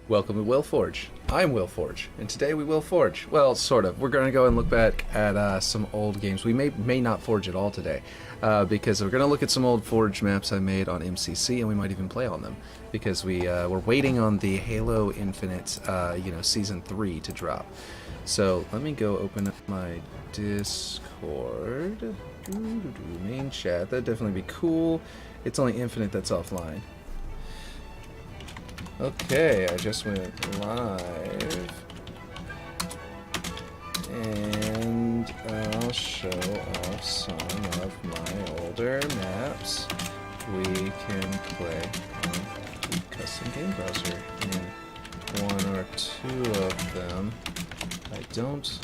Welcome to Will Forge. I'm Will Forge, and today we will forge. Well, sort of. We're going to go and look back at some old games. We may not forge at all today, because we're going to look at some old forge maps I made on MCC, and we might even play on them, because we're waiting on the Halo Infinite, Season 3 to drop. So let me go open up my Discord. Main chat. That'd definitely be cool. It's only Infinite that's offline. Okay, I just went live, and I'll show off some of my older maps. We can play on the custom game browser in one or two of them. I don't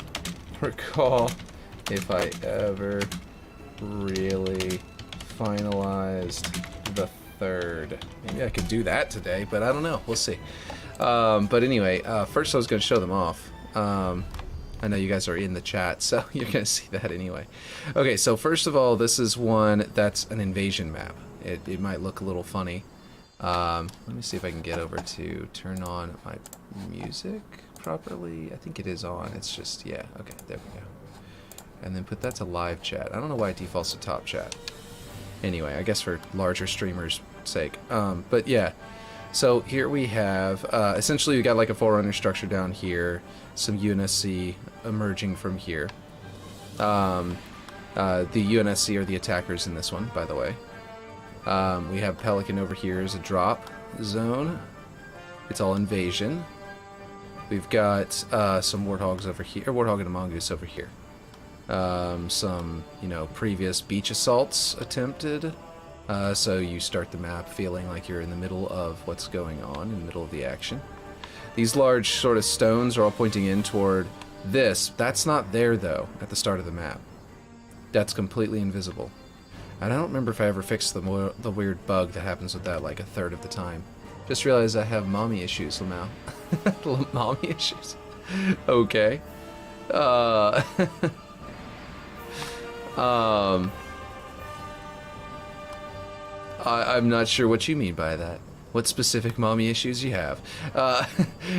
recall if I ever really finalized the third. Maybe I could do that today, but I don't know. We'll see. But anyway, first I was going to show them off. I know you guys are in the chat, so you're going to see that anyway. Okay, so first of all, this is one that's an invasion map. It might look a little funny. Let me see if I can get over to turn on my music properly. I think it is on. It's just, yeah. Okay, there we go. And then put that to live chat. I don't know why it defaults to top chat. Anyway, I guess for larger streamers' sake. But yeah, so here we have, essentially we got like a Forerunner structure down here, some UNSC emerging from here. The UNSC are the attackers in this one, by the way. We have Pelican over here as a drop zone. It's all invasion. We've got some Warthogs over here, Warthog and a Mongoose over here. Some, previous beach assaults attempted. So you start the map feeling like you're in the middle of what's going on, in the middle of the action. These large sort of stones are all pointing in toward this. That's not there, though, at the start of the map. That's completely invisible. And I don't remember if I ever fixed the weird bug that happens with that like a third of the time. Just realized I have mommy issues, Lamau. Mommy issues? Okay. I'm not sure what you mean by that. What specific mommy issues you have.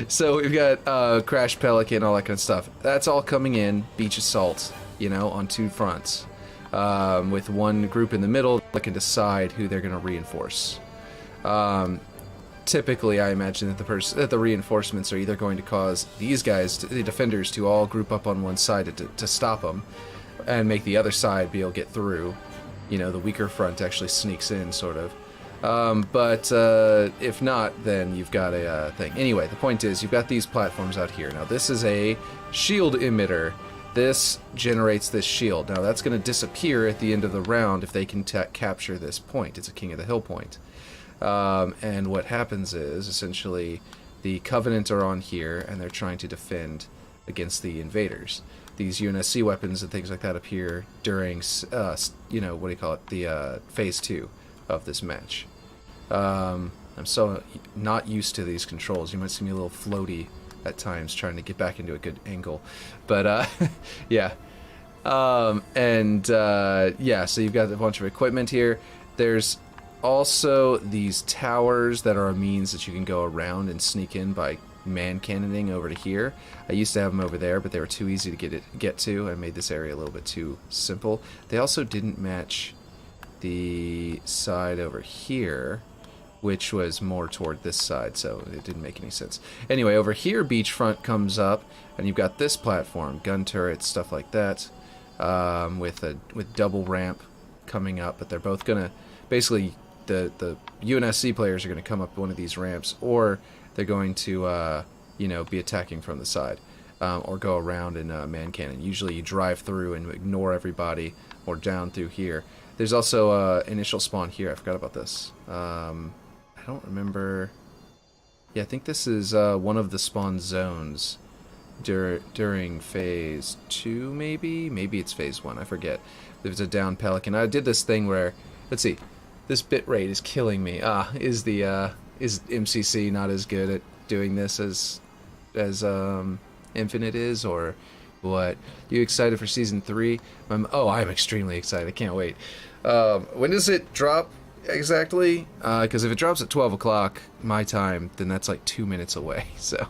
So we've got Crash Pelican, all that kind of stuff. That's all coming in, beach assault, on two fronts. With one group in the middle that can decide who they're going to reinforce. Typically, I imagine that the reinforcements are either going to cause these guys, the defenders, to all group up on one side to stop them, and make the other side be able to get through. The weaker front actually sneaks in, sort of. But if not, then you've got a thing. Anyway, the point is, you've got these platforms out here. Now, this is a shield emitter. This generates this shield. Now, that's going to disappear at the end of the round if they can capture this point. It's a King of the Hill point. And what happens is, essentially, the Covenant are on here, and they're trying to defend against the invaders. These UNSC weapons and things like that appear during, the phase 2 of this match. I'm so not used to these controls. You might see me a little floaty at times trying to get back into a good angle. But, yeah. So you've got a bunch of equipment here. There's also these towers that are a means that you can go around and sneak in by man cannoning over to here. I used to have them over there, but they were too easy to get to. I made this area a little bit too simple. They also didn't match the side over here, which was more toward this side, so it didn't make any sense. Anyway, over here, beachfront comes up, and you've got this platform, gun turrets, stuff like that, with double ramp coming up. But they're both gonna basically the UNSC players are gonna come up one of these ramps, or they're going to, be attacking from the side, or go around in man cannon. Usually you drive through and ignore everybody, or down through here. There's also initial spawn here. I forgot about this. I don't remember. Yeah, I think this is one of the spawn zones during phase 2, maybe? Maybe it's phase 1. I forget. There's a down Pelican. I did this thing where, let's see, this bit rate is killing me. Is MCC not as good at doing this as Infinite is, or what? You excited for Season 3? I'm extremely excited. I can't wait. When does it drop? exactly, because if it drops at 12 o'clock my time, then that's like 2 minutes away. So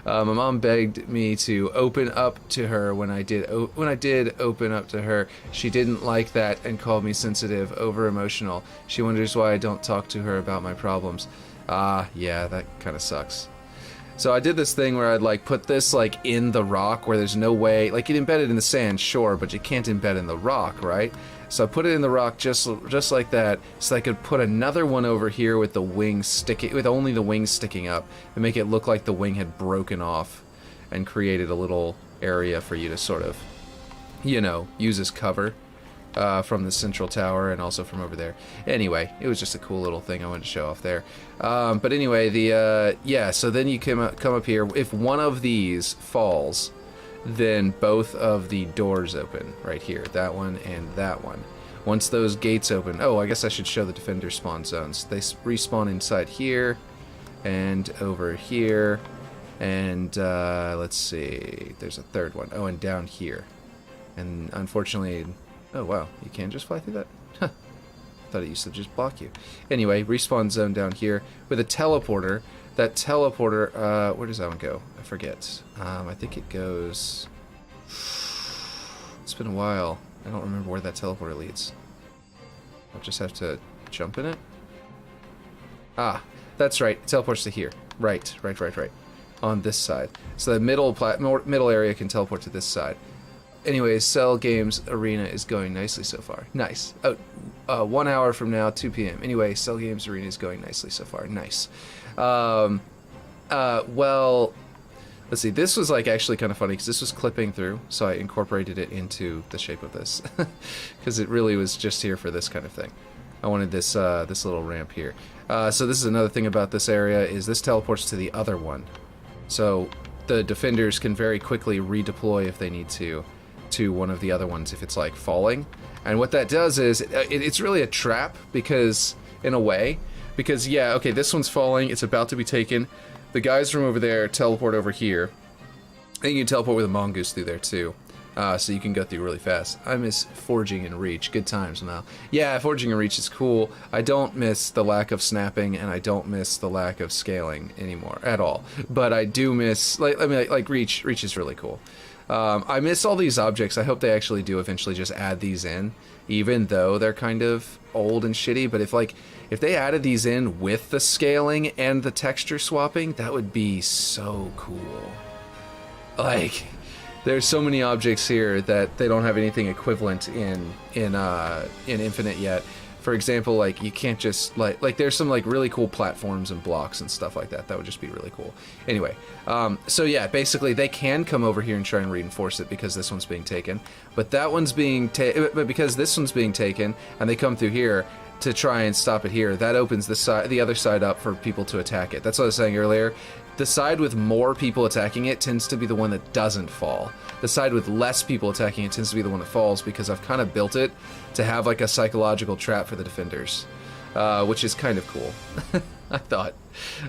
my mom begged me to open up to her. When I did open up to her, she didn't like that and called me sensitive, over emotional. She wonders why I don't talk to her about my problems. Yeah, that kind of sucks. So I did this thing where I'd like put this like in the rock where there's no way, like, it embedded in the sand, sure, but you can't embed in the rock, right? So I put it in the rock just like that, so I could put another one over here with the wings sticking, with only the wings sticking up, and make it look like the wing had broken off, and created a little area for you to sort of, you know, use as cover. From the central tower and also from over there. Anyway, it was just a cool little thing I wanted to show off there. But anyway, yeah, so then you come up here. If one of these falls, then both of the doors open right here. That one and that one. Once those gates open... Oh, I guess I should show the defender spawn zones. They respawn inside here and over here. And let's see. There's a third one. Oh, and down here. And unfortunately... Oh, wow. You can just fly through that? Huh. I thought it used to just block you. Anyway, respawn zone down here with a teleporter. That teleporter, where does that one go? I forget. I think it goes... It's been a while. I don't remember where that teleporter leads. I'll just have to jump in it. Ah, that's right. It teleports to here. Right. On this side. So the middle area can teleport to this side. Anyways, Cell Games Arena is going nicely so far. Nice. 1 hour from now, 2 p.m. Anyway, Cell Games Arena is going nicely so far. Nice. Well, let's see. This was like actually kind of funny because this was clipping through, so I incorporated it into the shape of this because it really was just here for this kind of thing. I wanted this this little ramp here. So this is another thing about this area is this teleports to the other one, so the defenders can very quickly redeploy if they need to one of the other ones if it's like falling. And what that does is it's really a trap, because in a way, because yeah, okay, this one's falling, it's about to be taken, the guys from over there teleport over here, and you can teleport with a mongoose through there too, so you can go through really fast. I miss forging and reach. Good times now. Yeah, forging and reach is cool. I don't miss the lack of snapping, and I don't miss the lack of scaling anymore at all, but I do miss, like reach is really cool. I miss all these objects. I hope they actually do eventually just add these in, even though they're kind of old and shitty. But if they added these in with the scaling and the texture swapping, that would be so cool. Like, there's so many objects here that they don't have anything equivalent in Infinite yet. For example, like, you can't just, like there's some, like, really cool platforms and blocks and stuff like that. That would just be really cool. Anyway, so yeah, basically, they can come over here and try and reinforce it because this one's being taken. But that one's being but because this one's being taken, and they come through here to try and stop it here, that opens the other side up for people to attack it. That's what I was saying earlier. The side with more people attacking it tends to be the one that doesn't fall. The side with less people attacking it tends to be the one that falls, because I've kind of built it to have like a psychological trap for the defenders, which is kind of cool, I thought.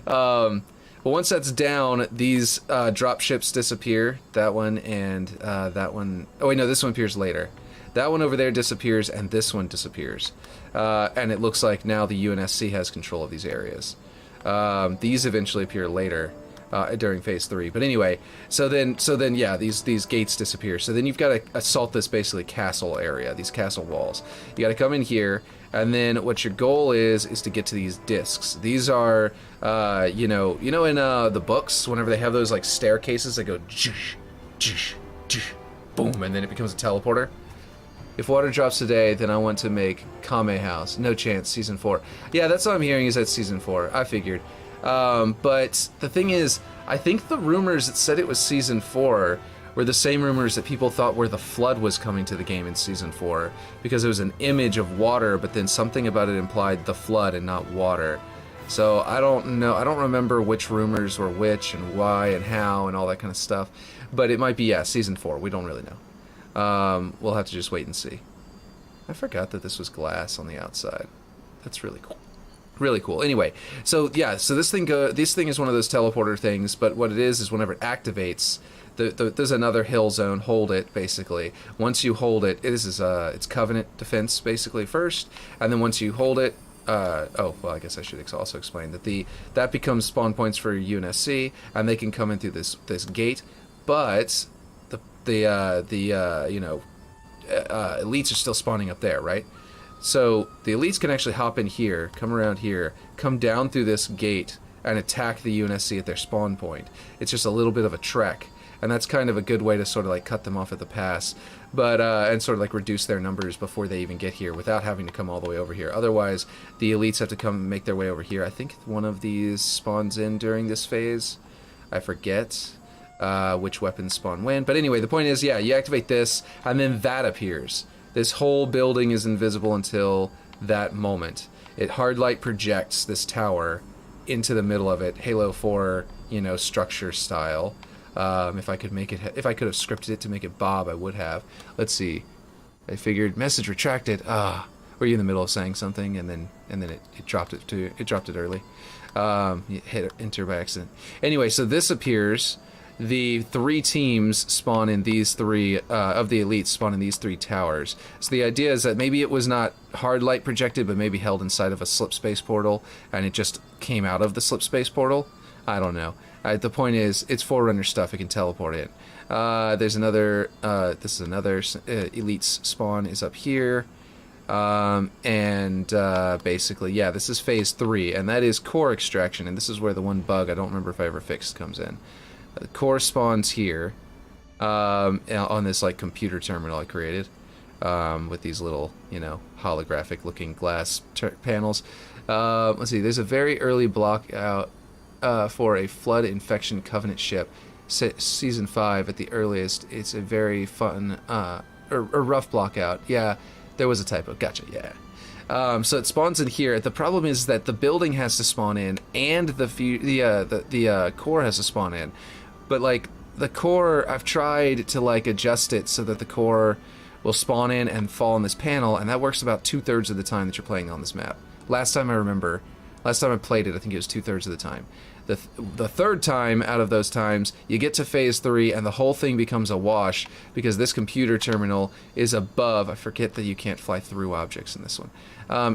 Well, once that's down, these drop ships disappear. That one and that one. Oh wait, no, this one appears later. That one over there disappears, and this one disappears. And it looks like now the UNSC has control of these areas. These eventually appear later during phase 3. But anyway, so then yeah, these gates disappear. So then you've got to assault this basically castle area, these castle walls. You got to come in here, and then what your goal is to get to these discs. These are you know in the books, whenever they have those like staircases that go boom, and then it becomes a teleporter. If water drops today, then I want to make Kame House. No chance, Season 4. Yeah, that's what I'm hearing, is that Season 4. I figured. But the thing is, I think the rumors that said it was Season 4 were the same rumors that people thought where the flood was coming to the game in Season 4. Because it was an image of water, but then something about it implied the flood and not water. So I don't know. I don't remember which rumors were which and why and how and all that kind of stuff. But it might be, yeah, Season 4. We don't really know. We'll have to just wait and see. I forgot that this was glass on the outside. That's really cool. Really cool. Anyway, so yeah, so this thing is one of those teleporter things, but what it is whenever it activates, there's another hill zone. Hold it, basically. Once you hold it, it's Covenant defense basically first, and then once you hold it, oh, well, I guess I should also explain that that becomes spawn points for UNSC, and they can come in through this gate, but elites are still spawning up there, right? So the elites can actually hop in here, come around here, come down through this gate, and attack the UNSC at their spawn point. It's just a little bit of a trek, and that's kind of a good way to sort of like cut them off at the pass, but and sort of like reduce their numbers before they even get here without having to come all the way over here. Otherwise, the elites have to come and make their way over here. I think one of these spawns in during this phase. I forget which weapons spawn when, but anyway, the point is, yeah, you activate this, and then that appears. This whole building is invisible until that moment. It hard light projects this tower into the middle of it, Halo 4, structure style. If I could have scripted it to make it Bob, I would have. Let's see. I figured message retracted. Were you in the middle of saying something and then it dropped it early. You hit enter by accident. Anyway, so this appears. The 3 teams spawn in these 3 of the elites spawn in these 3 towers. So the idea is that maybe it was not hard light projected, but maybe held inside of a slip space portal, and it just came out of the slip space portal. I don't know. The point is, it's Forerunner stuff. It can teleport in. There's another. This is another elites spawn is up here, and basically, yeah, this is phase 3, and that is core extraction, and this is where the one bug I don't remember if I ever fixed comes in. The core spawns here on this like computer terminal I created with these little, holographic looking glass panels. Let's see, there's a very early block out for a Flood Infection Covenant ship, Season 5 at the earliest. It's a very fun, or rough block out. Yeah, there was a typo. Gotcha, yeah. So it spawns in here. The problem is that the building has to spawn in, and the core has to spawn in. But like the core, I've tried to like adjust it so that the core will spawn in and fall on this panel, and that works about 2/3 of the time that you're playing on this map. Last time I played it, I think it was 2/3 of the time. The third time out of those times, you get to phase 3 and the whole thing becomes a wash because this computer terminal is above. I forget that you can't fly through objects in this one.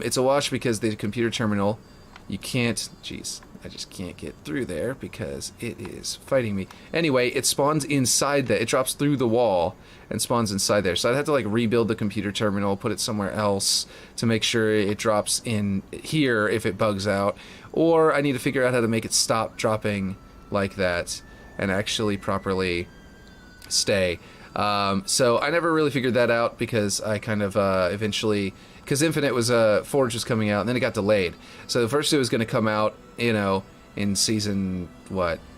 It's a wash because the computer terminal, you can't, jeez, I just can't get through there because it is fighting me. Anyway, it spawns inside that. It drops through the wall and spawns inside there. So I'd have to like rebuild the computer terminal, put it somewhere else to make sure it drops in here if it bugs out. Or I need to figure out how to make it stop dropping like that and actually properly stay. So I never really figured that out because I kind of eventually, because Infinite was Forge was coming out and then it got delayed. So first it was going to come out, in season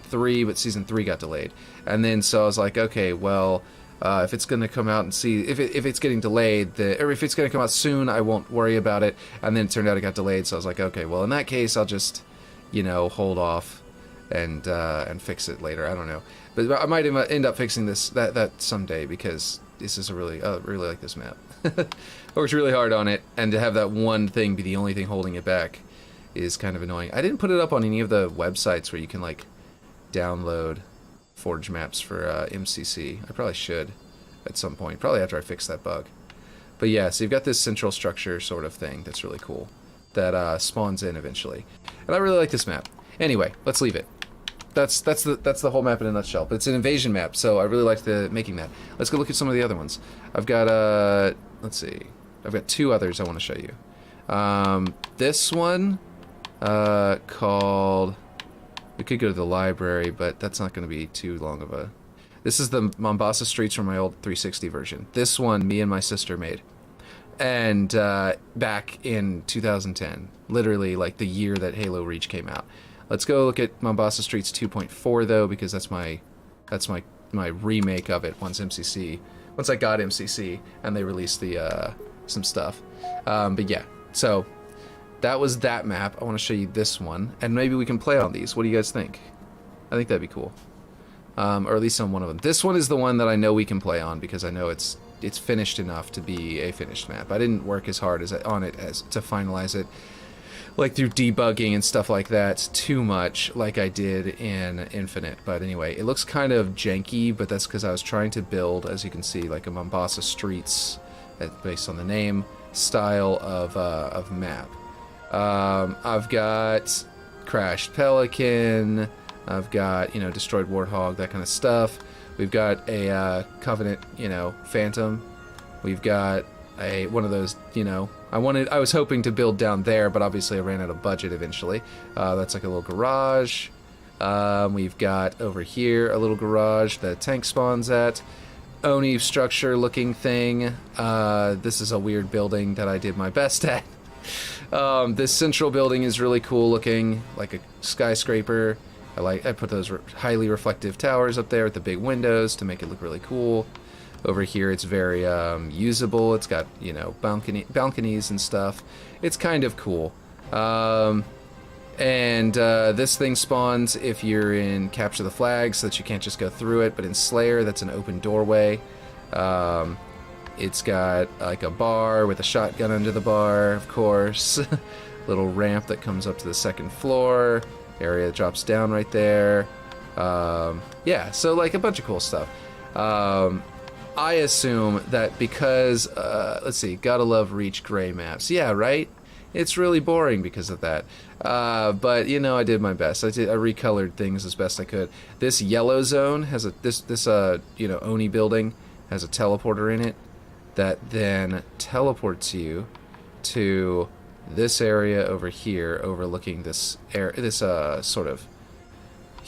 3, but season 3 got delayed. And then so I was like, okay, well, if it's going to come out and see if it's getting delayed, or if it's going to come out soon, I won't worry about it. And then it turned out it got delayed, so I was like, okay, well in that case I'll just hold off and fix it later. I don't know, but I might end up fixing that someday because this is really like this map. I worked really hard on it, and to have that one thing be the only thing holding it back is kind of annoying. I didn't put it up on any of the websites where you can like download Forge maps for MCC. I probably should at some point, probably after I fix that bug. But yeah, so you've got this central structure sort of thing that's really cool that spawns in eventually, and I really like this map. Anyway, let's leave it. That's the whole map in a nutshell. But it's an invasion map, so I really liked making that. Let's go look at some of the other ones. I've got let's see. I've got 2 others I want to show you. This one called. We could go to the library, but that's not going to be too long of a. This is the Mombasa Streets from my old 360 version. This one, me and my sister made, and back in 2010, literally like the year that Halo Reach came out. Let's go look at Mombasa Streets 2.4 though, because that's my remake of it once I got MCC and they released the some stuff. But yeah, so that was that map. I want to show you this one, and maybe we can play on these. What do you guys think? I think that'd be cool, or at least on one of them. This one is the one that I know we can play on because I know it's finished enough to be a finished map. I didn't work as hard on it as to finalize it, like through debugging and stuff like that, too much like I did in Infinite. But anyway, it looks kind of janky, but that's because I was trying to build, as you can see, like a Mombasa Streets, based on the name, style of map. I've got crashed pelican. I've got, you know, destroyed warthog, that kind of stuff. We've got a Covenant, you know, Phantom. We've got one of those, you know, I was hoping to build down there, but obviously I ran out of budget eventually. That's like a little garage. We've got over here a little garage that tank spawns at. Oni structure looking thing. This is a weird building that I did my best at. This central building is really cool looking, like a skyscraper. I put those highly reflective towers up there with the big windows to make it look really cool. Over here it's very usable. It's got, you know, balconies and stuff. It's kind of cool. This thing spawns if you're in Capture the Flag, so that you can't just go through it, but in Slayer, that's an open doorway. It's got like a bar with a shotgun under the bar, of course. Little ramp that comes up to the second floor. Area that drops down right there. Yeah, so like a bunch of cool stuff. I assume that because, let's see, gotta love Reach Gray maps. Yeah, right? It's really boring because of that. But, you know, I did my best. I recolored things as best I could. This yellow zone has you know, Oni building has a teleporter in it that then teleports you to this area over here, overlooking this sort of,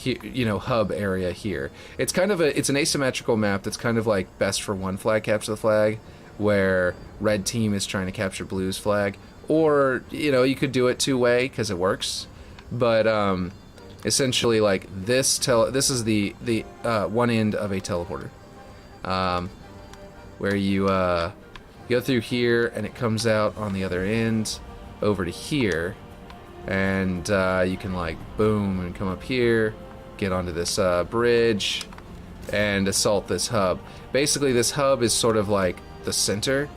you know, hub area here. It's kind of it's an asymmetrical map that's kind of like best for one flag capture the flag, where red team is trying to capture blue's flag, or, you know, you could do it two-way because it works. But essentially, like this is the one end of a teleporter, where you go through here and it comes out on the other end over to here, and you can like boom and come up here, get onto this bridge, and assault this hub. Basically, this hub is sort of like the center.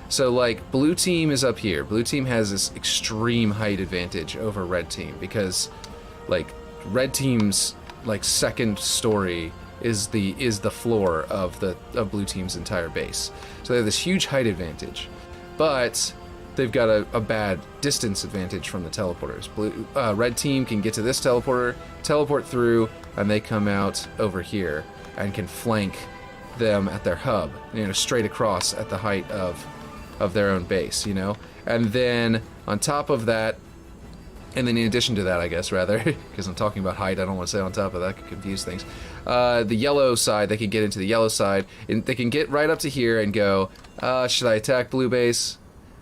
So like blue team is up here. Blue team has this extreme height advantage over red team because like red team's like second story is the floor of blue team's entire base. So they have this huge height advantage, but they've got a bad distance advantage from the teleporters. Red team can get to this teleporter, teleport through, and they come out over here and can flank them at their hub, you know, straight across at the height of their own base, you know? And then on top of that, and then in addition to that, I guess, rather, because I'm talking about height, I don't want to say on top of that, could confuse things. The yellow side, they can get into the yellow side, and they can get right up to here and go, should I attack blue base?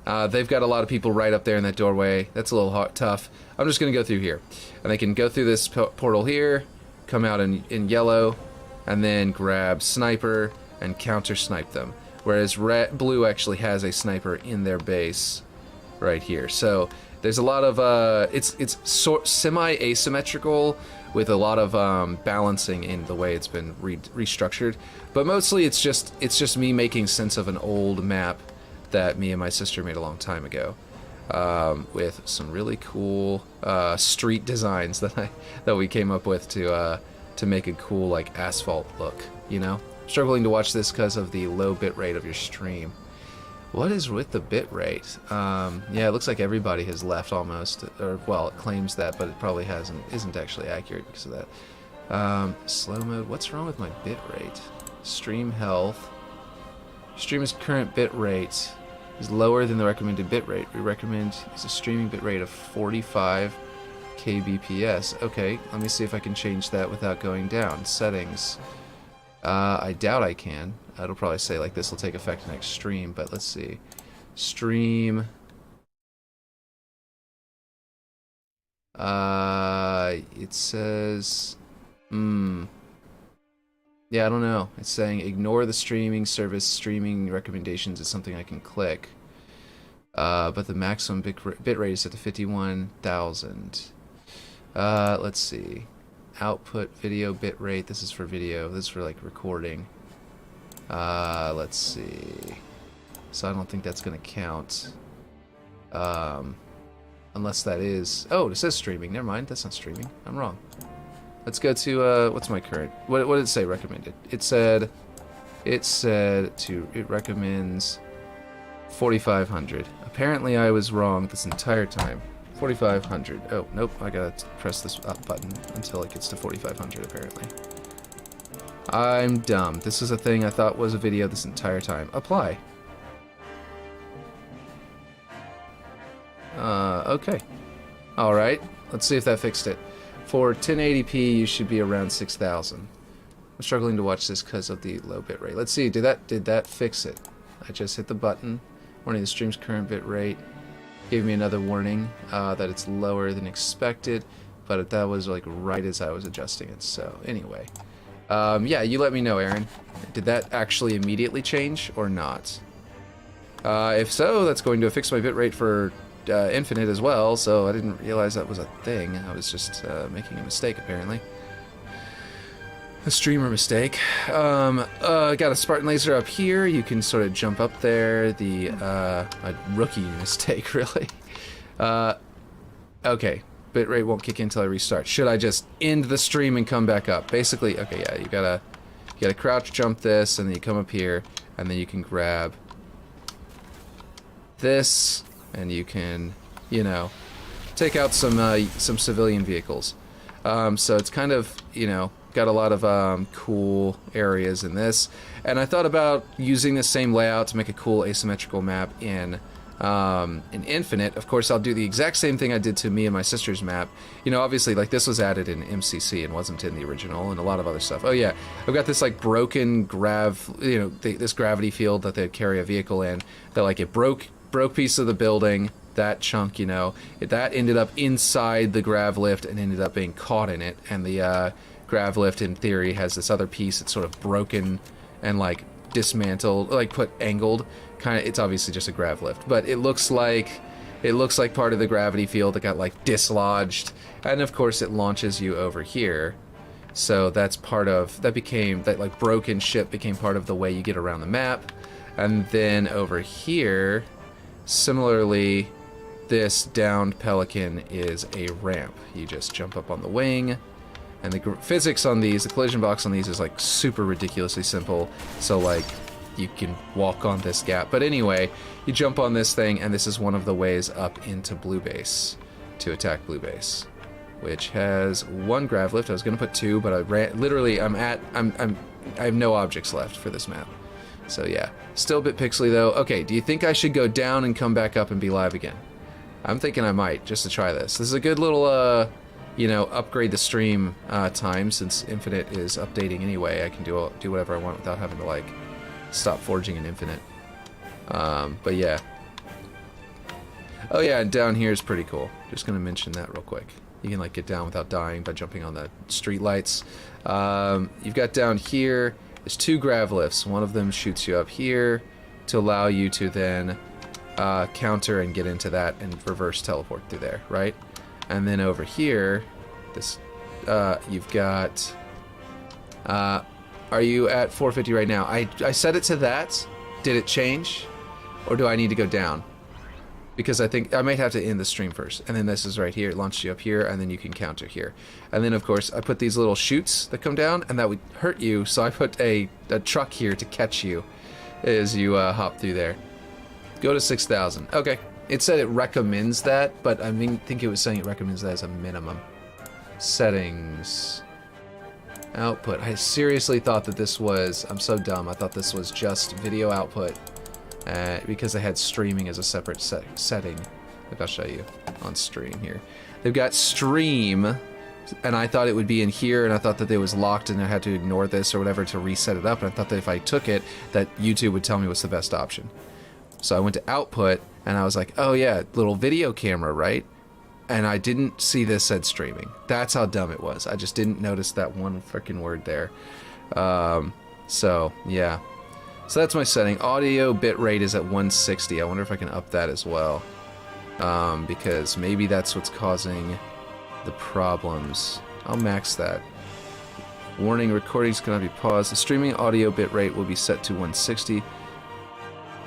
They've got a lot of people right up there in that doorway. That's a little tough. I'm just going to go through here. And they can go through this portal here, come out in yellow, and then grab sniper and counter-snipe them. Whereas blue actually has a sniper in their base right here. So there's a lot of, it's semi-asymmetrical with a lot of balancing in the way it's been restructured. But mostly it's just me making sense of an old map that me and my sister made a long time ago, with some really cool street designs that we came up with to make a cool like asphalt look, you know? Struggling to watch this because of the low bit rate of your stream. What is with the bit rate? Yeah, it looks like everybody has left almost, or well, it claims that, but it probably isn't actually accurate because of that. Slow mode. What's wrong with my bit rate? Stream health. Stream's current bit rate is lower than the recommended bit rate. We recommend a streaming bit rate of 45 kbps. Okay, let me see if I can change that without going down. Settings. I doubt I can. It'll probably say like this will take effect next stream, but let's see. Stream. It says, yeah, I don't know. It's saying ignore the streaming service. Streaming recommendations is something I can click. But the maximum bit rate is set to 51,000. Let's see. Output video bit rate. This is for video. This is for like recording. Let's see. So I don't think that's gonna count. Unless that is. Oh, it says streaming. Never mind. That's not streaming. I'm wrong. Let's go to what's my current? What did it say recommended? It said it recommends 4,500. Apparently I was wrong this entire time. 4,500. Oh, nope, I gotta press this up button until it gets to 4,500 apparently. I'm dumb. This is a thing I thought was a video this entire time. Apply. Okay. Alright, let's see if that fixed it. For 1080p, you should be around 6,000. I'm struggling to watch this because of the low bitrate. Let's see, did that fix it? I just hit the button. Warning, the stream's current bitrate. Gave me another warning that it's lower than expected, but that was like right as I was adjusting it. So anyway, yeah, you let me know, Aaron. Did that actually immediately change or not? If so, that's going to fix my bitrate for infinite as well, so I didn't realize that was a thing. I was just making a mistake, apparently. A streamer mistake. Got a Spartan laser up here. You can sort of jump up there. A rookie mistake, really. Okay. Bitrate won't kick in until I restart. Should I just end the stream and come back up? Basically, okay, yeah, you gotta crouch jump this, and then you come up here, and then you can grab this, and you can, you know, take out some civilian vehicles. So it's kind of, you know, got a lot of cool areas in this, and I thought about using the same layout to make a cool asymmetrical map in Infinite. Of course, I'll do the exact same thing I did to me and my sister's map. You know, obviously, like, this was added in MCC and wasn't in the original, and a lot of other stuff. Oh yeah, I've got this like broken this gravity field that they'd carry a vehicle in. That like it broke piece of the building. That chunk, you know, that ended up inside the grav lift and ended up being caught in it. And the grav lift, in theory, has this other piece that's sort of broken and like dismantled, like put angled. Kind of, it's obviously just a grav lift, but it looks like part of the gravity field that got like dislodged. And of course, it launches you over here. So that's part of that like broken ship became part of the way you get around the map. And then over here, similarly, this downed Pelican is a ramp. You just jump up on the wing, and the physics on these, the collision box on these is like super ridiculously simple. So like, you can walk on this gap. But anyway, you jump on this thing, and this is one of the ways up into Blue Base to attack Blue Base, which has one grav lift. I was gonna put two, but I ran. Literally, I have no objects left for this map. So yeah, still a bit pixely though. Okay, do you think I should go down and come back up and be live again? I'm thinking I might, just to try this. This is a good little, you know, upgrade the stream time, since Infinite is updating anyway. I can do whatever I want without having to like stop forging in Infinite. But yeah. Oh yeah, and down here is pretty cool. Just gonna mention that real quick. You can like get down without dying by jumping on the street lights. You've got down here. There's two grav lifts. One of them shoots you up here to allow you to then counter and get into that and reverse teleport through there, right? And then over here, this you've got. Are you at 450 right now? I set it to that. Did it change, or do I need to go down? Because I think I might have to end the stream first. And then this is right here. It launches you up here, and then you can counter here. And then, of course, I put these little chutes that come down, and that would hurt you. So I put a truck here to catch you as you hop through there. Go to 6,000. Okay. It said it recommends that, but I think it was saying it recommends that as a minimum. Settings. Output. I seriously thought that this was... I'm so dumb. I thought this was just video output. Because they had streaming as a separate setting. Like, I'll show you on stream here. They've got stream, and I thought it would be in here, and I thought that it was locked and I had to ignore this or whatever to reset it up, and I thought that if I took it, that YouTube would tell me what's the best option. So I went to output, and I was like, oh yeah, little video camera, right? And I didn't see this said streaming. That's how dumb it was. I just didn't notice that one freaking word there. So, yeah. So that's my setting. Audio bitrate is at 160. I wonder if I can up that as well. Because maybe that's what's causing the problems. I'll max that. Warning, recordings cannot be paused. The streaming audio bitrate will be set to 160,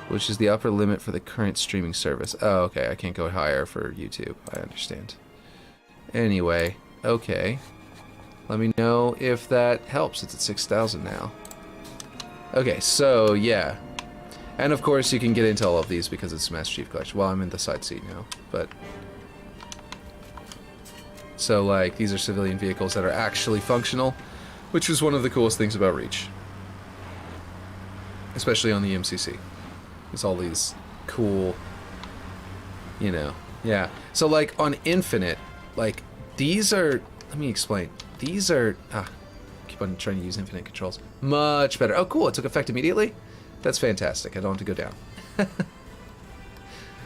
which is the upper limit for the current streaming service. Oh, okay. I can't go higher for YouTube. I understand. Anyway, okay. Let me know if that helps. It's at 6,000 now. Okay, so yeah, and of course you can get into all of these because it's Master Chief Collection. Well, I'm in the side seat now, but So like these are civilian vehicles that are actually functional, which was one of the coolest things about Reach, especially on the MCC. It's all these cool, you know, yeah. So like on Infinite, like these are, let me explain. These are, keep on trying to use Infinite controls. Much better. Oh cool, it took effect immediately? That's fantastic. I don't have to go down.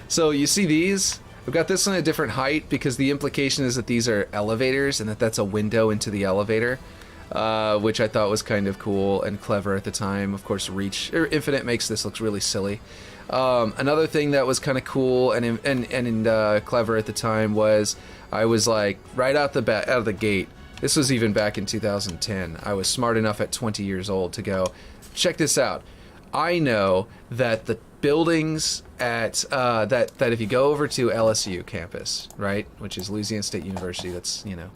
So you see these? I've got this on a different height because the implication is that these are elevators and that that's a window into the elevator, which I thought was kind of cool and clever at the time. Of course, Reach or Infinite makes this look really silly. Another thing that was kind of cool and clever at the time was I was like right out of the gate. This was even back in 2010. I was smart enough at 20 years old to go, check this out. I know that the buildings at that if you go over to LSU campus, right, which is Louisiana State University, that's, you know,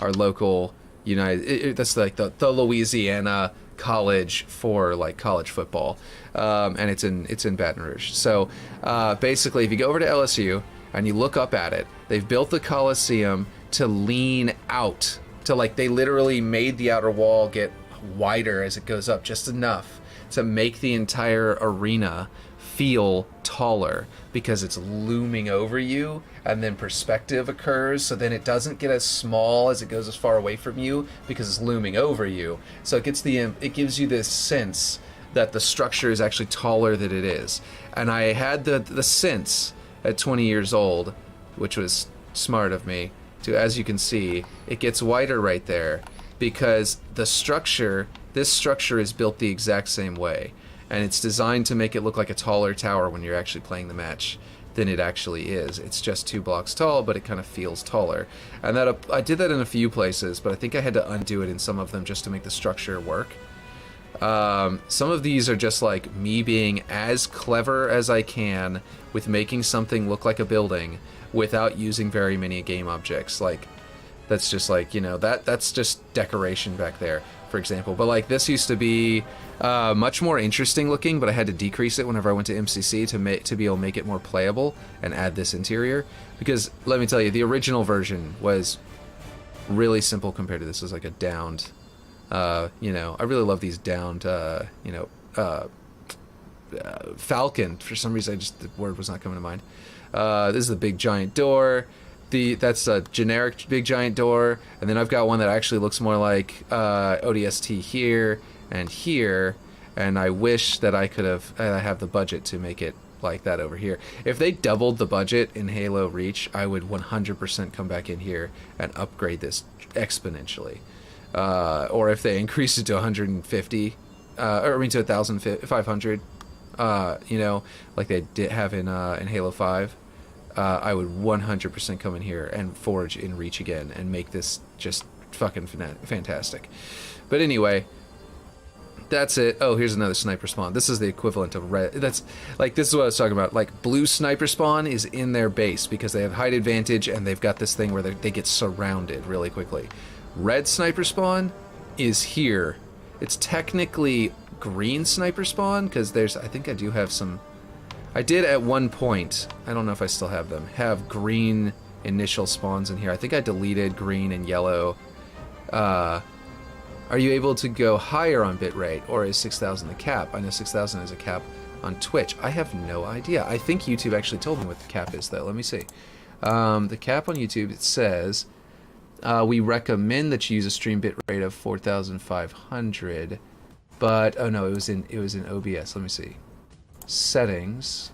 our local that's like the Louisiana college for like college football, and it's in Baton Rouge. So basically, if you go over to LSU and you look up at it, they've built the Coliseum to lean out, to like they literally made the outer wall get wider as it goes up, just enough to make the entire arena feel taller because it's looming over you, and then perspective occurs, so then it doesn't get as small as it goes as far away from you because it's looming over you. So it gives you this sense that the structure is actually taller than it is. And I had the sense at 20 years old, which was smart of me, to, as you can see, it gets wider right there because this structure is built the exact same way, and it's designed to make it look like a taller tower when you're actually playing the match than it actually is. It's just 2 blocks tall, but it kind of feels taller. And that I did that in a few places, but I think I had to undo it in some of them just to make the structure work. Some of these are just like me being as clever as I can with making something look like a building without using very many game objects. Like, that's just like, you know, that's just decoration back there, for example. But like this used to be much more interesting looking, but I had to decrease it whenever I went to MCC to be able to make it more playable and add this interior. Because let me tell you, the original version was really simple compared to this. It was like a downed, you know, I really love these downed, you know, Falcon. For some reason, the word was not coming to mind. This is the big giant door. That's a generic big giant door, and then I've got one that actually looks more like ODST here and here, and I wish that I have the budget to make it like that over here. If they doubled the budget in Halo Reach, I would 100% come back in here and upgrade this exponentially. Or if they increased it to 150, or I mean to 1,500, you know, like they did have in Halo 5. I would 100% come in here and forge in Reach again and make this just fucking fantastic. But anyway, that's it. Oh, here's another sniper spawn. This is the equivalent of red. That's like, this is what I was talking about. Like, blue sniper spawn is in their base because they have height advantage and they've got this thing where they get surrounded really quickly. Red sniper spawn is here. It's technically green sniper spawn because I think I do have some. I did at one point, I don't know if I still have them, have green initial spawns in here. I think I deleted green and yellow. Are you able to go higher on bitrate, or is 6,000 the cap? I know 6,000 is a cap on Twitch. I have no idea. I think YouTube actually told me what the cap is, though. Let me see. The cap on YouTube, it says, we recommend that you use a stream bitrate of 4,500, but, oh no, it was in OBS. Let me see. Settings,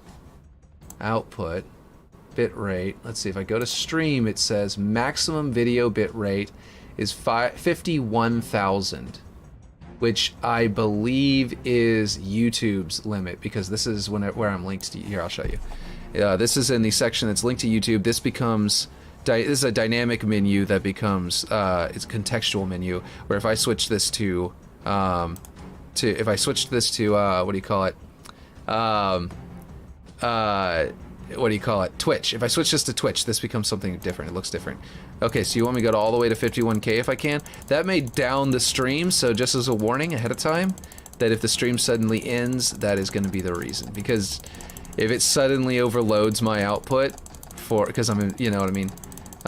output, bitrate. Let's see, if I go to stream, it says maximum video bitrate is 51,000, which I believe is YouTube's limit, because this is where I'm linked to. Here, I'll show you. This is in the section that's linked to YouTube. This becomes this is a dynamic menu that becomes it's a contextual menu, where if I switch this to what do you call it? What do you call it? Twitch. If I switch this to Twitch, this becomes something different. It looks different. Okay, so you want me to go all the way to 51K if I can? That may down the stream, so just as a warning ahead of time, that if the stream suddenly ends, that is going to be the reason. Because if it suddenly overloads my output because I'm, you know what I mean?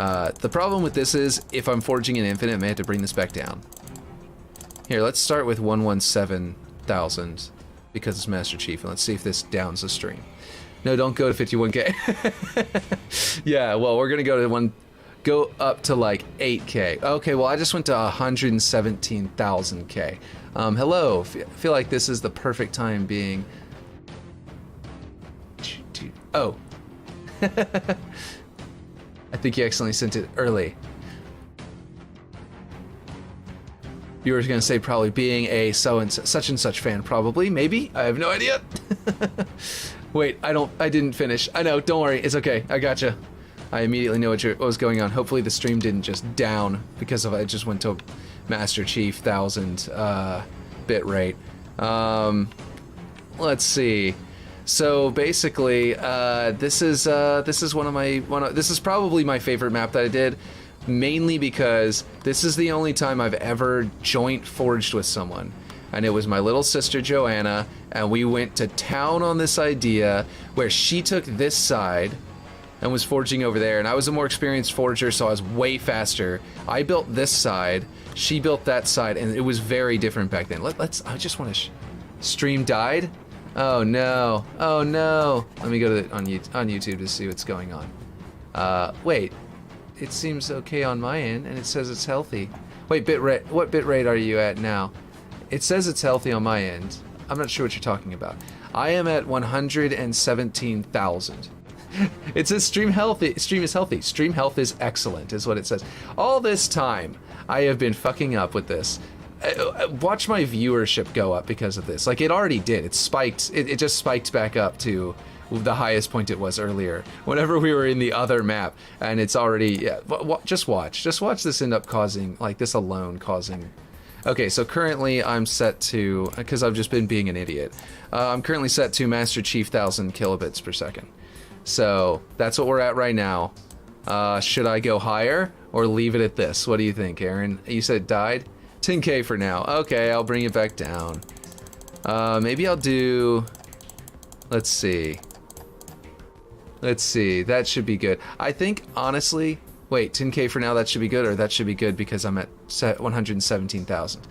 The problem with this is, if I'm forging an infinite, I may have to bring this back down. Here, let's start with 117,000 because it's Master Chief, and let's see if this downs the stream. No, don't go to 51K. Yeah, well, we're gonna go up to like 8K. Okay, well, I just went to 117,000K. Hello, feel like this is the perfect time being... Oh. I think you accidentally sent it early. You were gonna say probably being a such and such fan, probably, maybe. I have no idea. Wait, I didn't finish. I know, don't worry, it's okay. I gotcha. I immediately know what was going on. Hopefully the stream didn't just down because of I just went to Master Chief 1000 bit rate. Let's see. So basically, this is probably my favorite map that I did, mainly because this is the only time I've ever joint forged with someone, and it was my little sister Joanna, and we went to town on this idea where she took this side and was forging over there, and I was a more experienced forger, so I was way faster. I built this side, she built that side, and it was very different back then. I just want to stream died. Oh no! Oh no! Let me go to on YouTube to see what's going on. Wait, it seems okay on my end, and it says it's healthy. Wait, bitrate. What bitrate are you at now? It says it's healthy on my end. I'm not sure what you're talking about. I am at 117,000. It says stream healthy. Stream is healthy. Stream health is excellent, is what it says. All this time, I have been fucking up with this. Watch my viewership go up because of this. Like, it already did. It spiked. It just spiked back up to the highest point it was earlier whenever we were in the other map, and it's already, yeah, just watch this end up causing, like, this alone causing. Okay, so currently I'm set to, because I've just been being an idiot, I'm currently set to Master Chief 1000 kilobits per second. So that's what we're at right now. Should I go higher or leave it at this? What do you think, Aaron? You said it died? 10K for now. Okay, I'll bring it back down. Maybe I'll do, let's see, that should be good. I think, honestly, wait, 10K for now, that should be good, or that should be good because I'm at 117,000.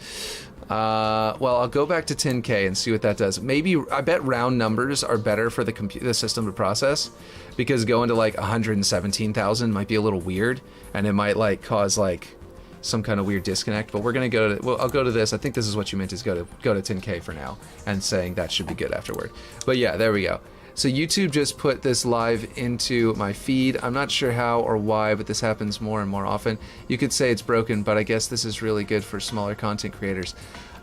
Well, I'll go back to 10K and see what that does. Maybe, I bet round numbers are better for the system to process, because going to like 117,000 might be a little weird, and it might like cause like some kind of weird disconnect. But we're gonna go to, well, I'll go to this. I think this is what you meant, is go to 10K for now, and saying that should be good afterward. But yeah, there we go. So YouTube just put this live into my feed. I'm not sure how or why, but this happens more and more often. You could say it's broken, but I guess this is really good for smaller content creators.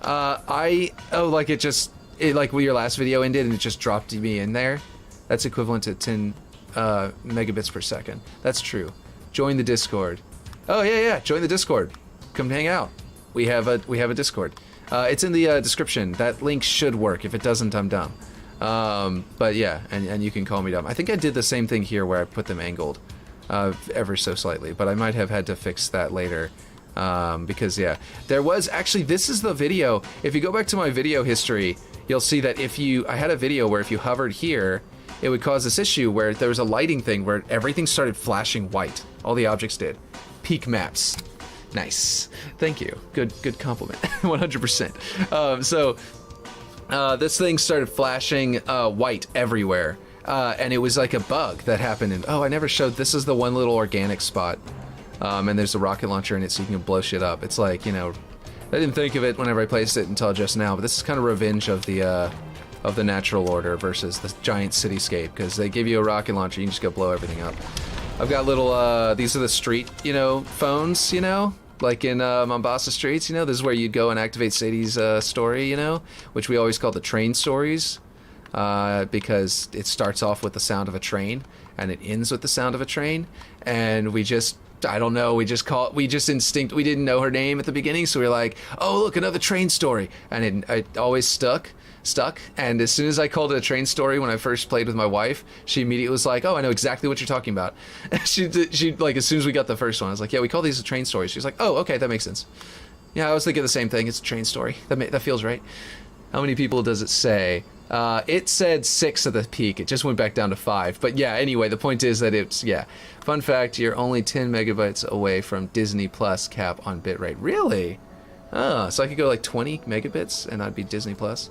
Like like your last video ended and it just dropped me in there. That's equivalent to 10 megabits per second. That's true. Join the Discord. Oh yeah, join the Discord. Come hang out. We have a Discord. It's in the description. That link should work. If it doesn't, I'm dumb. But yeah, and you can call me dumb. I think I did the same thing here where I put them angled ever so slightly, but I might have had to fix that later. Because yeah, there was actually, this is the video. If you go back to my video history, you'll see that I had a video where if you hovered here, it would cause this issue where there was a lighting thing where everything started flashing white. All the objects did. Peak maps. Nice. Thank you. Good compliment. 100%. This thing started flashing white everywhere, and it was like a bug that happened. And oh, I never showed, this is the one little organic spot, and there's a rocket launcher in it so you can blow shit up. It's like, you know, I didn't think of it whenever I placed it until just now, but this is kind of revenge of the natural order versus the giant cityscape, because they give you a rocket launcher, you can just go blow everything up. I've got little, these are the street, you know, phones, you know? Like in Mombasa streets, you know, this is where you'd go and activate Sadie's story, you know, which we always call the train stories, because it starts off with the sound of a train and it ends with the sound of a train, and we just, I don't know, we didn't know her name at the beginning, so we were like, oh look, another train story, and it always stuck, and as soon as I called it a train story when I first played with my wife, she immediately was like, oh, I know exactly what you're talking about. she like, as soon as we got the first one, I was like, yeah, we call these a train story. She's like, oh, okay, that makes sense. Yeah, I was thinking the same thing. It's a train story. That feels right. How many people does it say? It said 6 at the peak. It just went back down to 5. But yeah, anyway, the point is that it's, yeah. Fun fact, you're only 10 megabytes away from Disney Plus cap on bitrate. Really? Oh, so I could go like 20 megabits and I'd be Disney Plus.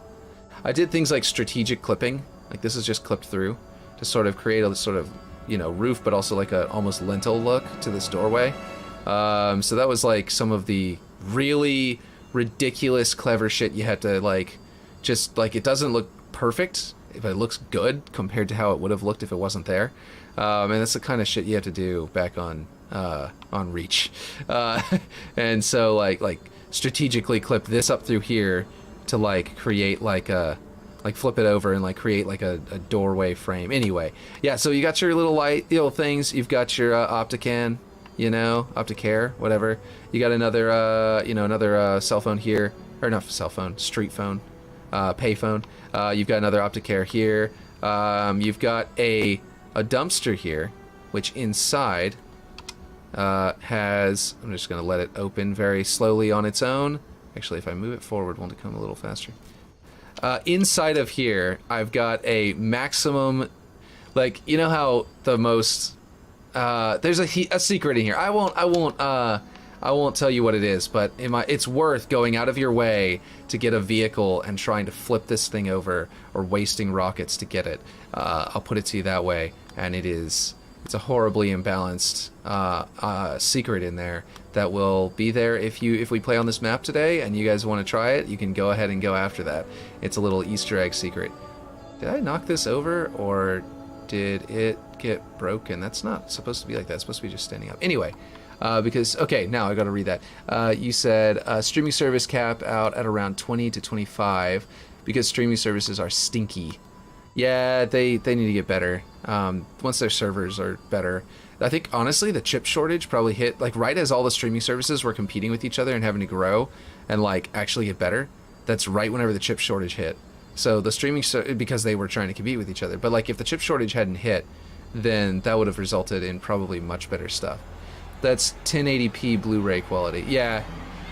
I did things like strategic clipping. Like this is just clipped through to sort of create a sort of, you know, roof, but also like a almost lintel look to this doorway. So that was like some of the really ridiculous, clever shit you had to like, just like, it doesn't look perfect, but it looks good compared to how it would have looked if it wasn't there. And that's the kind of shit you have to do back on Reach. And so like strategically clip this up through here to like create like a, like flip it over and like create like a doorway frame. Anyway, yeah, so you got your little light, little things. You've got your Optican, you know, Opticare, whatever. You got another, you know, another cell phone here, or not cell phone, street phone, payphone. You've got another Opticare here. You've got a dumpster here, which inside has, I'm just going to let it open very slowly on its own. Actually, if I move it forward, won't it come a little faster? Inside of here, I've got a maximum, like, you know how the most, there's a secret in here. I won't tell you what it is, but it's worth going out of your way to get a vehicle and trying to flip this thing over or wasting rockets to get it. I'll put it to you that way, and it's a horribly imbalanced secret in there that will be there if we play on this map today and you guys want to try it. You can go ahead and go after that. It's a little Easter egg secret. Did I knock this over or did it get broken? That's not supposed to be like that. It's supposed to be just standing up. Anyway, because, okay, now I got to read that. You said streaming service cap out at around 20 to 25 because streaming services are stinky. Yeah, they need to get better. Once their servers are better. I think, honestly, the chip shortage probably hit, like, right as all the streaming services were competing with each other and having to grow and, like, actually get better. That's right whenever the chip shortage hit. So the streaming, because they were trying to compete with each other. But, like, if the chip shortage hadn't hit, then that would have resulted in probably much better stuff. That's 1080p Blu-ray quality. Yeah,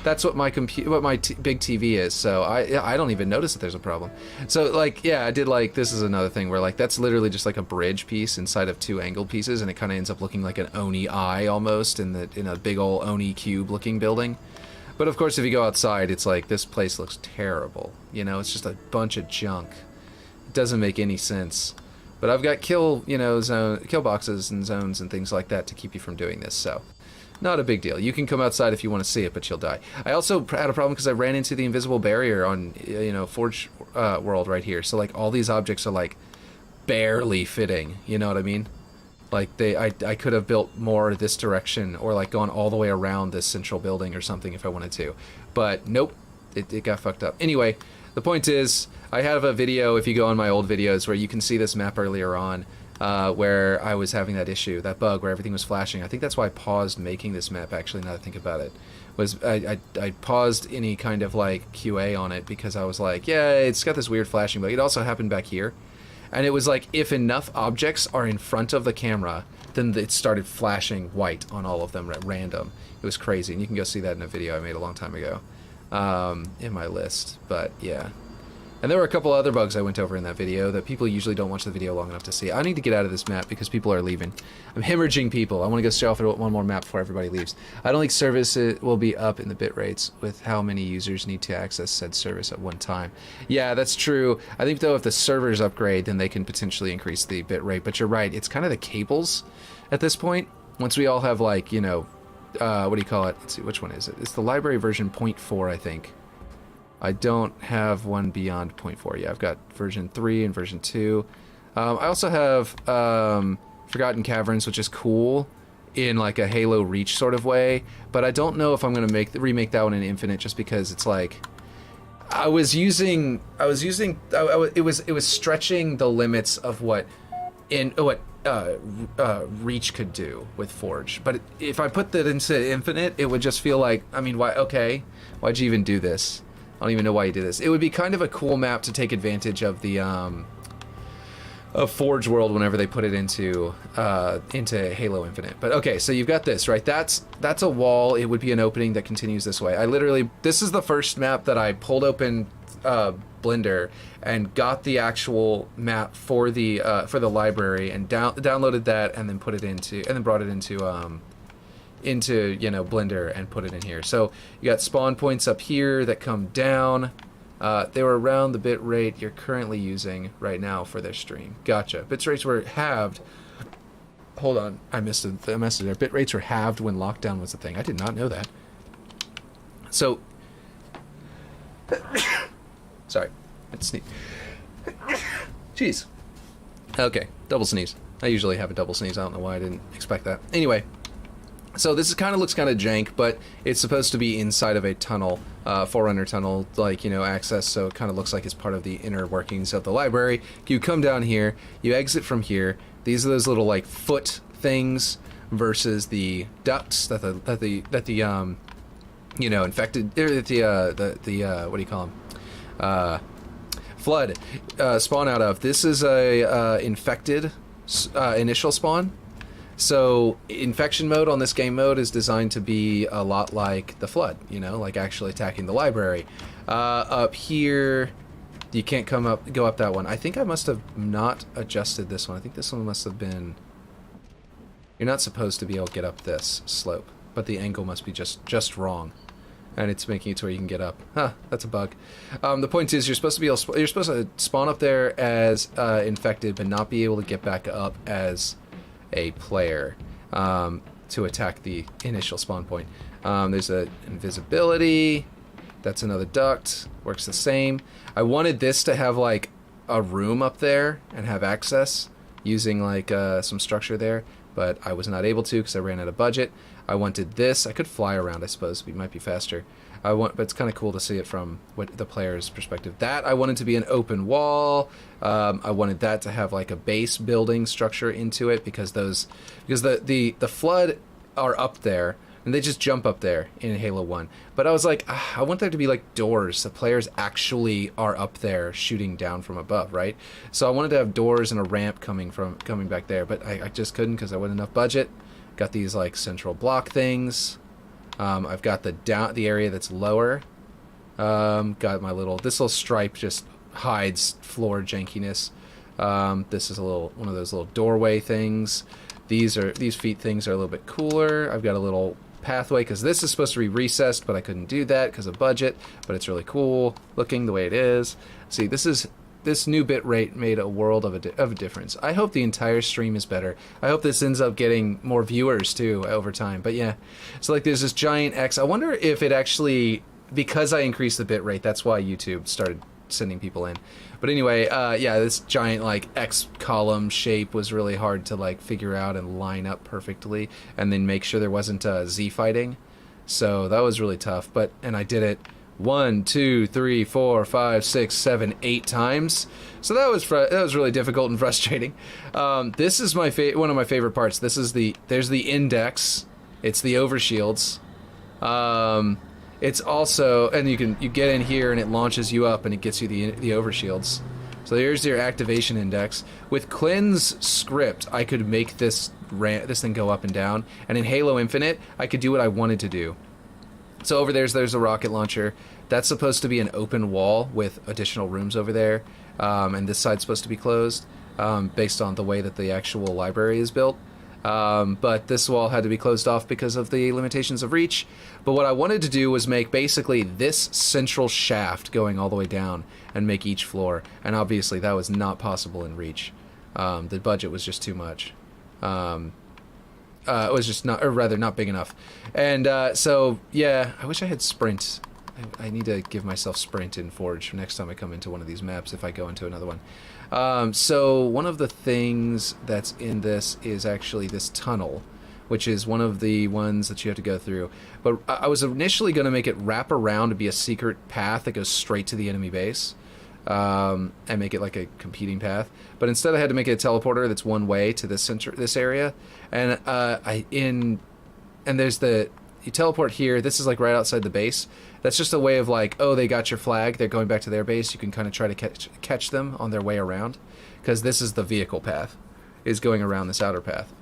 that's what my big TV is. So I don't even notice that there's a problem. So like, yeah, I did like, this is another thing where like that's literally just like a bridge piece inside of 2 angled pieces, and it kind of ends up looking like an Oni eye almost in a big old Oni cube looking building. But of course, if you go outside, it's like this place looks terrible. You know, it's just a bunch of junk. It doesn't make any sense. But I've got kill boxes and zones and things like that to keep you from doing this. So. Not a big deal. You can come outside if you want to see it, but you'll die. I also had a problem because I ran into the invisible barrier on, you know, Forge World right here. So, like, all these objects are, like, barely fitting. You know what I mean? Like, I could have built more this direction or, like, gone all the way around this central building or something if I wanted to. But, nope. It got fucked up. Anyway, the point is, I have a video, if you go on my old videos, where you can see this map earlier on. Where I was having that issue, that bug where everything was flashing. I think that's why I paused making this map, actually, now that I think about it. Was I paused any kind of, like, QA on it because I was like, yeah, it's got this weird flashing bug. It also happened back here. And it was like, if enough objects are in front of the camera, then it started flashing white on all of them at random. It was crazy, and you can go see that in a video I made a long time ago in my list. But, yeah. And there were a couple other bugs I went over in that video that people usually don't watch the video long enough to see. I need to get out of this map because people are leaving. I'm hemorrhaging people. I want to go show off one more map before everybody leaves. I don't think service will be up in the bit rates with how many users need to access said service at one time. Yeah, that's true. I think, though, if the servers upgrade, then they can potentially increase the bit rate. But you're right. It's kind of the cables at this point. Once we all have, like, you know, what do you call it? Let's see, which one is it? It's the library version 0.4, I think. I don't have one beyond 0.4. Yeah, I've got version 3 and version 2. I also have Forgotten Caverns, which is cool in like a Halo Reach sort of way, but I don't know if I'm going to remake that one in Infinite just because it's like it was stretching the limits of what Reach could do with Forge. But if I put that into Infinite, it would just feel like, I mean, why? Okay, why'd you even do this? I don't even know why you did this. It would be kind of a cool map to take advantage of the of Forge World whenever they put it into Halo Infinite. But okay, so you've got this, right? That's a wall. It would be an opening that continues this way. This is the first map that I pulled open Blender and got the actual map for the library and downloaded that and then put it into and then brought it into Blender and put it in here. So you got spawn points up here that come down. They were around the bit rate you're currently using right now for this stream. Gotcha. Bit rates were halved. Hold on, I missed a message there. Bit rates were halved when lockdown was a thing. I did not know that. So, sorry, I had to sneeze. Jeez. Okay, double sneeze. I usually have a double sneeze. I don't know why I didn't expect that. Anyway, so this kind of looks kind of jank, but it's supposed to be inside of a tunnel, Forerunner tunnel, like, access, so it kind of looks like it's part of the inner workings of the library. You come down here, you exit from here. These are those little, like, foot things versus the ducts that the infected, what do you call them? Flood spawn out of. This is a infected initial spawn. So infection mode on this game mode is designed to be a lot like the Flood, like actually attacking the library. Up here, you can't go up that one. I think I must have not adjusted this one. I think this one must have been... You're not supposed to be able to get up this slope, but the angle must be just wrong. And it's making it to where you can get up. Huh, that's a bug. The point is, you're supposed to spawn up there as infected, but not be able to get back up as a player to attack the initial spawn point. There's a invisibility. That's another duct. Works the same. I wanted this to have like a room up there and have access using like some structure there, but I was not able to because I ran out of budget. I wanted this. I could fly around, I suppose. It might be faster. But it's kind of cool to see it from the player's perspective. That I wanted to be an open wall. I wanted that to have like a base building structure into it because the Flood are up there and they just jump up there in Halo 1. But I was like, I want there to be like doors. The players actually are up there shooting down from above, right? So I wanted to have doors and a ramp coming back there, but I just couldn't because I wasn't enough budget. Got these like central block things. I've got the area that's lower. Got my this little stripe just hides floor jankiness. This is one of those little doorway things. These feet things are a little bit cooler. I've got a little pathway because this is supposed to be recessed, but I couldn't do that because of budget. But it's really cool looking the way it is. See, this new bit rate made a world of a difference. I hope the entire stream is better. I hope this ends up getting more viewers too over time. But yeah, so like there's this giant X. I wonder if it actually, because I increased the bit rate, that's why YouTube started sending people in. But anyway, yeah, this giant like X column shape was really hard to like figure out and line up perfectly, and then make sure there wasn't Z fighting. So that was really tough. And I did it 1, 2, 3, 4, 5, 6, 7, 8 times. So that was really difficult and frustrating. This is one of my favorite parts. There's the index. It's the overshields. It's also, and you get in here and it launches you up and it gets you the overshields. So here's your activation index. With Clin's script, I could make this thing go up and down, and in Halo Infinite, I could do what I wanted to do. So over there's a rocket launcher. That's supposed to be an open wall with additional rooms over there, and this side's supposed to be closed based on the way that the actual library is built. But this wall had to be closed off because of the limitations of reach. But what I wanted to do was make basically this central shaft going all the way down and make each floor. And obviously that was not possible in reach. The budget was just too much. It was just not big enough. And so, yeah, I wish I had sprint. I need to give myself sprint in Forge for next time I come into one of these maps if I go into another one. So one of the things that's in this is actually this tunnel, which is one of the ones that you have to go through. But I was initially going to make it wrap around to be a secret path that goes straight to the enemy base, and make it like a competing path. But instead I had to make it a teleporter that's one way to this area. And you teleport here. This is like right outside the base. That's just a way of like, oh, they got your flag. They're going back to their base. You can kind of try to catch them on their way around, because this is the vehicle path, is going around this outer path.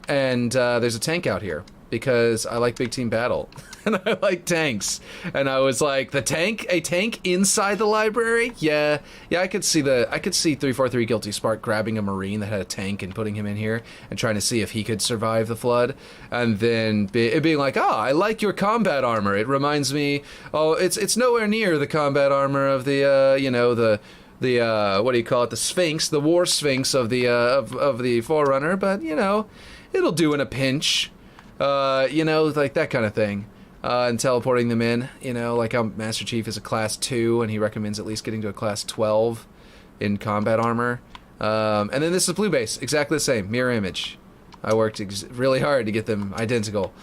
And there's a tank out here. because I like big team battle and I like tanks. And I was like, a tank inside the library? Yeah, I could see 343 Guilty Spark grabbing a Marine that had a tank and putting him in here and trying to see if he could survive the flood. And then it being like, I like your combat armor. It reminds me, it's nowhere near the combat armor of the what do you call it? The Sphinx, the War Sphinx of the Forerunner, but it'll do in a pinch. Like that kind of thing. And teleporting them in, like how Master Chief is a class 2 and he recommends at least getting to a class 12 in combat armor. And then this is Blue Base, exactly the same, mirror image. I worked really hard to get them identical.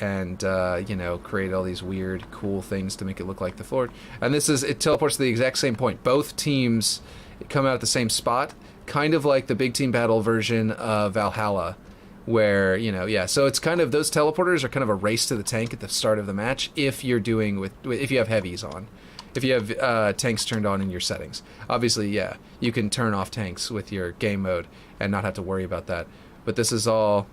And create all these weird, cool things to make it look like the floor. And it teleports to the exact same point. Both teams come out at the same spot, kind of like the big team battle version of Valhalla, where, so it's kind of, those teleporters are kind of a race to the tank at the start of the match if you're if you have heavies on. If you have tanks turned on in your settings. Obviously, you can turn off tanks with your game mode and not have to worry about that. But this is a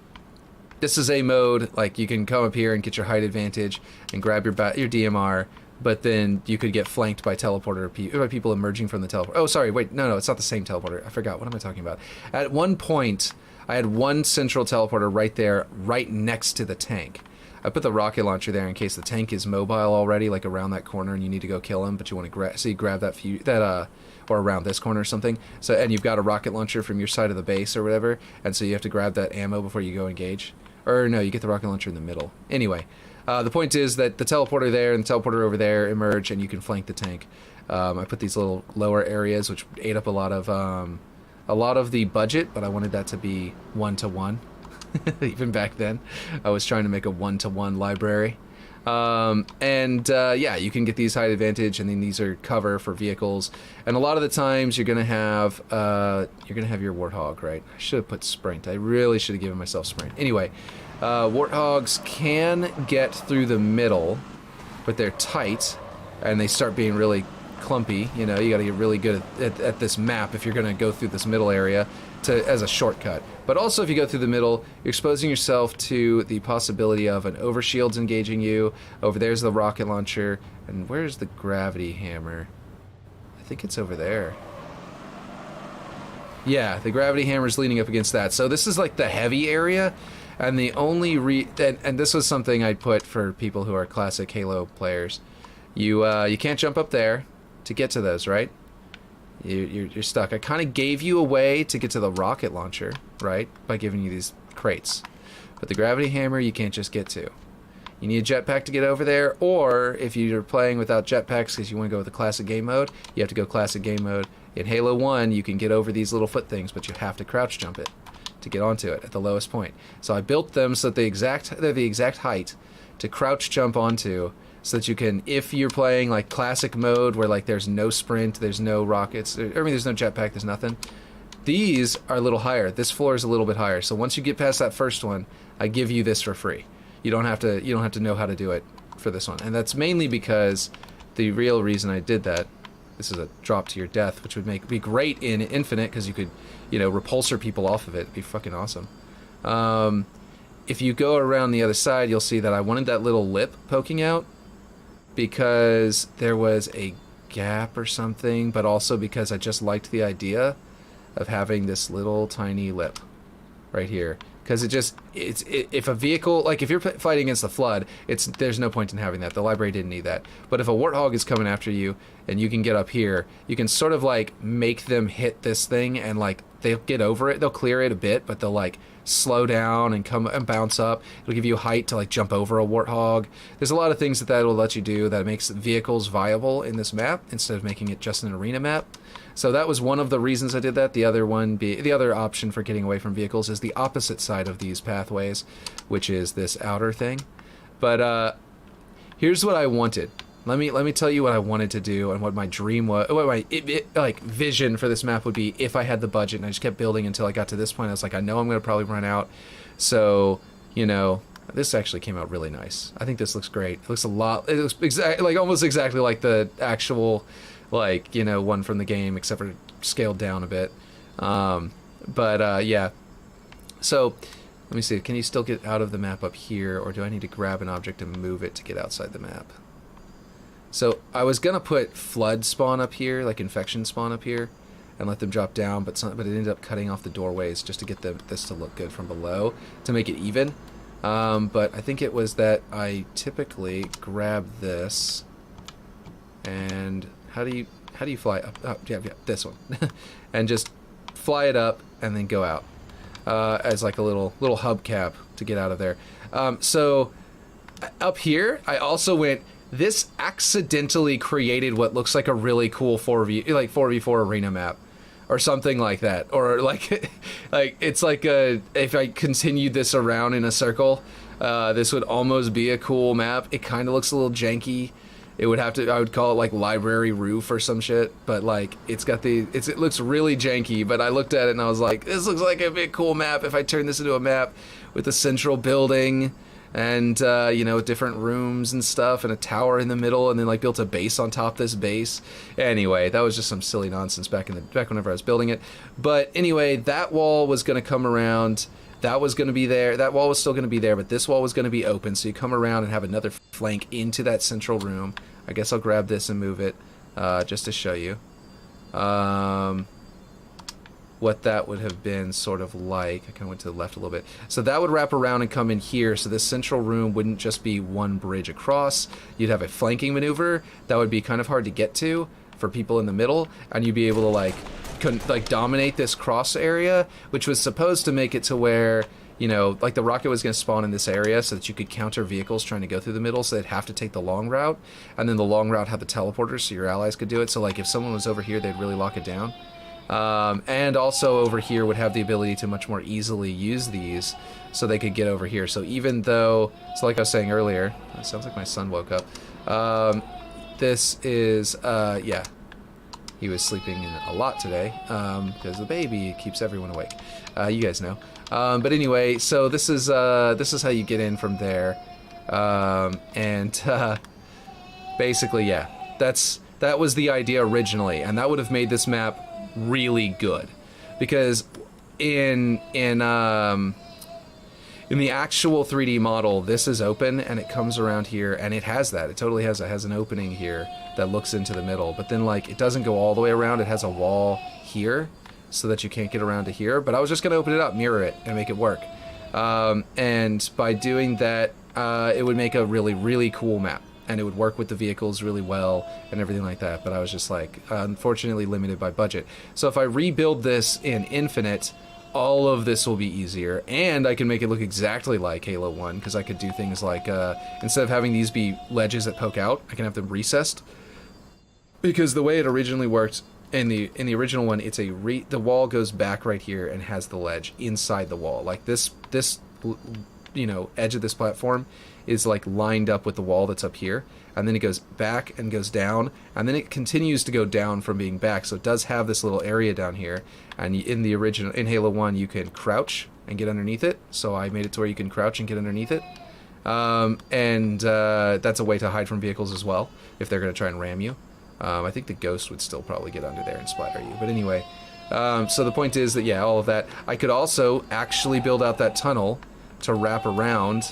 mode, like, you can come up here and get your height advantage and grab your DMR, but then you could get flanked by by people emerging from the teleporter. Oh, sorry, wait, no, it's not the same teleporter. I forgot, what am I talking about? At one point, I had one central teleporter right there, right next to the tank. I put the rocket launcher there in case the tank is mobile already, like around that corner, and you need to go kill him, but you want to grab that or around this corner or something. So, and you've got a rocket launcher from your side of the base or whatever, and so you have to grab that ammo before you go engage. Or no, you get the rocket launcher in the middle. Anyway, the point is that the teleporter there and the teleporter over there emerge, and you can flank the tank. I put these little lower areas, which ate up a lot of the budget, but I wanted that to be 1-to-1. Even back then, I was trying to make a 1-to-1 library. You can get these height advantage, and then these are cover for vehicles. And a lot of the times you're gonna have your Warthog, right? I should have put sprint. I really should have given myself sprint. Anyway, Warthogs can get through the middle, but they're tight, and they start being really clumpy. You got to get really good at this map if you're gonna go through this middle area as a shortcut. But also, if you go through the middle, you're exposing yourself to the possibility of an overshield's engaging you. Over there's the rocket launcher, and where's the gravity hammer? I think it's over there. Yeah, the gravity hammer's leaning up against that. So this is like the heavy area, and the only and this was something I put for people who are classic Halo players. You can't jump up there to get to those, right? You're stuck. I kind of gave you a way to get to the rocket launcher, right? By giving you these crates. But the gravity hammer you can't just get to. You need a jetpack to get over there, or if you're playing without jetpacks because you want to go with the classic game mode, you have to go classic game mode. In Halo 1, you can get over these little foot things, but you have to crouch jump it to get onto it at the lowest point. So I built them so that they're the exact height to crouch jump onto, so that you can, if you're playing like classic mode where like there's no sprint, there's no rockets, there's no jetpack, there's nothing. These are a little higher. This floor is a little bit higher. So once you get past that first one, I give you this for free. You don't have to know how to do it for this one. And that's mainly because the real reason I did that, this is a drop to your death, which would be great in Infinite because you could, repulsor people off of it. It'd be fucking awesome. If you go around the other side, you'll see that I wanted that little lip poking out, because there was a gap or something, but also because I just liked the idea of having this little tiny lip right here. Because if a vehicle, like if you're fighting against the flood, there's no point in having that. The library didn't need that. But if a Warthog is coming after you and you can get up here, you can sort of like make them hit this thing, and like they'll get over it, they'll clear it a bit, but they'll like slow down and come and bounce up. It'll give you height to like jump over a Warthog. There's a lot of things that will let you do that makes vehicles viable in this map instead of making it just an arena map. So that was one of the reasons I did that. The other option for getting away from vehicles is the opposite side of these pathways, which is this outer thing. But here's what I wanted. Let me tell you what I wanted to do and what my dream was, what my vision for this map would be if I had the budget. And I just kept building until I got to this point. I was like, I know I'm going to probably run out. So, this actually came out really nice. I think this looks great. It looks almost exactly like the actual, one from the game, except for scaled down a bit. Yeah. So Let me see, can you still get out of the map up here, or do I need to grab an object and move it to get outside the map? So I was gonna put flood spawn up here, like infection spawn up here, and let them drop down, but it ended up cutting off the doorways just to get this to look good from below, to make it even. But I think it was that I typically grab this, and how do you fly up? Oh, yeah, this one, and just fly it up and then go out as like a little hubcap to get out of there. So up here, I also went. This accidentally created what looks like a really cool 4v4 arena map, or something like that, or like, like it's like if I continued this around in a circle, this would almost be a cool map. It kind of looks a little janky. It would have to, I would call it like library roof or some shit, but like it looks really janky. But I looked at it and I was like, this looks like a big cool map if I turn this into a map with a central building. And, you know, different rooms and stuff, and a tower in the middle, and then, like, built a base on top of this base. Anyway, that was just some silly nonsense back whenever I was building it. But anyway, that wall was going to come around. That was going to be there. That wall was still going to be there, but this wall was going to be open, so you come around and have another flank into that central room. I guess I'll grab this and move it, just to show you. What that would have been sort of like. I kind of went to the left a little bit. So that would wrap around and come in here, so this central room wouldn't just be one bridge across. You'd have a flanking maneuver that would be kind of hard to get to for people in the middle, and you'd be able to like dominate this cross area, which was supposed to make it to where, you know, like the rocket was going to spawn in this area so that you could counter vehicles trying to go through the middle, so they'd have to take the long route, and then the long route had the teleporters so your allies could do it. So like if someone was over here, they'd really lock it down. And also over here would have the ability to much more easily use these so they could get over here. So even though, so like I was saying earlier, it sounds like my son woke up. This is, yeah, he was sleeping in a lot today, because the baby keeps everyone awake. You guys know. But anyway, so this is how you get in from there. Basically, yeah, that was the idea originally, and that would have made this map really good, because in the actual 3D model, this is open and it comes around here, and it has that. It totally has an opening here that looks into the middle, but then like it doesn't go all the way around. It has a wall here so that you can't get around to here. But I was just gonna open it up, mirror it, and make it work. And by doing that, it would make a really, really cool map. And it would work with the vehicles really well and everything like that. But I was just like, unfortunately limited by budget. So if I rebuild this in Infinite, all of this will be easier. And I can make it look exactly like Halo 1, because I could do things like, instead of having these be ledges that poke out, I can have them recessed. Because the way it originally worked in the original one, it's the wall goes back right here and has the ledge inside the wall. Like this you know, edge of this platform is like lined up with the wall that's up here, and then it goes back and goes down, and then it continues to go down from being back. So it does have this little area down here, and in Halo 1 you can crouch and get underneath it. So I made it to where you can crouch and get underneath it, and that's a way to hide from vehicles as well if they're going to try and ram you. I think the ghost would still probably get under there and splatter you, but anyway, so the point is that, yeah, all of that. I could also actually build out that tunnel to wrap around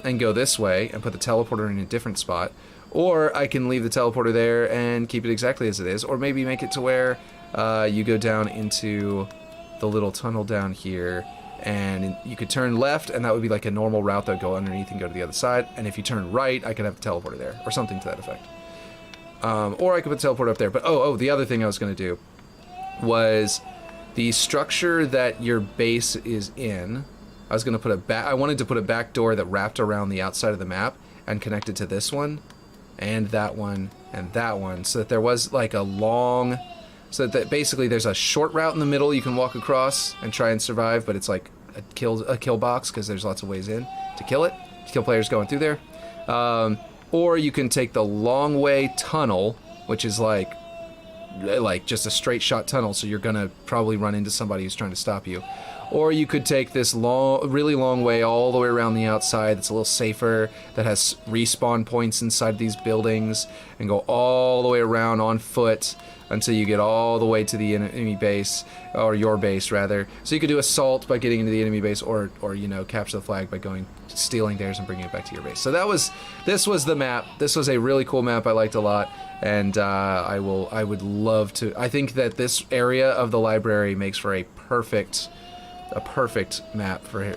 and go this way and put the teleporter in a different spot, or I can leave the teleporter there and keep it exactly as it is, or maybe make it to where you go down into the little tunnel down here, and you could turn left, and that would be like a normal route that would go underneath and go to the other side, and if you turn right, I could have the teleporter there, or something to that effect. Or I could put the teleporter up there. But the other thing I was going to do was the structure that your base is in. I was going to put I wanted to put a back door that wrapped around the outside of the map and connected to this one, and that one, and that one, so that there was like a long, so that basically there's a short route in the middle you can walk across and try and survive, but it's like a kill box, because there's lots of ways in to kill it, to kill players going through there. Or you can take the long way tunnel, which is like like just a straight shot tunnel, so you're gonna probably run into somebody who's trying to stop you. Or you could take this really long way all the way around the outside that's a little safer, that has respawn points inside these buildings, and go all the way around on foot until you get all the way to the enemy base, or your base rather. So you could do assault by getting into the enemy base, or you know, capture the flag by stealing theirs and bringing it back to your base. So this was the map. This was a really cool map I liked a lot, and I would love to. I think that this area of the library makes for a perfect map for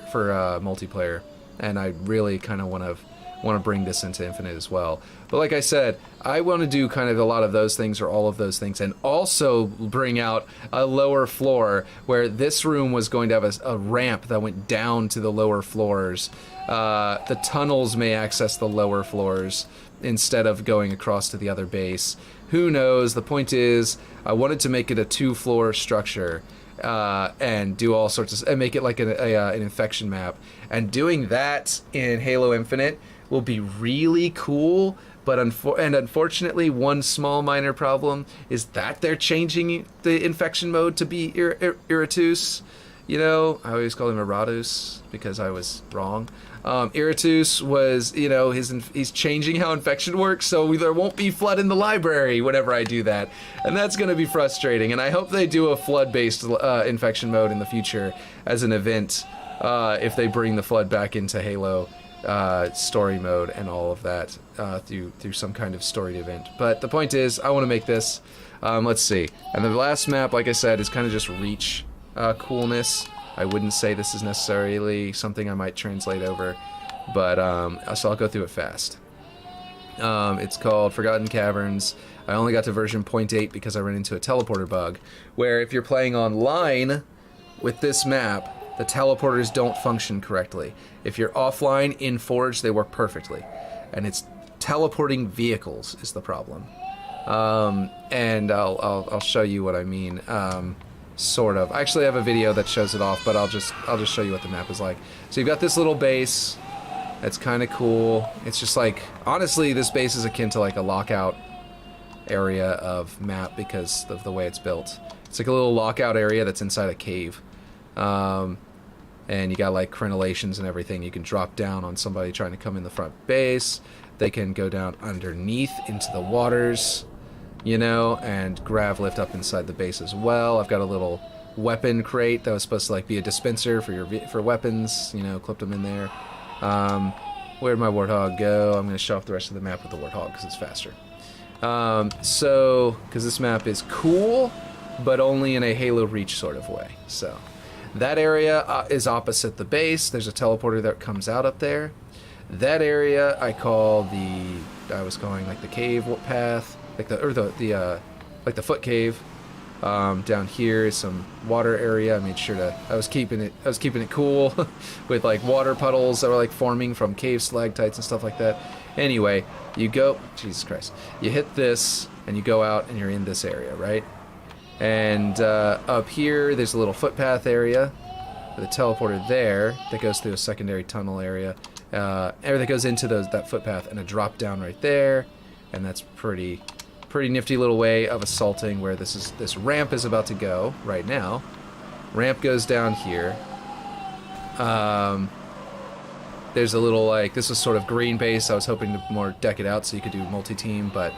multiplayer, and I really kind of want to bring this into Infinite as well. But like I said, I want to do kind of a lot of those things, or all of those things, and also bring out a lower floor where this room was going to have a ramp that went down to the lower floors. The tunnels may access the lower floors instead of going across to the other base. Who knows? The point is, I wanted to make it a 2-floor structure. And do all sorts of, and make it like an infection map. And doing that in Halo Infinite will be really cool. But unfortunately, one small minor problem is that they're changing the infection mode to be Iratus. You know, I always call him Iratus because I was wrong. Iratus was, you know, he's changing how infection works, so there won't be flood in the library whenever I do that, and that's going to be frustrating. And I hope they do a flood-based infection mode in the future as an event, if they bring the flood back into Halo story mode and all of that through some kind of storied event. But the point is, I want to make this. Let's see. And the last map, like I said, is kind of just reach coolness. I wouldn't say this is necessarily something I might translate over, but so I'll go through it fast. It's called Forgotten Caverns. I only got to version 0.8 because I ran into a teleporter bug, where if you're playing online with this map, the teleporters don't function correctly. If you're offline in Forge, they work perfectly, and it's teleporting vehicles is the problem. And I'll show you what I mean. Sort of. I actually have a video that shows it off, but I'll just show you what the map is like. So you've got this little base. That's kind of cool. It's just like, honestly, this base is akin to like a lockout area of map because of the way it's built. It's like a little lockout area that's inside a cave. And you got like crenellations and everything. You can drop down on somebody trying to come in the front base. They can go down underneath into the waters, you know, and grav lift up inside the base as well. I've got a little weapon crate that was supposed to like be a dispenser for weapons, you know, clipped them in there. Where'd my Warthog go? I'm going to show off the rest of the map with the Warthog because it's faster. Because this map is cool, but only in a Halo Reach sort of way. So that area is opposite the base. There's a teleporter that comes out up there. That area I was calling like the cave path. Like the foot cave. Down here is some water area. I made sure I was keeping it cool with like water puddles that were like forming from cave stalactites and stuff like that. Anyway, you go, Jesus Christ, you hit this and you go out and you're in this area, right? And up here there's a little footpath area with a teleporter there that goes through a secondary tunnel area. That goes into that footpath, and a drop down right there, and that's pretty nifty little way of assaulting where this ramp is about to go right now. Ramp goes down here. There's a little like, this was sort of green base. I was hoping to more deck it out so you could do multi-team, but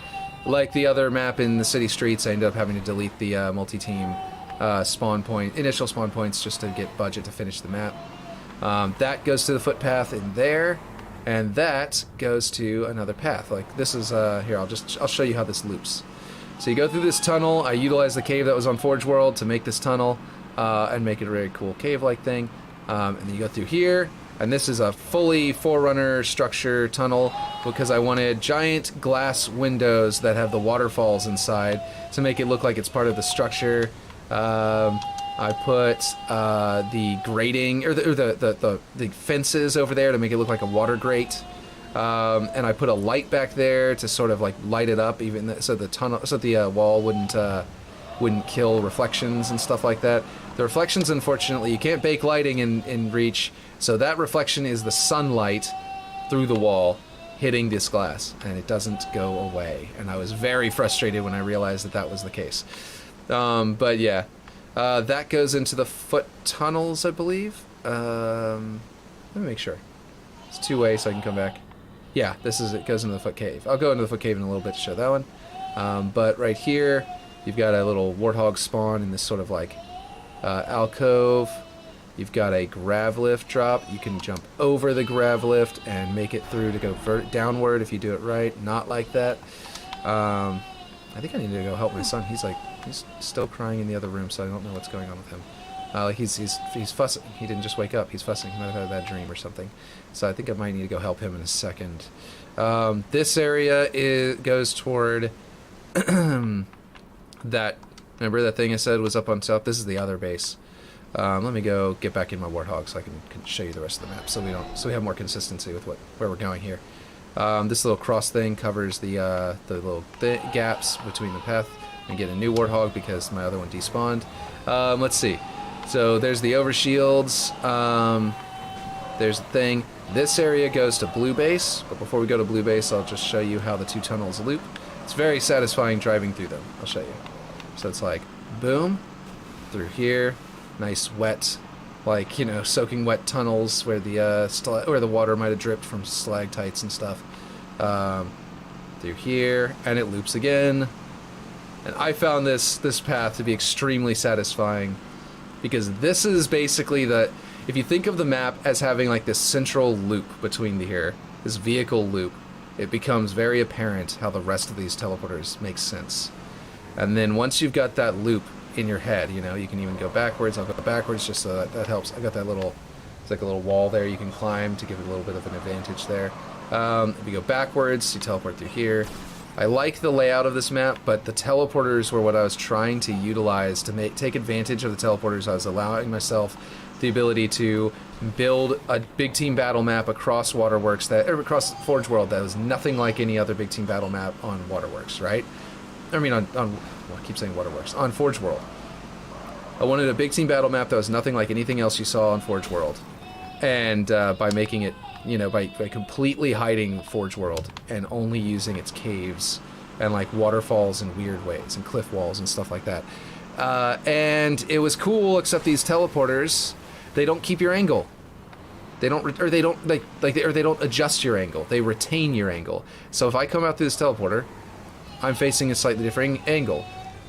like the other map in the city streets, I ended up having to delete the multi-team initial spawn points just to get budget to finish the map. That goes to the footpath in there. And that goes to another path. Like this is here. I'll show you how this loops. So you go through this tunnel. I utilized the cave that was on Forge World to make this tunnel and make it a very cool cave-like thing. And then you go through here, and this is a fully Forerunner structure tunnel because I wanted giant glass windows that have the waterfalls inside to make it look like it's part of the structure. I put the grating or the fences over there to make it look like a water grate, and I put a light back there to sort of like light it up, so the wall wouldn't kill reflections and stuff like that. The reflections, unfortunately, you can't bake lighting in Reach, so that reflection is the sunlight through the wall hitting this glass, and it doesn't go away. And I was very frustrated when I realized that that was the case. But yeah, that goes into the foot tunnels, I believe. Let me make sure. It's two-way, so I can come back. Yeah, it goes into the foot cave. I'll go into the foot cave in a little bit to show that one. But right here, you've got a little warthog spawn in this sort of like alcove. You've got a grav lift drop. You can jump over the grav lift and make it through to go downward if you do it right. Not like that. I think I need to go help my son. He's still crying in the other room, so I don't know what's going on with him. He's fussing. He didn't just wake up. He's fussing. He might have had a bad dream or something. So I think I might need to go help him in a second. This area goes toward that. Remember that thing I said was up on top? This is the other base. Let me go get back in my warthog so I can show you the rest of the map, so we have more consistency with where we're going here. This little cross thing covers the little gaps between the path, and get a new warthog because my other one despawned. Let's see. So there's the overshields. There's the thing. This area goes to blue base, but before we go to blue base, I'll just show you how the two tunnels loop. It's very satisfying driving through them. I'll show you. So it's like boom through here. Nice wet, like, you know, soaking wet tunnels where the water might have dripped from stalactites and stuff. Through here, and it loops again. And I found this path to be extremely satisfying because this is basically if you think of the map as having like this central loop between this vehicle loop, it becomes very apparent how the rest of these teleporters make sense. And then once you've got that loop in your head, you know, you can even go backwards. I'll go backwards just so that helps. I got that it's like a little wall there you can climb to give it a little bit of an advantage there. If you go backwards, you teleport through here. I like the layout of this map, but the teleporters were what I was trying to utilize to take advantage of the teleporters. I was allowing myself the ability to build a big team battle map across Waterworks, across Forge World that was nothing like any other big team battle map on Waterworks, right? I mean, well, I keep saying Waterworks. On Forge World. I wanted a big team battle map that was nothing like anything else you saw on Forge World. And by making it, you know, by completely hiding Forge World and only using its caves and like waterfalls in weird ways and cliff walls and stuff like that. And it was cool, except these teleporters, they don't keep your angle. They don't adjust your angle. They retain your angle. So if I come out through this teleporter, I'm facing a slightly different angle.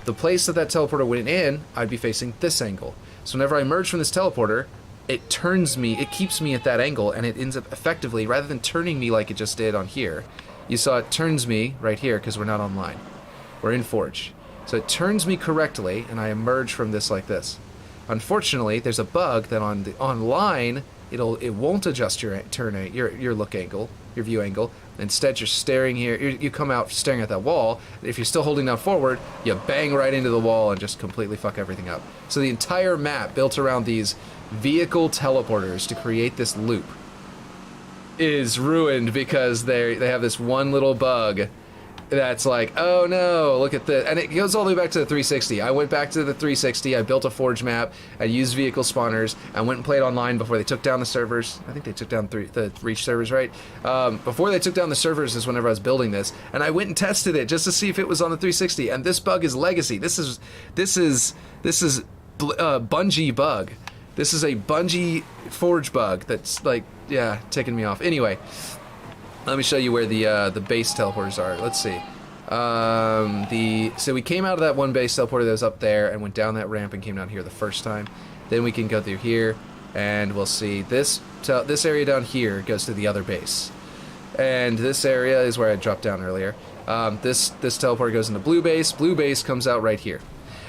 The place that teleporter went in, I'd be facing this angle. So whenever I emerge from this teleporter, it keeps me at that angle, and it ends up effectively, rather than turning me like it just did on here, you saw it turns me right here because we're not online. We're in Forge. So it turns me correctly, and I emerge from this like this. Unfortunately, there's a bug that on the online, it won't adjust your look angle, your view angle. Instead, you're staring here. You come out staring at that wall. If you're still holding down forward, you bang right into the wall and just completely fuck everything up. So the entire map built around these vehicle teleporters to create this loop is ruined because they have this one little bug that's like, oh no, look at this. And it goes all the way back to the 360. I went back to the 360, I built a Forge map, I used vehicle spawners, I went and played online before they took down the servers. I think they took down the Reach servers, right? Before they took down the servers is whenever I was building this, and I went and tested it just to see if it was on the 360, and this bug is legacy. This is Bungie bug. This is a Bungie Forge bug that's like, yeah, ticking me off. Anyway, let me show you where the base teleporters are. Let's see. So we came out of that one base teleporter that was up there and went down that ramp and came down here the first time. Then we can go through here, and we'll see this area down here goes to the other base. And this area is where I dropped down earlier. This teleporter goes into blue base. Blue base comes out right here.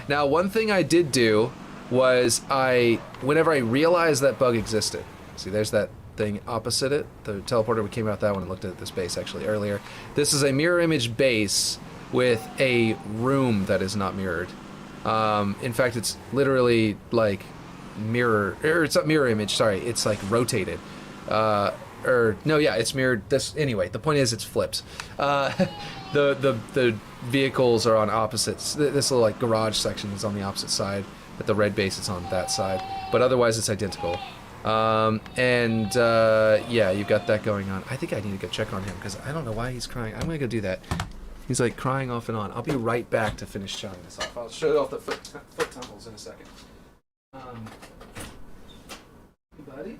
Now, one thing I did do was whenever I realized that bug existed, see, there's that thing opposite it, the teleporter. We came out that one and looked at this base actually earlier. This is a mirror image base with a room that is not mirrored. In fact, it's literally like it's not mirror image, sorry, it's like rotated. It's mirrored this. Anyway, the point is it's flipped. The vehicles are on opposites. This little like garage section is on the opposite side, but the red base is on that side. But otherwise it's identical. Yeah, you've got that going on. I think I need to go check on him because I don't know why he's crying. I'm gonna go do that. He's like crying off and on. I'll be right back to finish showing this off. I'll show you off the foot tunnels in a second. Buddy?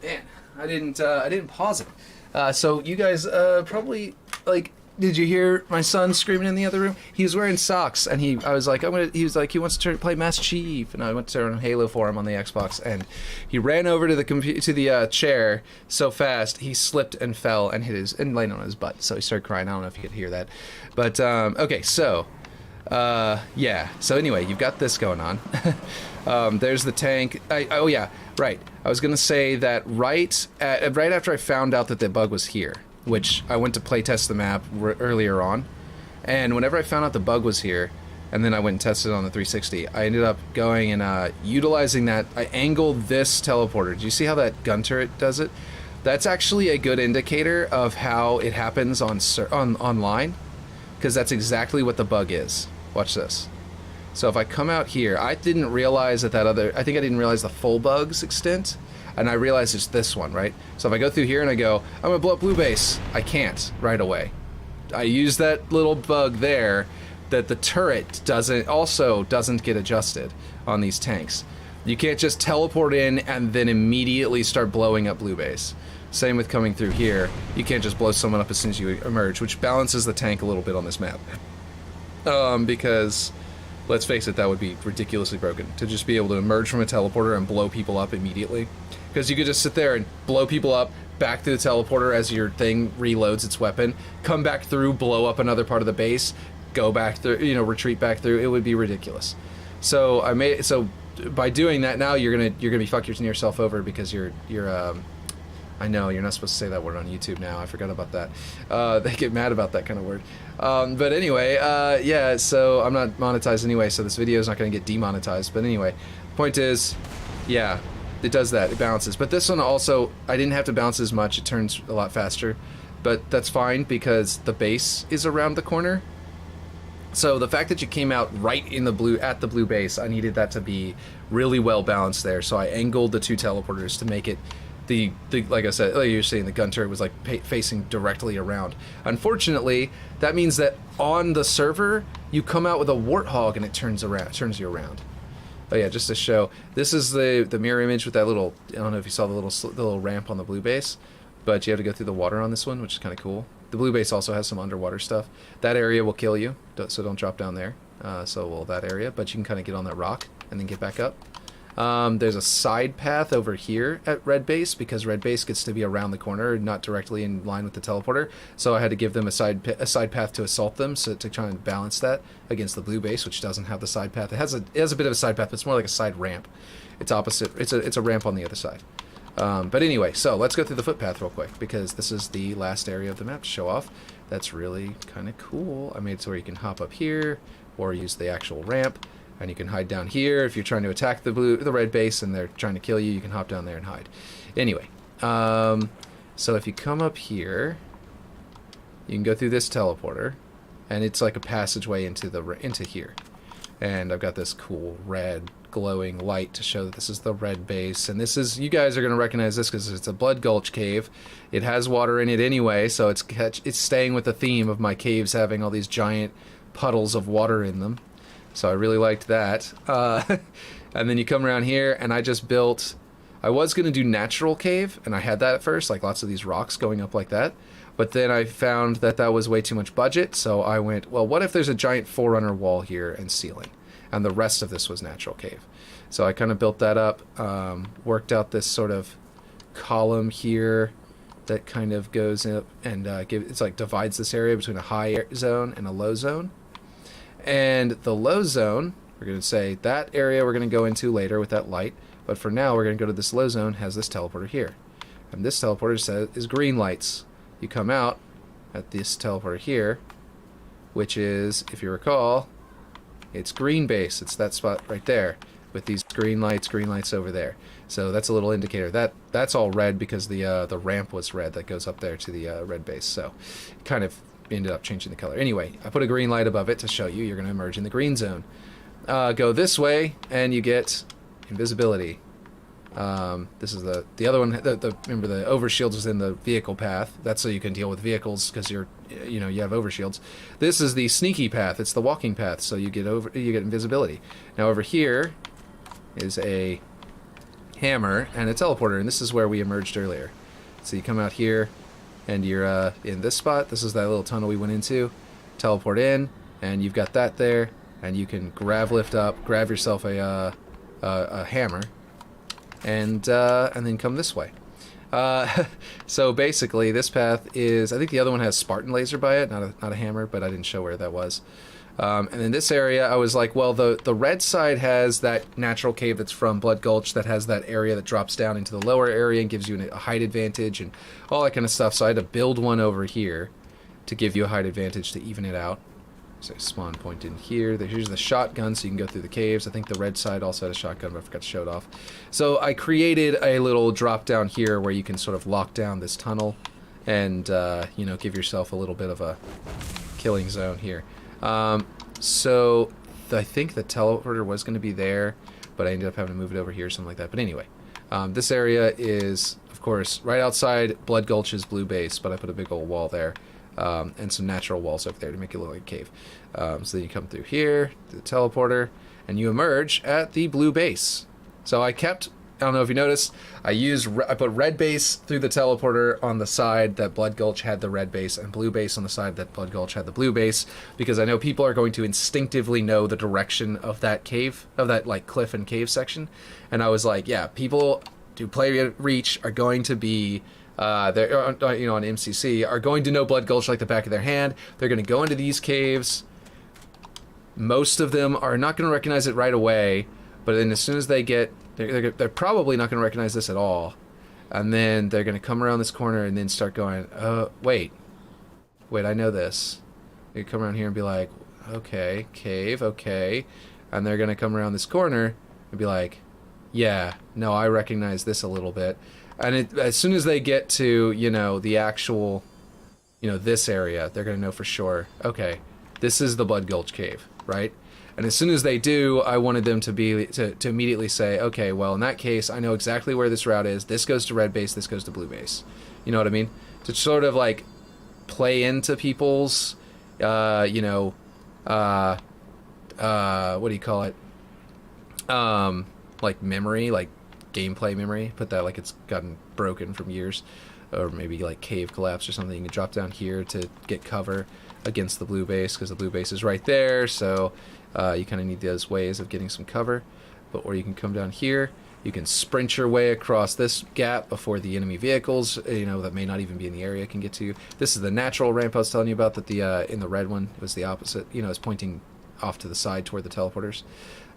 Man, I didn't pause it. So you guys probably like. Did you hear my son screaming in the other room? He was wearing socks, and I was like, he was like, he wants to play Master Chief, and I went to turn on Halo for him on the Xbox, and he ran over to the chair so fast he slipped and fell and landed on his butt. So he started crying. I don't know if you could hear that, but okay, so. Yeah. So anyway, you've got this going on. There's the tank. Oh yeah, right. I was gonna say that right after I found out that the bug was here, which I went to playtest the map earlier on, and whenever I found out the bug was here, and then I went and tested it on the 360, I ended up going and utilizing that. I angled this teleporter. Do you see how that gun turret does it? That's actually a good indicator of how it happens online, because that's exactly what the bug is. Watch this. So if I come out here, I didn't realize I didn't realize the full bug's extent, and I realized it's this one, right? So if I go through here and I go, I'm gonna blow up blue base, I can't right away. I use that little bug there that the turret doesn't get adjusted on these tanks. You can't just teleport in and then immediately start blowing up blue base. Same with coming through here. You can't just blow someone up as soon as you emerge, which balances the tank a little bit on this map. Because, let's face it, that would be ridiculously broken, to just be able to emerge from a teleporter and blow people up immediately. Because you could just sit there and blow people up, back through the teleporter as your thing reloads its weapon, come back through, blow up another part of the base, go back through, retreat back through. It would be ridiculous. So by doing that now, you're gonna be fucking yourself over, because you're I know, you're not supposed to say that word on YouTube now. I forgot about that. They get mad about that kind of word. But anyway, yeah, so I'm not monetized anyway, so this video is not going to get demonetized. But anyway, point is, yeah, it does that. It balances. But this one also, I didn't have to balance as much. It turns a lot faster. But that's fine, because the base is around the corner. So the fact that you came out right in the blue base, I needed that to be really well balanced there. So I angled the two teleporters to make it like I said, like you were saying, the gun turret was like facing directly around. Unfortunately, that means that on the server, you come out with a warthog and it turns you around. Oh yeah, just to show, this is the mirror image with that little, I don't know if you saw the little ramp on the blue base, but you have to go through the water on this one, which is kind of cool. The blue base also has some underwater stuff. That area will kill you, so don't drop down there. So will that area, but you can kind of get on that rock and then get back up. There's a side path over here at red base because red base gets to be around the corner, not directly in line with the teleporter. So I had to give them a side path to assault them, so to try and balance that against the blue base, which doesn't have the side path. It has a bit of a side path, but it's more like a side ramp. It's opposite. It's a ramp on the other side. But anyway, so let's go through the footpath real quick because this is the last area of the map to show off. That's really kind of cool. I made it so where you can hop up here or use the actual ramp. And you can hide down here if you're trying to attack the red base and they're trying to kill you. You can hop down there and hide. Anyway, so if you come up here, you can go through this teleporter, and it's like a passageway into here. And I've got this cool red glowing light to show that this is the red base. And this is, you guys are going to recognize this because it's a Blood Gulch cave. It has water in it anyway, so it's staying with the theme of my caves having all these giant puddles of water in them. So I really liked that. And then you come around here, and I just built... I was going to do natural cave, and I had that at first, like lots of these rocks going up like that. But then I found that that was way too much budget, so I went, well, what if there's a giant Forerunner wall here and ceiling? And the rest of this was natural cave. So I kind of built that up, worked out this sort of column here that kind of goes up and it's like divides this area between a high zone and a low zone. And the low zone, we're going to say that area we're going to go into later with that light. But for now, we're going to go to this low zone, has this teleporter here. And this teleporter is green lights. You come out at this teleporter here, which is, if you recall, it's green base. It's that spot right there with these green lights over there. So that's a little indicator. That's all red because the ramp was red that goes up there to the red base. So kind of ended up changing the color. Anyway, I put a green light above it to show you you're going to emerge in the green zone. Go this way and you get invisibility. This is the other one. Remember the overshields is in the vehicle path. That's so you can deal with vehicles because you have overshields. This is the sneaky path. It's the walking path, so you get invisibility. Now over here is a hammer and a teleporter, and this is where we emerged earlier. So you come out here and you're in this spot. This is that little tunnel we went into. Teleport in, and you've got that there, and you can lift up, grab yourself a hammer, and then come this way. So basically, this path is, I think the other one has Spartan laser by it, not a hammer, but I didn't show where that was. And in this area, I was like, well, the red side has that natural cave that's from Blood Gulch that has that area that drops down into the lower area and gives you a height advantage and all that kind of stuff. So I had to build one over here to give you a height advantage to even it out. So spawn point in here. Here's the shotgun, so you can go through the caves. I think the red side also had a shotgun, but I forgot to show it off. So I created a little drop down here where you can sort of lock down this tunnel and give yourself a little bit of a killing zone here. So I think the teleporter was going to be there, but I ended up having to move it over here, something like that. But anyway, this area is, of course, right outside Blood Gulch's blue base, but I put a big old wall there. And some natural walls over there to make it look like a cave. So then you come through here, the teleporter, and you emerge at the blue base. So I don't know if you noticed, I put red base through the teleporter on the side that Blood Gulch had the red base, and blue base on the side that Blood Gulch had the blue base, because I know people are going to instinctively know the direction of that cave, of that like cliff and cave section. And I was like, yeah, people who play Reach are going to be they're on MCC are going to know Blood Gulch like the back of their hand. They're going to go into these caves. Most of them are not going to recognize it right away, but then as soon as they they're probably not going to recognize this at all, and then they're going to come around this corner and then start going, wait, I know this. They come around here and be like, okay, cave, okay, and they're going to come around this corner and be like, yeah, no, I recognize this a little bit. And as soon as they get to, the actual, this area, they're going to know for sure, okay, this is the Blood Gulch cave, right? And as soon as they do, I wanted them to immediately say, okay, well, in that case, I know exactly where this route is. This goes to red base, this goes to blue base. You know what I mean? To sort of, like, play into people's, what do you call it? Like, memory, like, gameplay memory, put that like it's gotten broken from years, or maybe like cave collapse or something. You can drop down here to get cover against the blue base because the blue base is right there, so you kind of need those ways of getting some cover. or you can come down here. You can sprint your way across this gap before the enemy vehicles, you know, that may not even be in the area can get to you. This is the natural ramp I was telling you about, that the in the red one was the opposite. You know, it's pointing off to the side toward the teleporters.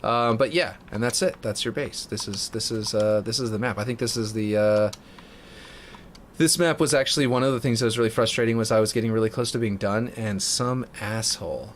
But yeah, and that's it. That's your base. This is the map. I think this is the this map was actually one of the things that was really frustrating. Was I was getting really close to being done, and some asshole,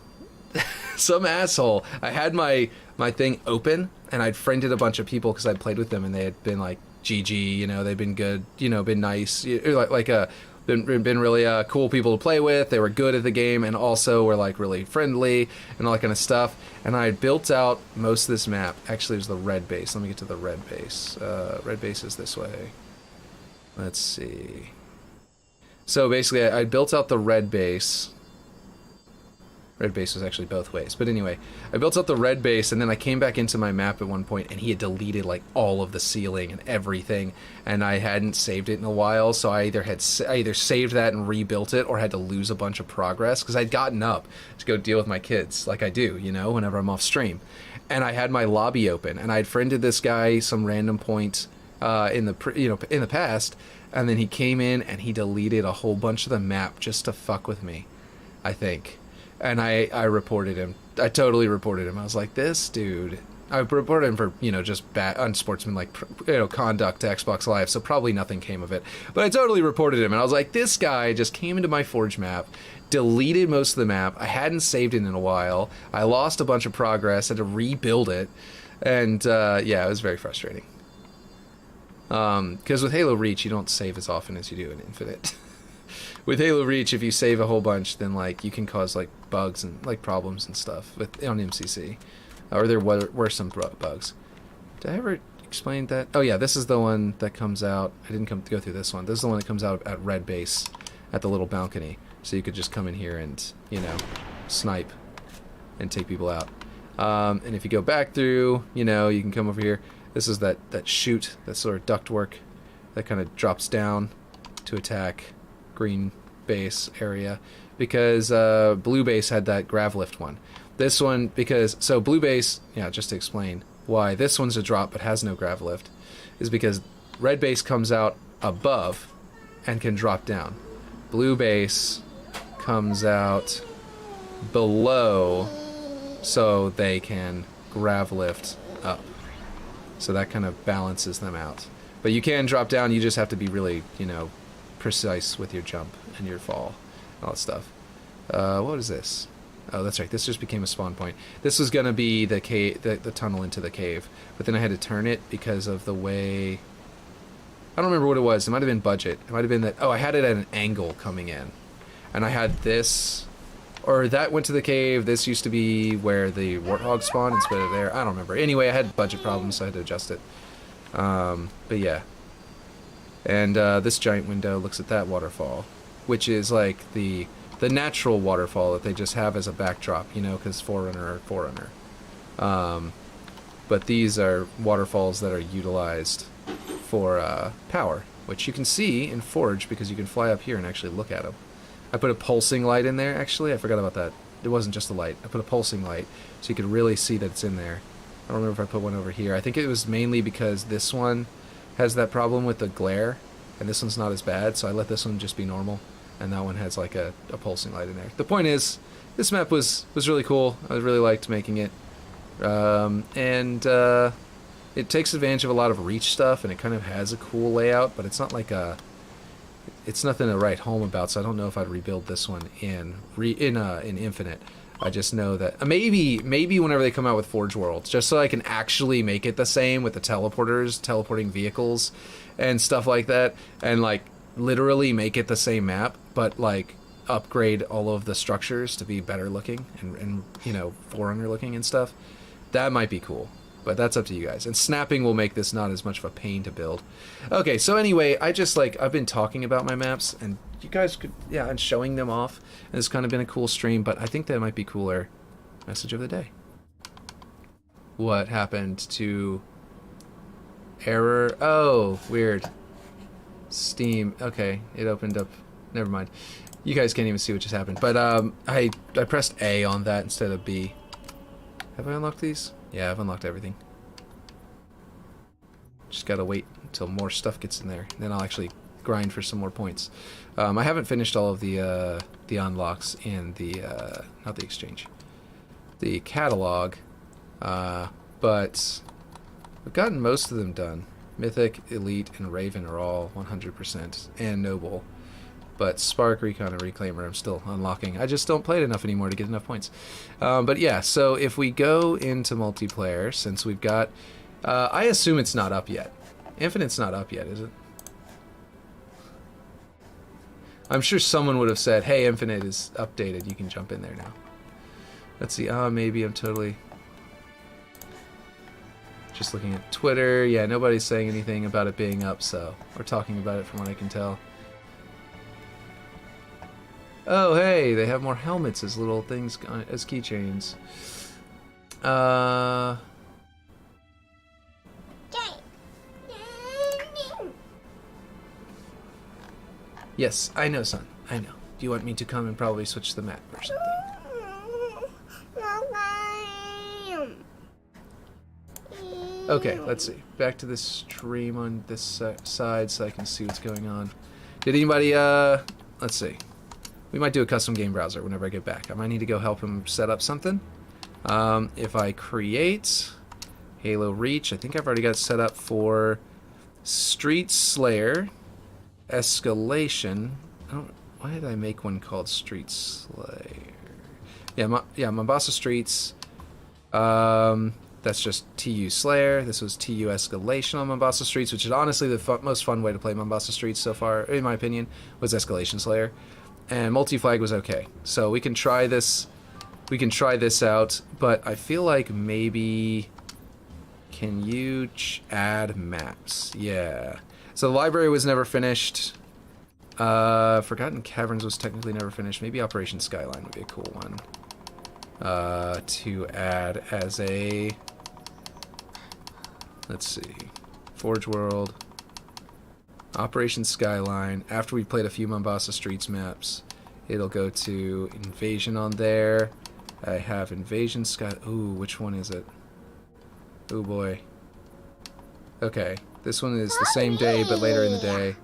I had my thing open, and I'd friended a bunch of people because I'd played with them, and they had been like GG, you know, they'd been good, you know, been nice, been really cool people to play with. They were good at the game, and also were like really friendly and all that kind of stuff. And I had built out most of this map. Actually, it was the red base. Let me get to the red base. Red base is this way. Let's see. So basically, I built out the red base. Red base was actually both ways. But anyway, I built up the red base, and then I came back into my map at one point, and he had deleted like all of the ceiling and everything, and I hadn't saved it in a while, so I either saved that and rebuilt it, or had to lose a bunch of progress, because I'd gotten up to go deal with my kids, like I do, you know, whenever I'm off stream. And I had my lobby open, and I'd friended this guy some random point in the past, and then he came in and he deleted a whole bunch of the map just to fuck with me, I think. And I reported him. I totally reported him. I was like, this dude. I reported him for, you know, just bad, unsportsmanlike, you know, conduct to Xbox Live, so probably nothing came of it. But I totally reported him, and I was like, this guy just came into my Forge map, deleted most of the map. I hadn't saved it in a while. I lost a bunch of progress, had to rebuild it, and yeah, it was very frustrating. Because with Halo Reach, you don't save as often as you do in Infinite. With Halo Reach, if you save a whole bunch, then like you can cause like bugs and like problems and stuff on MCC, or there were some bugs. Did I ever explain that? Oh yeah, this is the one that comes out. I didn't go through this one. This is the one that comes out at red base, at the little balcony. So you could just come in here and, you know, snipe and take people out. And if you go back through, you know, you can come over here. This is that chute, that sort of ductwork that kind of drops down to attack green base area, because blue base had that grav lift one. This one, because so blue base, yeah, just to explain why this one's a drop but has no grav lift, is because red base comes out above and can drop down. Blue base comes out below, so they can grav lift up. So that kind of balances them out. But you can drop down. You just have to be really, you know, precise with your jump and your fall, all that stuff. What is this? Oh, that's right. This just became a spawn point. This was gonna be the cave, the tunnel into the cave, but then I had to turn it because of the way. I don't remember what it was. It might have been budget. It might have been that. Oh, I had it at an angle coming in, and I had this, or that went to the cave. This used to be where the warthog spawned instead of there. I don't remember. Anyway, I had budget problems, so I had to adjust it. But yeah. And this giant window looks at that waterfall, which is like the natural waterfall that they just have as a backdrop, you know, because Forerunner. But these are waterfalls that are utilized for power, which you can see in Forge because you can fly up here and actually look at them. I put a pulsing light in there, actually. I forgot about that. It wasn't just a light. I put a pulsing light so you could really see that it's in there. I don't remember if I put one over here. I think it was mainly because this one has that problem with the glare, and this one's not as bad, so I let this one just be normal, and that one has like a pulsing light in there. The point is, this map was really cool. I really liked making it, and it takes advantage of a lot of Reach stuff, and it kind of has a cool layout, but it's not like it's nothing to write home about, so I don't know if I'd rebuild this one in Infinite. I just know that maybe whenever they come out with Forge Worlds, just so I can actually make it the same with the teleporters, teleporting vehicles, and stuff like that, and like literally make it the same map, but like upgrade all of the structures to be better looking and you know, Forerunner looking and stuff. That might be cool, but that's up to you guys. And snapping will make this not as much of a pain to build. Okay, so anyway, I've been talking about my maps, and you guys could, yeah, and showing them off. And it's kind of been a cool stream, but I think that might be cooler. Message of the day. What happened to error? Oh, weird. Steam. Okay, it opened up. Never mind. You guys can't even see what just happened. But I pressed A on that instead of B. Have I unlocked these? Yeah, I've unlocked everything. Just gotta wait until more stuff gets in there. Then I'll actually grind for some more points. I haven't finished all of the unlocks in the not the exchange, the catalog, but I've gotten most of them done. Mythic, Elite, and Raven are all 100%, and Noble. But Spark, Recon, and Reclaimer I'm still unlocking. I just don't play it enough anymore to get enough points. But yeah, so if we go into multiplayer, since we've got... I assume it's not up yet. Infinite's not up yet, is it? I'm sure someone would have said, hey, Infinite is updated, you can jump in there now. Let's see, maybe I'm totally... Just looking at Twitter, yeah, nobody's saying anything about it being up, so... We're talking about it from what I can tell. Oh, hey, they have more helmets as little things, as keychains. Yes, I know, son. I know. Do you want me to come and probably switch the map or something? Okay, let's see. Back to the stream on this side so I can see what's going on. Did anybody, let's see. We might do a custom game browser whenever I get back. I might need to go help him set up something. If I create Halo Reach, I think I've already got it set up for Street Slayer, Escalation. Why did I make one called Street Slayer? Yeah, Mombasa Streets. That's just TU Slayer. This was TU Escalation on Mombasa Streets, which is honestly the most fun way to play Mombasa Streets so far, in my opinion, was Escalation Slayer. And multi-flag was okay. So we can try this. We can try this out, but I feel like maybe... Can you add maps? Yeah. So the library was never finished. Forgotten Caverns was technically never finished. Maybe Operation Skyline would be a cool one. To add as a... Let's see. Forge World. Operation Skyline. After we played a few Mombasa Streets maps, it'll go to Invasion on there. I have Invasion Sky... Ooh, which one is it? Oh boy. Okay. This one is the same day, but later in the day.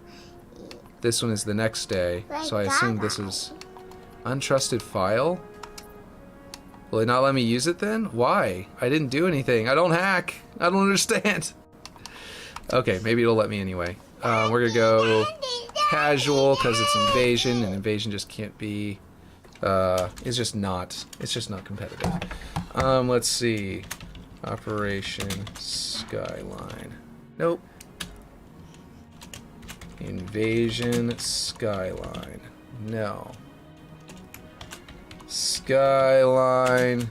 This one is the next day, so I assume this is... Untrusted file? Will it not let me use it then? Why? I didn't do anything. I don't hack. I don't understand. Okay, maybe it'll let me anyway. We're gonna go casual because it's Invasion, and Invasion just can't be... it's just not competitive. Let's see. Operation Skyline. Nope. Invasion Skyline. No. Skyline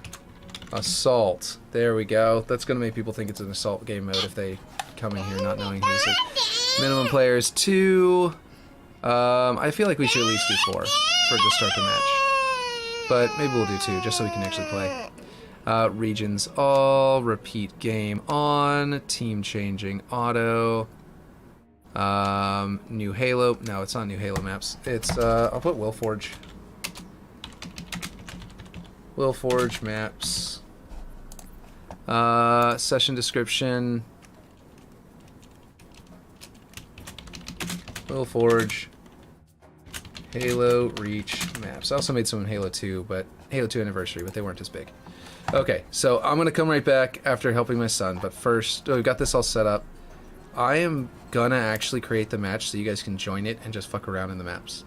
Assault. There we go. That's gonna make people think it's an assault game mode if they come in here not knowing who this is. Minimum players 2. I feel like we should at least do 4 to start the match. But maybe we'll do 2 just so we can actually play. Regions all, repeat game on, team changing auto. New Halo. No, it's not new Halo maps. It's I'll put Willforge. Willforge maps. Session description. Willforge. Halo Reach maps. I also made some in Halo 2, but Halo 2 Anniversary, but they weren't as big. Okay, so I'm gonna come right back after helping my son, but first, we've got this all set up. I am gonna actually create the match so you guys can join it and just fuck around in the maps.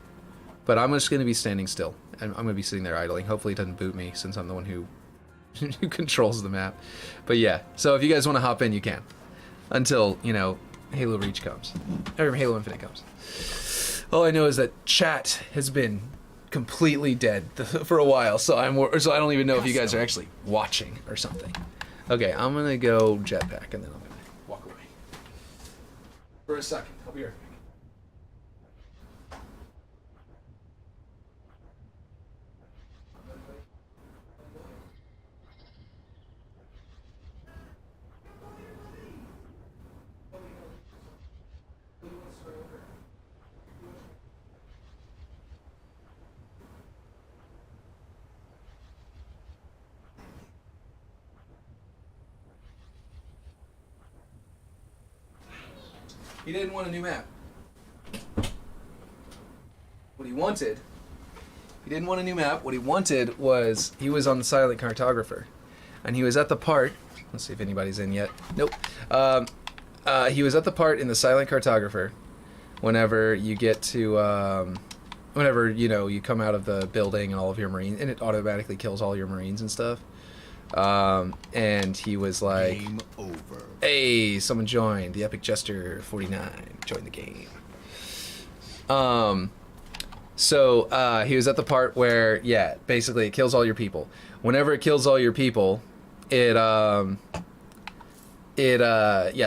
But I'm just gonna be standing still, and I'm gonna be sitting there idling. Hopefully it doesn't boot me, since I'm the one who controls the map. But yeah, so if you guys want to hop in, you can. Until, you know, Halo Reach comes. Or Halo Infinite comes. All I know is that chat has been completely dead for a while, so I don't even know if you guys are actually watching or something. Okay, I'm gonna go jetpack, and then I'm gonna walk away. For a second, I'll be right back. He didn't want a new map. What he wanted... He didn't want a new map. What he wanted was... He was on the Silent Cartographer. And he was at the part... Let's see if anybody's in yet. Nope. He was at the part in the Silent Cartographer whenever you get to... whenever, you know, you come out of the building and all of your Marines... And it automatically kills all your Marines and stuff. And he was like... Game over. Hey, someone joined. The Epic Jester 49 joined the game. So, he was at the part where, yeah, basically it kills all your people. Whenever it kills all your people... yeah,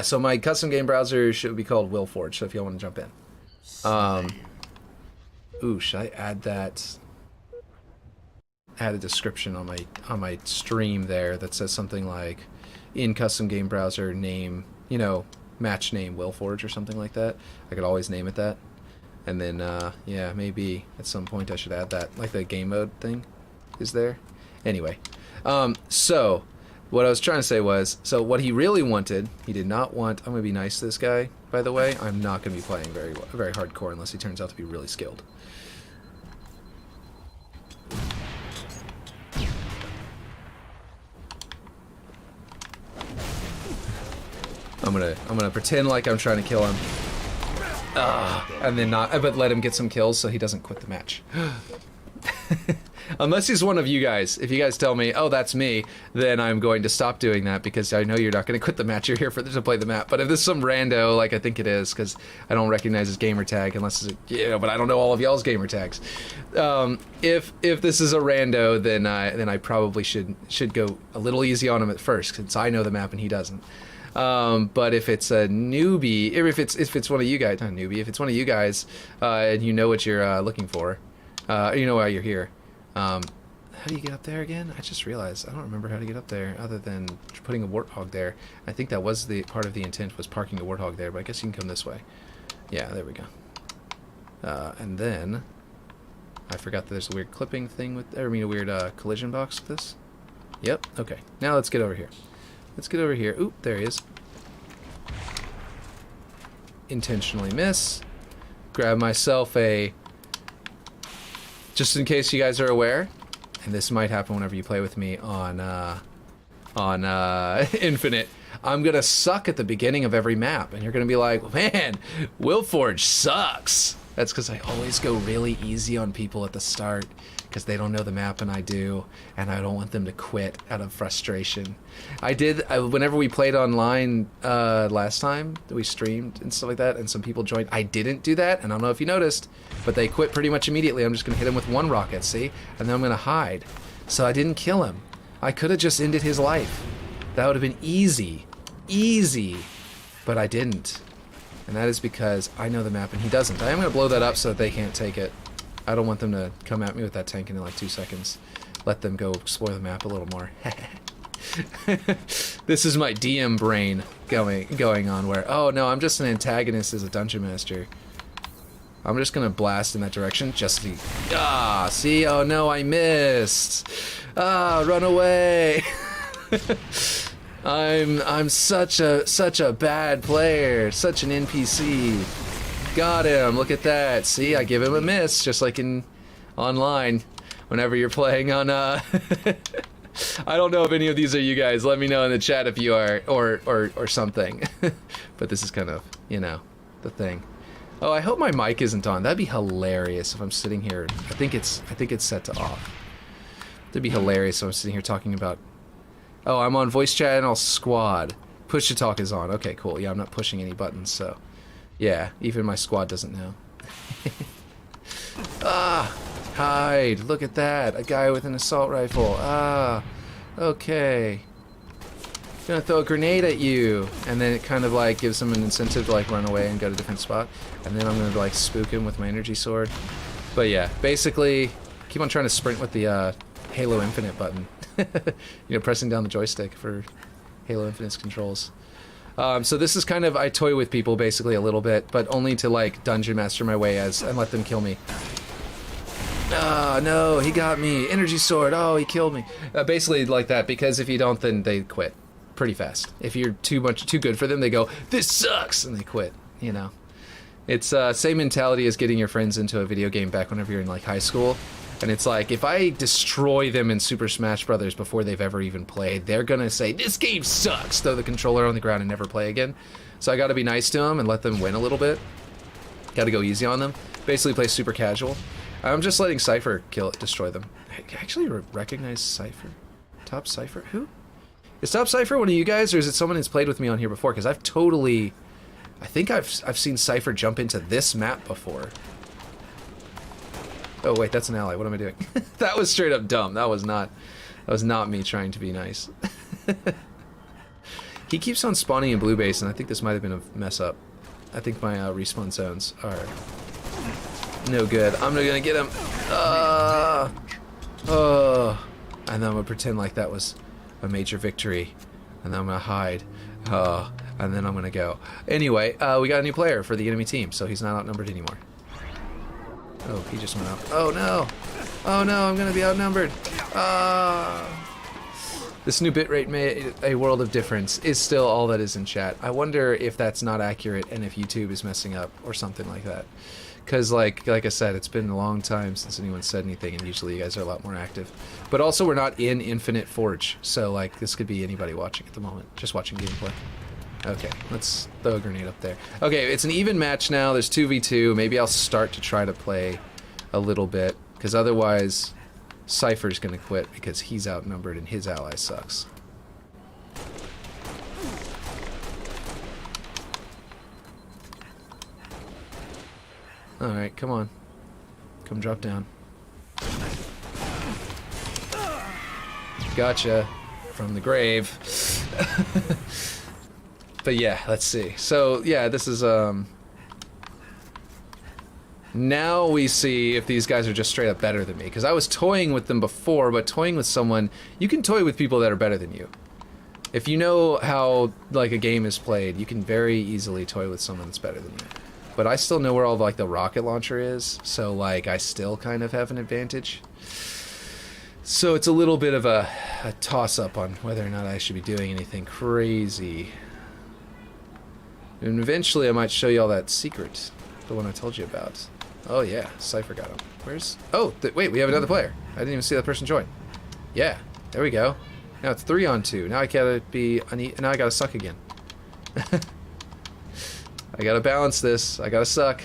so my custom game browser should be called WillForge, so if y'all want to jump in. Ooh, should I add that? Add a description on my stream there that says something like, in custom game browser name, you know, match name WillForge or something like that. I could always name it that. And then, yeah, maybe at some point I should add that, like the game mode thing is there. Anyway, so... What I was trying to say was, so what he really wanted, he did not want... I'm going to be nice to this guy, by the way. I'm not going to be playing very hardcore unless he turns out to be really skilled. I'm gonna pretend like I'm trying to kill him. And then not... But let him get some kills so he doesn't quit the match. Unless he's one of you guys. If you guys tell me, oh, that's me, then I'm going to stop doing that because I know you're not going to quit the match. You're here to play the map. But if this is some rando, like I think it is, because I don't recognize his gamertag unless it's but I don't know all of y'all's gamertags. If this is a rando, then I probably should go a little easy on him at first, since I know the map and he doesn't. But if it's a newbie, or if it's one of you guys, not a newbie, if it's one of you guys, and you know what you're looking for, you know why you're here. How do you get up there again? I just realized I don't remember how to get up there other than putting a warthog there. I think that was the part of the intent, was parking a warthog there, but I guess you can come this way. Yeah, there we go. And then I forgot that there's a weird clipping thing with, a weird collision box with this. Yep. Okay. Now let's get over here. Let's get over here. Oop, there he is. Intentionally miss. Grab myself a... Just in case you guys are aware, and this might happen whenever you play with me on Infinite, I'm gonna suck at the beginning of every map, and you're gonna be like, man, WillForge sucks. That's because I always go really easy on people at the start, because they don't know the map and I do, and I don't want them to quit out of frustration. Whenever we played online last time, we streamed and stuff like that, and some people joined, I didn't do that, and I don't know if you noticed, but they quit pretty much immediately. I'm just going to hit him with one rocket, see? And then I'm going to hide. So I didn't kill him. I could have just ended his life. That would have been easy. Easy. But I didn't. And that is because I know the map and he doesn't. I am going to blow that up so that they can't take it. I don't want them to come at me with that tank in like 2 seconds. Let them go explore the map a little more. This is my DM brain going on where, oh no, I'm just an antagonist as a dungeon master. I'm just gonna blast in that direction just to... Ah, see? Oh no, I missed! Ah, run away! I'm such a bad player, such an NPC. Got him, look at that. See, I give him a miss, just like in online. Whenever you're playing on I don't know if any of these are you guys. Let me know in the chat if you are, or something. But this is kind of, you know, the thing. Oh, I hope my mic isn't on. That'd be hilarious if I'm sitting here. I think it's set to off. That'd be hilarious if I'm sitting here talking about... Oh, I'm on voice chat and I'll squad. Push to talk is on. Okay, cool. Yeah, I'm not pushing any buttons, so... Yeah, even my squad doesn't know. Ah! Hide! Look at that! A guy with an assault rifle. Ah! Okay. Gonna throw a grenade at you! And then it kind of like gives him an incentive to like run away and go to a different spot. And then I'm gonna like spook him with my energy sword. But yeah, basically, keep on trying to sprint with the Halo Infinite button. You know, pressing down the joystick for Halo Infinite's controls. So this is kind of, I toy with people basically a little bit, but only to like dungeon master my way as and let them kill me. Ah, no, he got me. Energy sword. Oh, he killed me. Basically like that, because if you don't, then they quit pretty fast. If you're too good for them, they go, this sucks, and they quit. you know. It's same mentality as getting your friends into a video game back whenever you're in like high school. And it's like, if I destroy them in Super Smash Brothers before they've ever even played, they're gonna say, this game sucks, throw the controller on the ground and never play again. So I gotta be nice to them and let them win a little bit. Gotta go easy on them. Basically play super casual. I'm just letting Cypher destroy them. I actually recognize Cypher. Top Cypher? Who? Is Top Cypher one of you guys, or is it someone who's played with me on here before? Because I've totally... I think I've seen Cypher jump into this map before. Oh wait, that's an ally. What am I doing? That was straight up dumb. That was not me trying to be nice. He keeps on spawning in blue base, and I think this might have been a mess up. I think my respawn zones are no good. I'm not gonna get him. And then I'm gonna pretend like that was a major victory, and then I'm gonna hide. And then I'm gonna go. Anyway, we got a new player for the enemy team, so he's not outnumbered anymore. Oh, he just went out. Oh no! Oh no, I'm gonna be outnumbered! This new bitrate made a world of difference, is still all that is in chat. I wonder if that's not accurate and if YouTube is messing up or something like that. Because like I said, it's been a long time since anyone said anything, and usually you guys are a lot more active. But also we're not in Infinite Forge, so like this could be anybody watching at the moment, just watching gameplay. Okay, let's throw a grenade up there. Okay, it's an even match now. There's 2v2. Maybe I'll start to try to play a little bit, because otherwise Cypher's gonna quit because he's outnumbered and his ally sucks. Alright, come on. Come drop down. Gotcha. From the grave. But yeah, let's see. So, yeah, this is, now we see if these guys are just straight up better than me. Because I was toying with them before, but toying with someone... You can toy with people that are better than you. If you know how, like, a game is played, you can very easily toy with someone that's better than you. But I still know where all, like, the rocket launcher is, so, like, I still kind of have an advantage. So it's a little bit of a toss-up on whether or not I should be doing anything crazy. And eventually I might show you all that secret. The one I told you about. Oh yeah, Cypher got him. Where's... Oh, wait, we have another player. I didn't even see that person join. Yeah, there we go. Now it's 3-on-2. Now I gotta be... Now I gotta suck again. I gotta balance this. I gotta suck.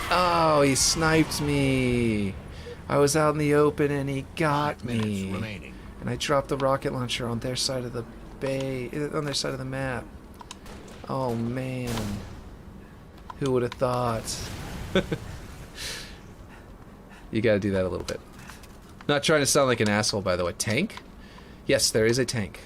Oh, he sniped me. I was out in the open and he got me. And I dropped the rocket launcher on their side of the bay... On their side of the map. Oh man, who would have thought? You gotta do that a little bit. Not trying to sound like an asshole, by the way. Tank? Yes, there is a tank.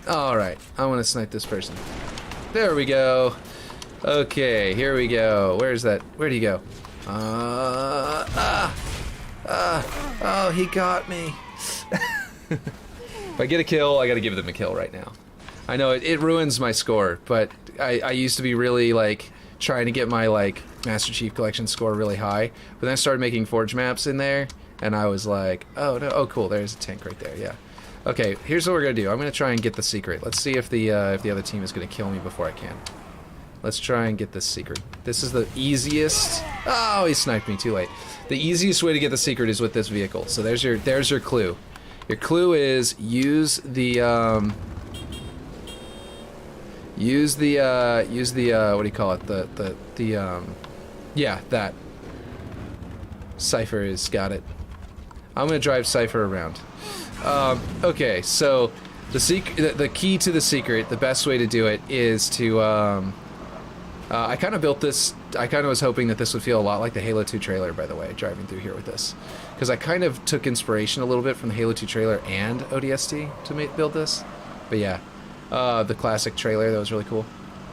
Alright, I want to snipe this person. There we go. Okay, here we go. Where's that? Where'd he go? Oh, he got me. If I get a kill, I gotta give them a kill right now. I know it ruins my score, but I used to be really, like, trying to get my, like, Master Chief Collection score really high. But then I started making Forge maps in there, and I was like, oh, no, oh, cool, there's a tank right there, yeah. Okay, here's what we're gonna do. I'm gonna try and get the secret. Let's see if the other team is gonna kill me before I can. Let's try and get this secret. This is the easiest... Oh, he sniped me too late. The easiest way to get the secret is with this vehicle. So there's your clue. Your clue is use the what do you call it? Yeah, that. Cypher has got it. I'm gonna drive Cypher around. Okay, so the key to the secret, the best way to do it is to I kind of built this. I kind of was hoping that this would feel a lot like the Halo 2 trailer, by the way, driving through here with this, because I kind of took inspiration a little bit from the Halo 2 trailer and ODST to build this. But yeah, the classic trailer, that was really cool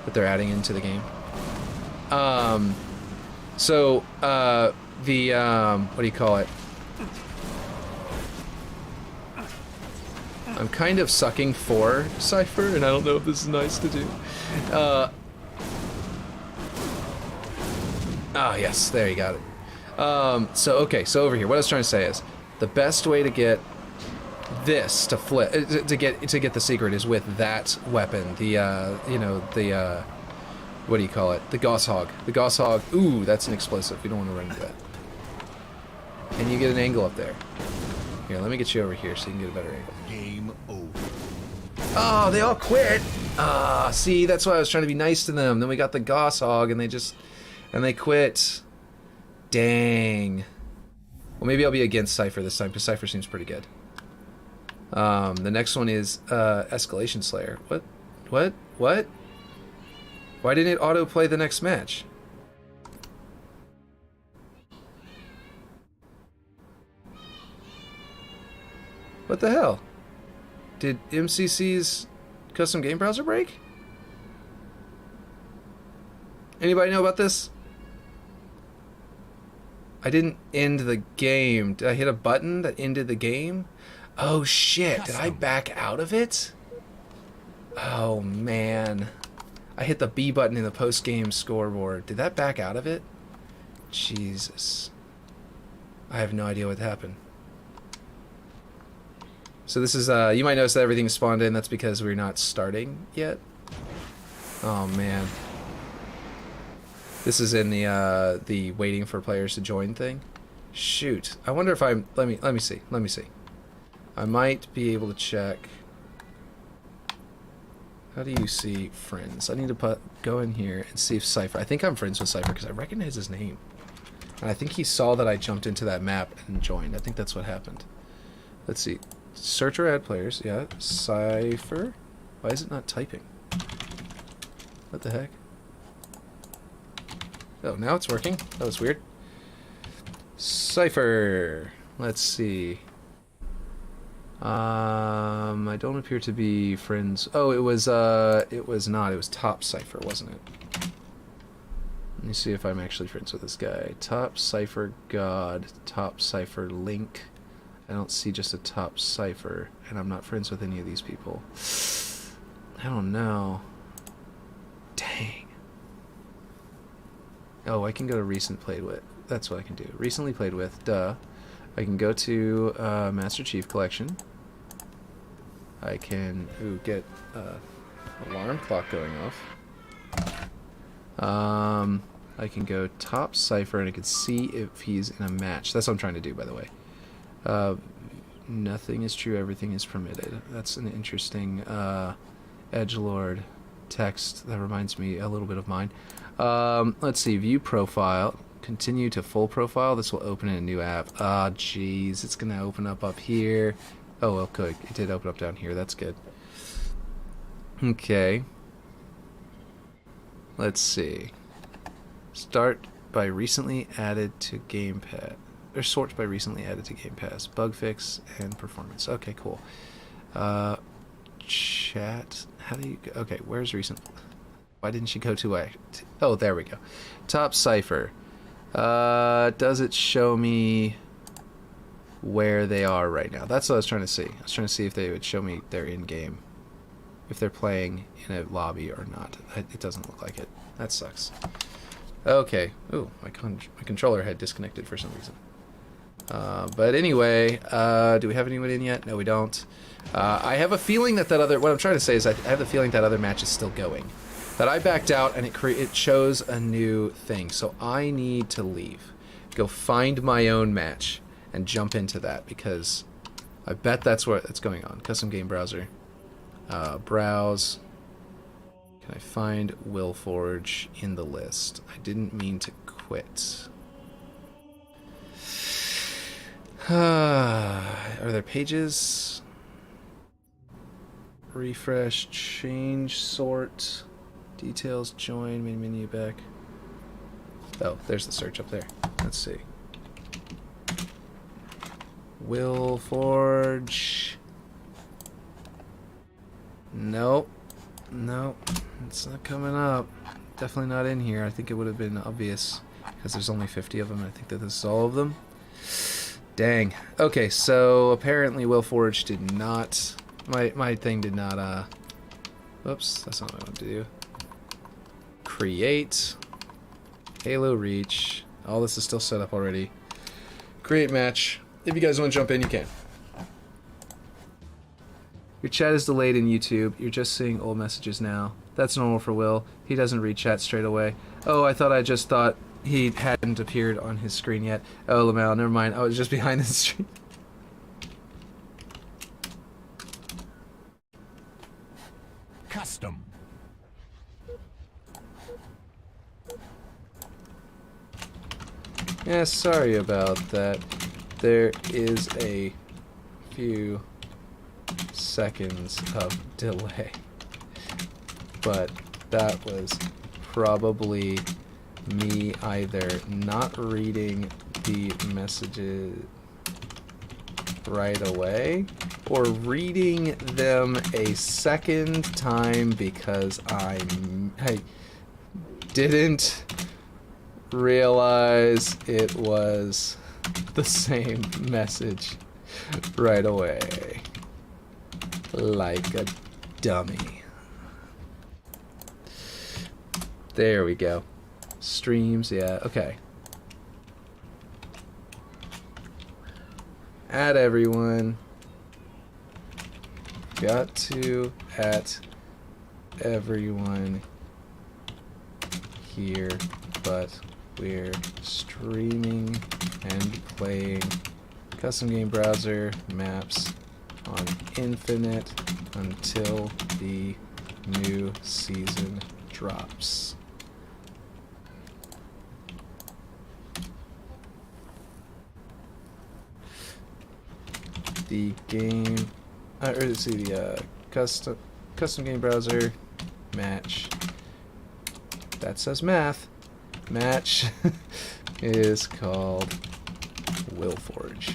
that they're adding into the game. So the what do you call it? I'm kind of sucking for Cypher, and I don't know if this is nice to do. Yes, there you got it. So over here, what I was trying to say is the best way to get this to flip to get the secret is with that weapon, the what do you call it? The Gauss Hog. The Gauss Hog. Ooh, that's an explosive. You don't want to run into that. And you get an angle up there. Here, let me get you over here so you can get a better angle. Game over. Oh, they all quit. See, that's why I was trying to be nice to them. Then we got the Gauss Hog, and they quit. Dang. Well, maybe I'll be against Cypher this time, because Cypher seems pretty good. The next one is Escalation Slayer. What? Why didn't it autoplay the next match? What the hell? Did MCC's custom game browser break? Anybody know about this? I didn't end the game. Did I hit a button that ended the game? Oh shit, did I back out of it? Oh man. I hit the B button in the post-game scoreboard. Did that back out of it? Jesus. I have no idea what happened. So this is, you might notice that everything's spawned in. That's because we're not starting yet. Oh man. This is in the waiting for players to join thing. Shoot. I wonder if I'm, let me see. I might be able to check. How do you see friends? I need to go in here and see if Cypher. I think I'm friends with Cypher because I recognize his name. And I think he saw that I jumped into that map and joined. I think that's what happened. Let's see. Search or add players. Yeah. Cypher. Why is it not typing? What the heck? Oh, now it's working. That was weird. Cypher. Let's see. I don't appear to be friends. Oh, it was not. It was Top Cypher, wasn't it? Let me see if I'm actually friends with this guy. Top Cypher God, Top Cypher Link. I don't see just a Top Cypher, and I'm not friends with any of these people. I don't know. Dang. Oh, I can go to recent played with. That's what I can do. Recently played with, duh. I can go to Master Chief Collection. I can get alarm clock going off. I can go Top Cypher and I can see if he's in a match. That's what I'm trying to do, by the way. Nothing is true, everything is permitted. That's an interesting edgelord text that reminds me a little bit of mine. Let's see, view profile. Continue to full profile. This will open in a new app. Ah, jeez, it's gonna open up here. Oh, well, good. It did open up down here. That's good. Okay. Let's see. Start by recently added to Game Pass. Or sort by recently added to Game Pass. Bug fix and performance. Okay, cool. Chat. How do you go? Okay, where's recent? Why didn't she go to oh, there we go. Top Cypher. Does it show me where they are right now? That's what I was trying to see. I was trying to see if they would show me their in-game. If they're playing in a lobby or not. It doesn't look like it. That sucks. Okay. Ooh, my controller had disconnected for some reason. But anyway, do we have anyone in yet? No, we don't. I have a feeling that other... What I'm trying to say is I have the feeling that other match is still going. That I backed out and it shows a new thing. So I need to leave. Go find my own match and jump into that because I bet that's what's going on. Custom game browser. Browse. Can I find Willforge in the list? I didn't mean to quit. Are there pages? Refresh, change, sort, details, join, main menu back. Oh, there's the search up there. Let's see. Willforge. Nope. Nope. It's not coming up. Definitely not in here. I think it would have been obvious. because there's only 50 of them. I think that this is all of them. Dang. Okay, so apparently Willforge did not... My thing did not, Whoops, that's not what I wanted to do. Create. Halo Reach. All this is still set up already. Create match. If you guys want to jump in, you can. Your chat is delayed in YouTube. You're just seeing old messages now. That's normal for Will. He doesn't read chat straight away. Oh, I just thought he hadn't appeared on his screen yet. Oh, Lamau, never mind. I was just behind the screen. Custom. Yeah, sorry about that. There is a few seconds of delay. But that was probably me either not reading the messages right away or reading them a second time because I didn't realize it was the same message right away. Like a dummy. There we go. Streams, yeah, okay. Add everyone. Got to add everyone here, but we're streaming and playing custom game browser maps on Infinite until the new season drops. The game, or let's see, the custom game browser match. That says math. Match is called Willforge.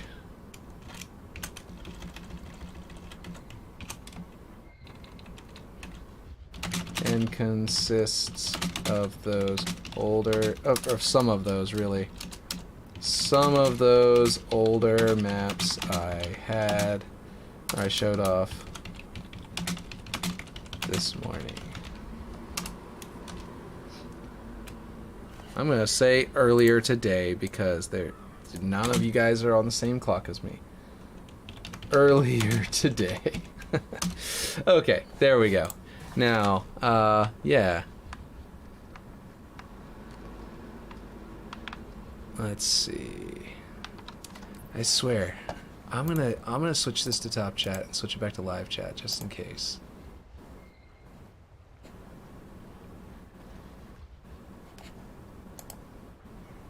And consists of those older, of some of those really. Some of those older maps I showed off this morning. I'm gonna say earlier today because none of you guys are on the same clock as me. Earlier today. Okay, there we go. Now, yeah. Let's see. I swear, I'm gonna switch this to top chat and switch it back to live chat just in case.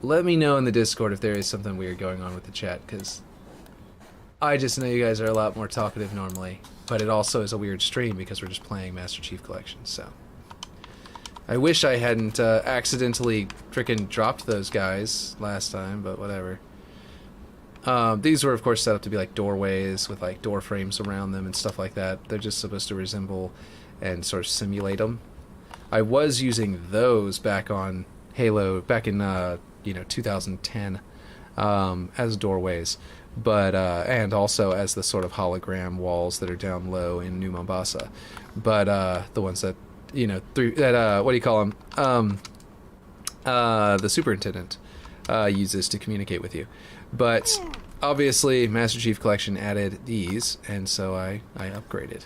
Let me know in the Discord if there is something weird going on with the chat, because I just know you guys are a lot more talkative normally, but it also is a weird stream because we're just playing Master Chief Collection, so. I wish I hadn't accidentally frickin' dropped those guys last time, but whatever. These were, of course, set up to be like doorways with like door frames around them and stuff like that. They're just supposed to resemble and sort of simulate them. I was using those back on Halo, back in, 2010, as doorways, but, and also as the sort of hologram walls that are down low in New Mombasa. But, the ones that, through that, what do you call them? The superintendent uses to communicate with you. But obviously, Master Chief Collection added these, and so I upgraded.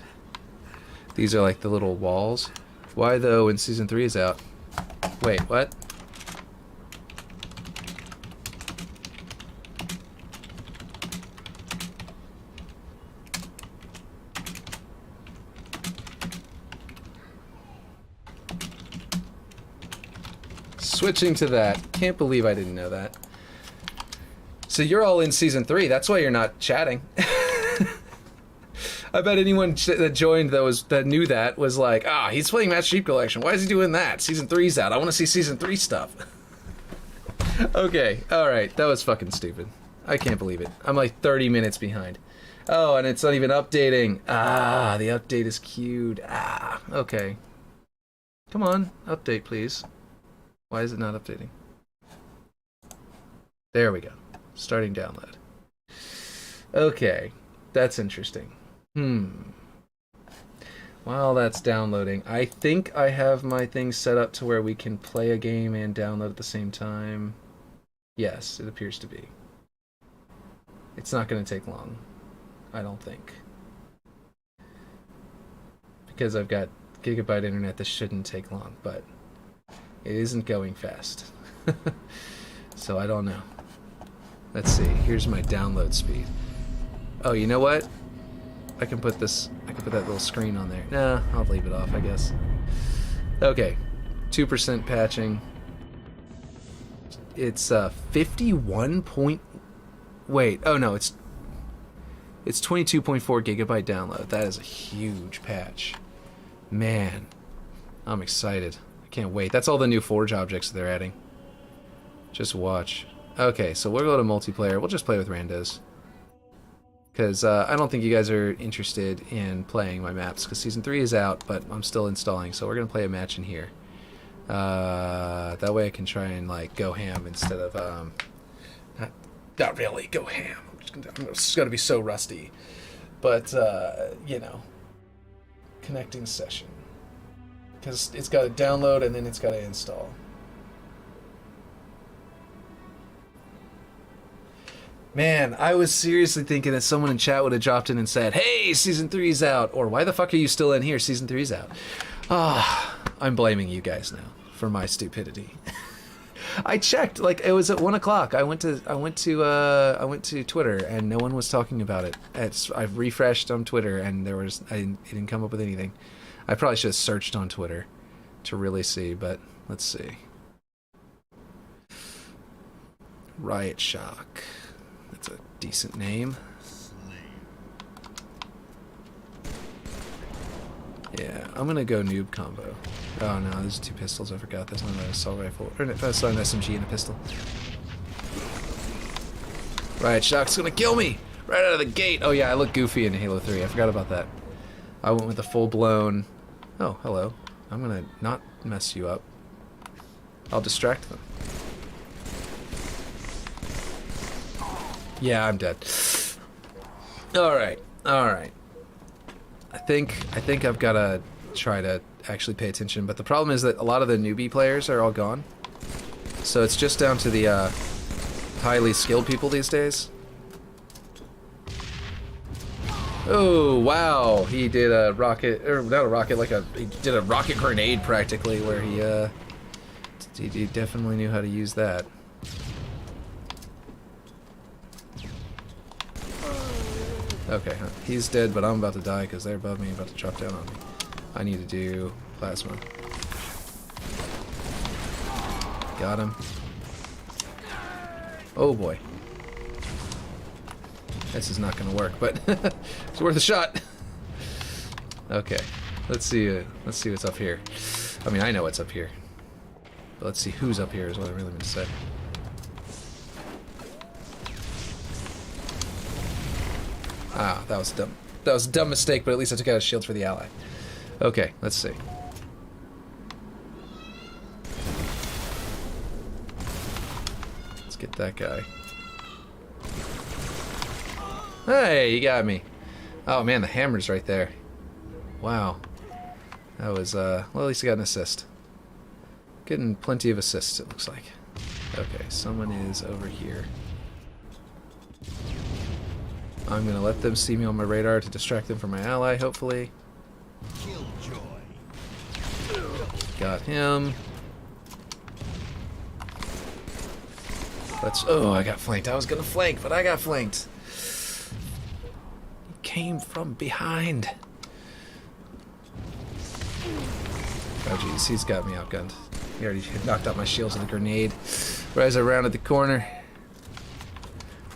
These are like the little walls. Why though when Season 3 is out? Wait, what? Switching to that. Can't believe I didn't know that. So you're all in Season 3. That's why you're not chatting. I bet anyone that joined that knew that was like, he's playing Master Chief Collection. Why is he doing that? Season 3's out. I want to see Season 3 stuff. Okay, alright. That was fucking stupid. I can't believe it. I'm like 30 minutes behind. Oh, and it's not even updating. The update is queued. Okay. Come on, update please. Why is it not updating? There we go. Starting download. Okay, that's interesting. While that's downloading, I think I have my things set up to where we can play a game and download at the same time. Yes, it appears to be. It's not going to take long, I don't think. Because I've got gigabyte internet, this shouldn't take long, but it isn't going fast. So I don't know. Let's see, here's my download speed. Oh, you know what? I can put that little screen on there. Nah, I'll leave it off, I guess. Okay, 2% patching. It's 51 point... Wait, oh no, it's 22.4 gigabyte download. That is a huge patch. Man, I'm excited. I can't wait. That's all the new Forge objects they're adding. Just watch. Okay, so we'll go to multiplayer. We'll just play with randos. Because I don't think you guys are interested in playing my maps, because Season 3 is out, but I'm still installing, so we're going to play a match in here. That way I can try and, like, go ham instead of, not really go ham. I'm just going to be so rusty. But, you know, connecting session. Because it's got to download and then it's got to install. Man, I was seriously thinking that someone in chat would have dropped in and said, "Hey, Season 3's out," or "Why the fuck are you still in here? Season 3's out." Ah, I'm blaming you guys now for my stupidity. I checked, like, it was at 1 o'clock. I went to Twitter and no one was talking about it. I've refreshed on Twitter and it didn't come up with anything. I probably should have searched on Twitter to really see, but let's see. Riot Shock. That's a decent name. Yeah, I'm gonna go noob combo. Oh no, there's 2 pistols, I forgot. There's not an assault rifle. Or that's not an SMG and a pistol. Riot Shock's gonna kill me! Right out of the gate! Oh yeah, I look goofy in Halo 3, I forgot about that. I went with a full-blown... Oh, hello. I'm gonna not mess you up. I'll distract them. Yeah, I'm dead. Alright, alright. I think I've gotta try to actually pay attention, but the problem is that a lot of the newbie players are all gone. So it's just down to the highly skilled people these days. Oh, wow. He did a rocket, or not a rocket, he did a rocket grenade practically, where he definitely knew how to use that. Okay, he's dead, but I'm about to die because they're above me, about to drop down on me. I need to do plasma. Got him. Oh boy. This is not going to work, but it's worth a shot. Okay, let's see what's up here. I mean, I know what's up here. But let's see who's up here is what I really meant to say. Ah, that was dumb. That was a dumb mistake, but at least I took out a shield for the ally. Okay, let's see. Let's get that guy. Hey, you got me. Oh man, the hammer's right there. Wow. That was, well, at least I got an assist. Getting plenty of assists, it looks like. Okay, someone is over here. I'm gonna let them see me on my radar to distract them from my ally, hopefully. Got him. Let's... Oh, I got flanked. I was gonna flank, but I got flanked. He came from behind. Oh, jeez. He's got me outgunned. He already knocked out my shields with a grenade. Right as I rounded the corner.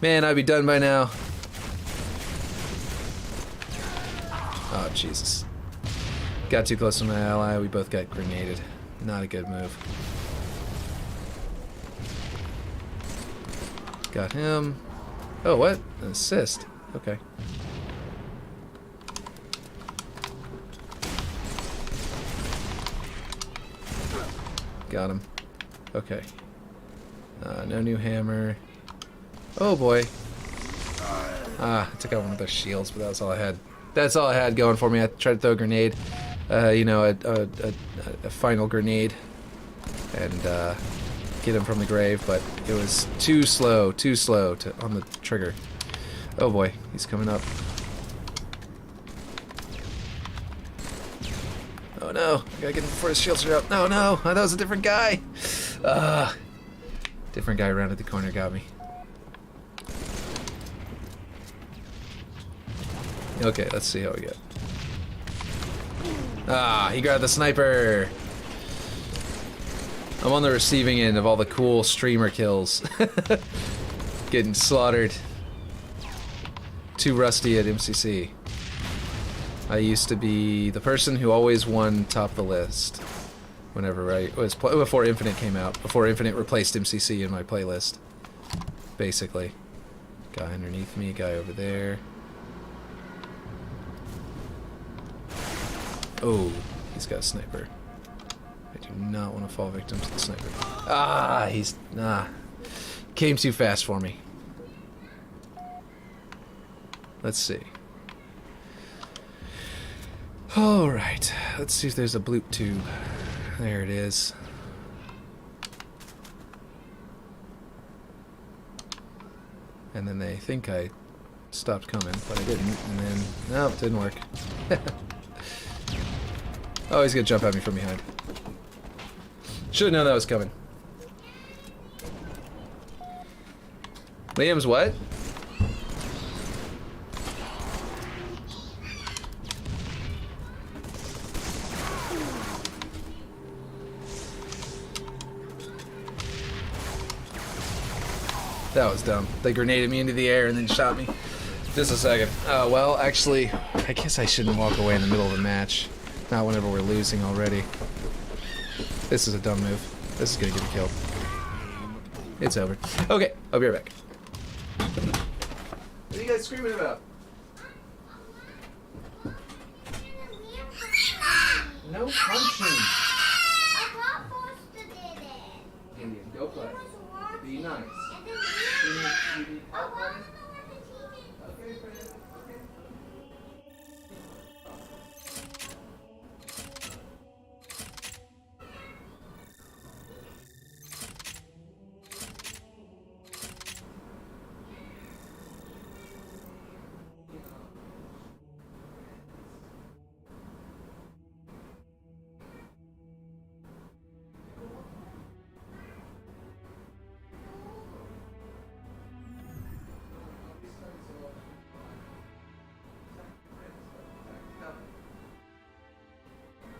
Man, I'd be done by now. Oh, Jesus. Got too close to my ally. We both got grenaded. Not a good move. Got him. Oh, what? An assist. Okay. Got him. Okay. No new hammer. Oh boy. I took out one of their shields, but that's all I had. That's all I had going for me. I tried to throw a grenade, you know, a final grenade, and get him from the grave, but it was too slow on the trigger. Oh boy, he's coming up. Oh no, I gotta get him before his shields are up. No, no, that was a different guy. Different guy around at the corner got me. Okay, let's see how we get. He grabbed the sniper. I'm on the receiving end of all the cool streamer kills. Getting slaughtered. Too rusty at MCC. I used to be the person who always won top of the list. Whenever I was before Infinite came out. Before Infinite replaced MCC in my playlist. Basically. Guy underneath me, guy over there. Oh, he's got a sniper. I do not want to fall victim to the sniper. Came too fast for me. Let's see. Alright, let's see if there's a bloop tube. There it is. And then they think I stopped coming, but I didn't. And then, no, it didn't work. Oh, he's gonna jump at me from behind. Should've known that was coming. Liam's what? That was dumb. They grenaded me into the air and then shot me. Just a second. Well, actually, I guess I shouldn't walk away in the middle of the match. Not whenever we're losing already. This is a dumb move. This is gonna get me killed. It's over. Okay, I'll be right back. What are you guys screaming about? No punching. Indian, go play. Be nice. You need help, buddy? Okay, friend. Okay.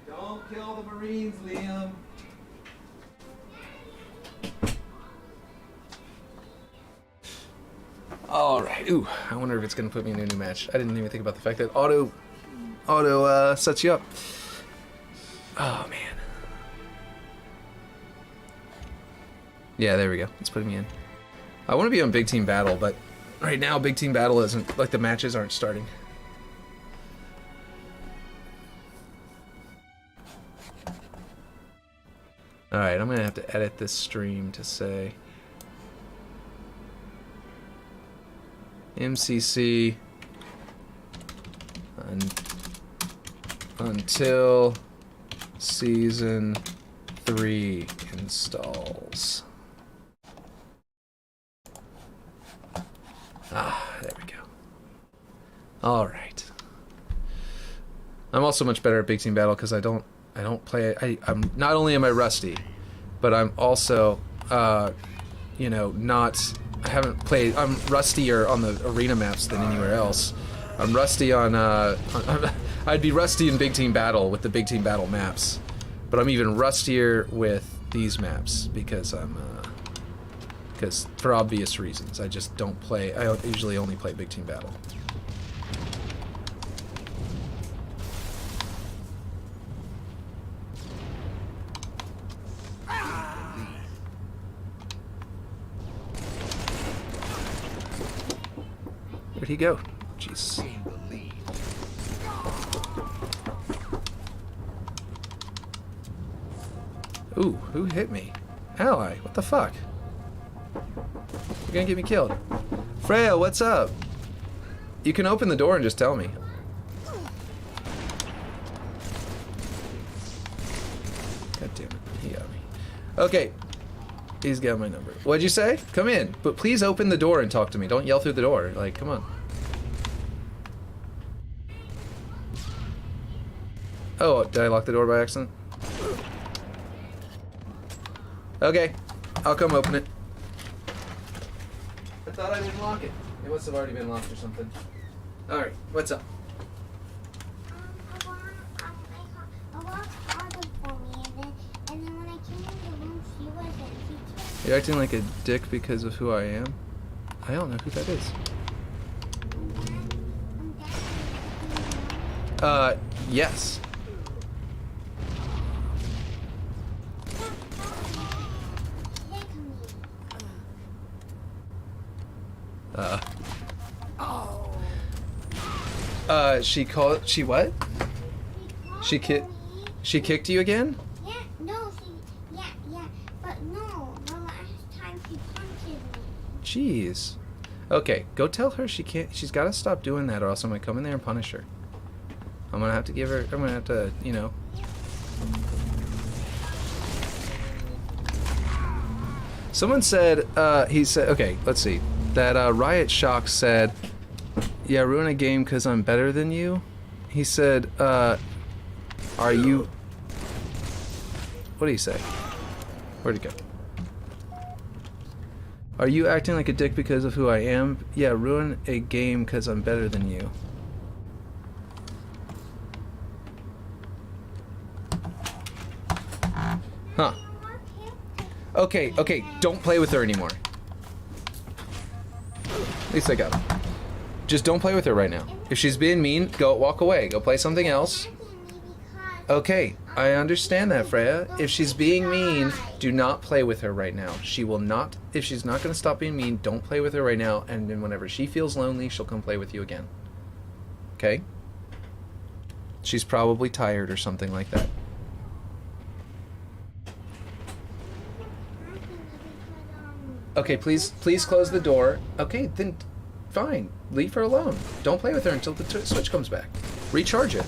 Don't kill the Marines, Liam. Alright, ooh, I wonder if it's gonna put me in a new match. I didn't even think about the fact that auto sets you up. Oh man. Yeah, there we go. It's putting me in. I want to be on Big Team Battle, but right now Big Team Battle isn't, like, the matches aren't starting. Alright, I'm gonna have to edit this stream to say MCC until Season 3 installs. There we go. Alright. I'm also much better at Big Team Battle because I don't play. I'm not only am I rusty, but I'm also, you know, I haven't played. I'm rustier on the arena maps than anywhere else. I'm rusty on. I'd be rusty in Big Team Battle with the Big Team Battle maps, but I'm even rustier with these maps because for obvious reasons. I just don't play. I usually only play Big Team Battle. Where'd he go? Jeez. Ooh, who hit me? Ally, what the fuck? You're gonna get me killed. Freya, what's up? You can open the door and just tell me. God damn it, he got me. Okay, he's got my number. What'd you say? Come in, but please open the door and talk to me. Don't yell through the door. Like, come on. Oh, did I lock the door by accident? Okay, I'll come open it. I thought I didn't lock it. It must have already been locked or something. Alright, what's up? I walked harder for me, and then when I came in the room, she wasn't. You're acting like a dick because of who I am? I don't know who that is. Yes. She what? She kicked you again? Yeah, no, but no, the last time she punched me. Jeez. Okay, go tell her she's gotta stop doing that or else I'm gonna come in there and punish her. I'm gonna have to, you know. Someone said, he said, okay, let's see. That Riot Shock said, yeah, ruin a game because I'm better than you. He said, are you... What did he say? Where'd he go? Are you acting like a dick because of who I am? Yeah, ruin a game because I'm better than you. Huh. Okay, okay, don't play with her anymore. At least I got her. Just don't play with her right now. If she's being mean, walk away. Go play something else. Okay, I understand that, Freya. If she's being mean, do not play with her right now. She will not, if she's not going to stop being mean, don't play with her right now, and then whenever she feels lonely, she'll come play with you again. Okay? She's probably tired or something like that. Okay, please close the door. Okay, then fine. Leave her alone. Don't play with her until the switch comes back. Recharge it.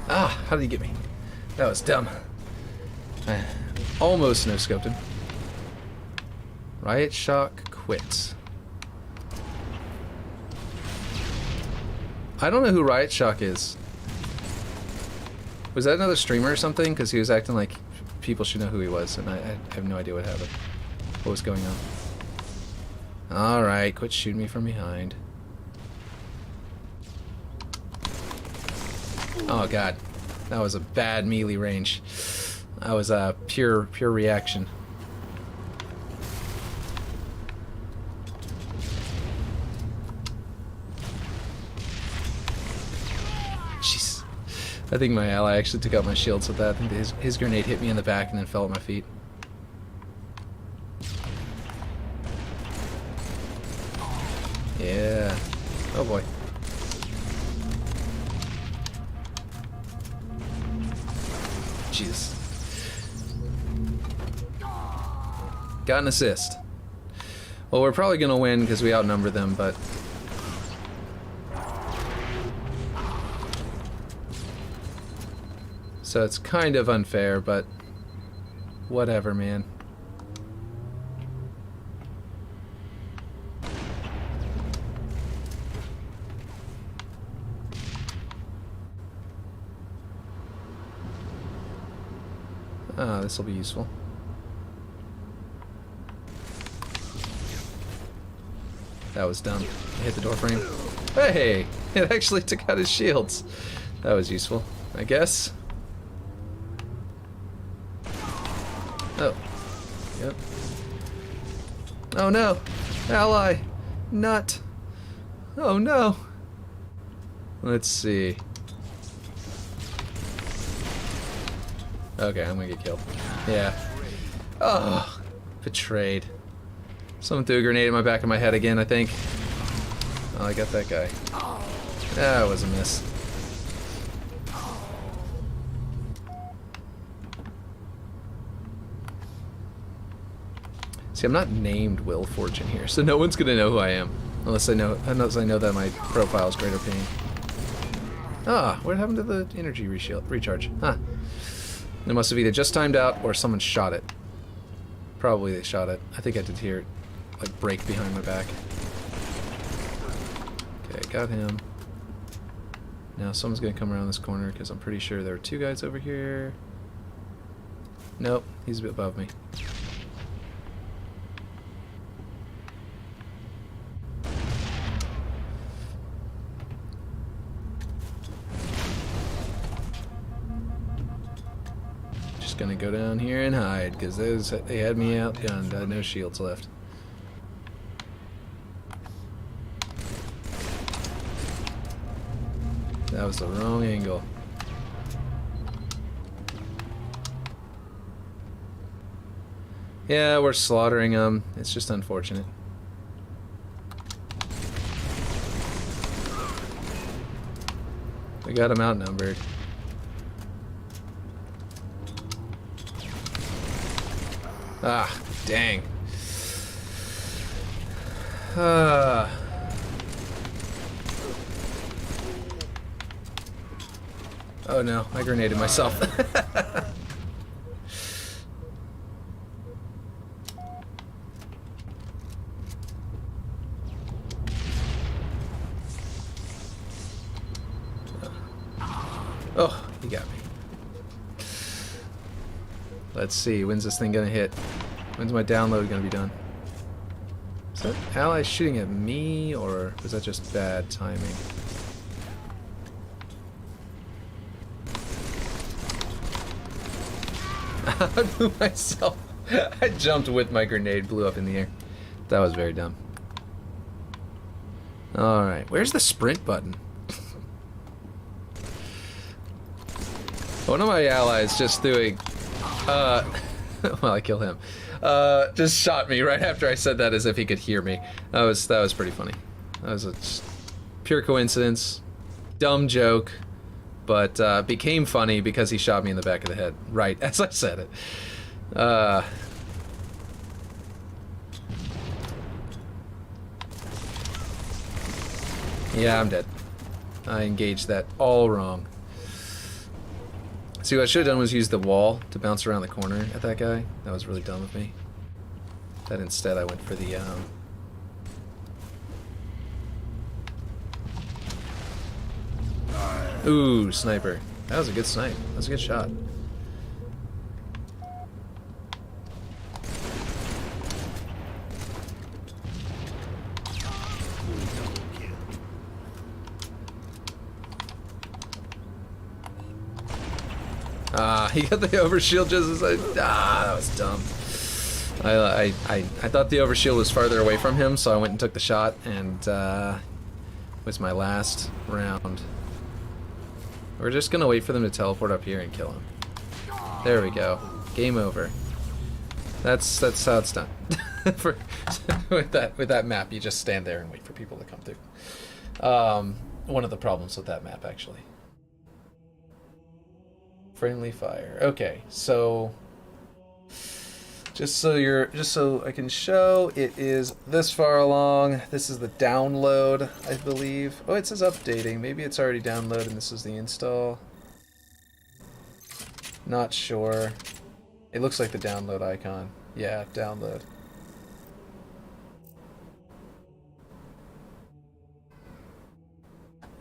Ah, how did he get me? That was dumb. I almost no-scoped him. Riot Shock quits. I don't know who Riot Shock is. Was that another streamer or something? Because he was acting like people should know who he was, and I have no idea what happened. What was going on? Alright, quit shooting me from behind. Oh god, that was a bad melee range. That was a pure reaction. Jeez. I think my ally actually took out my shields with that. I think his grenade hit me in the back and then fell at my feet. Yeah. Oh boy. Jesus. Got an assist. Well, we're probably gonna win because we outnumber them, but... So it's kind of unfair, but... Whatever, man. Ah, this will be useful. That was dumb. I hit the door frame. Hey! It actually took out his shields. That was useful, I guess. Oh. Yep. Oh no! Ally! Nut! Oh no! Let's see. Okay, I'm gonna get killed. Yeah. Oh, betrayed. Someone threw a grenade in my back of my head again, I think. Oh, I got that guy. That was a miss. See, I'm not named Will Fortune here, so no one's gonna know who I am. Unless I know that my profile is Greater Pain. Ah, what happened to the energy recharge? Huh. It must have either just timed out or someone shot it. Probably they shot it. I think I did hear it, like, break behind my back. Okay, got him. Now someone's gonna come around this corner because I'm pretty sure there are two guys over here. Nope, he's a bit above me. Just gonna go down here and hide because they had me outgunned. No shields left. That was the wrong angle. Yeah, we're slaughtering them. It's just unfortunate. We got them outnumbered. Ah, dang. Oh no, I grenaded myself. Oh, he got me. Let's see, when's this thing gonna hit? When's my download gonna be done? Is that ally shooting at me, or was that just bad timing? I blew myself. I jumped with my grenade, blew up in the air. That was very dumb. Alright, where's the sprint button? One of my allies just threw a... well, I killed him. Just shot me right after I said that as if he could hear me. That was pretty funny. That was a pure coincidence. Dumb joke. But became funny because he shot me in the back of the head. Right, as I said it. Yeah, I'm dead. I engaged that all wrong. See, what I should have done was use the wall to bounce around the corner at that guy. That was really dumb of me. That instead I went for the, Ooh, sniper. That was a good snipe. That was a good shot. Ah, he got the overshield just as that was dumb. I thought the overshield was farther away from him, so I went and took the shot, and was my last round. We're just gonna wait for them to teleport up here and kill him. There we go. Game over. That's how it's done. with that map, you just stand there and wait for people to come through. One of the problems with that map, actually. Friendly fire. Okay, so just so I can show, it is this far along. This is the download, I believe. Oh, it says updating. Maybe it's already downloaded and this is the install. Not sure. It looks like the download icon. Yeah, download.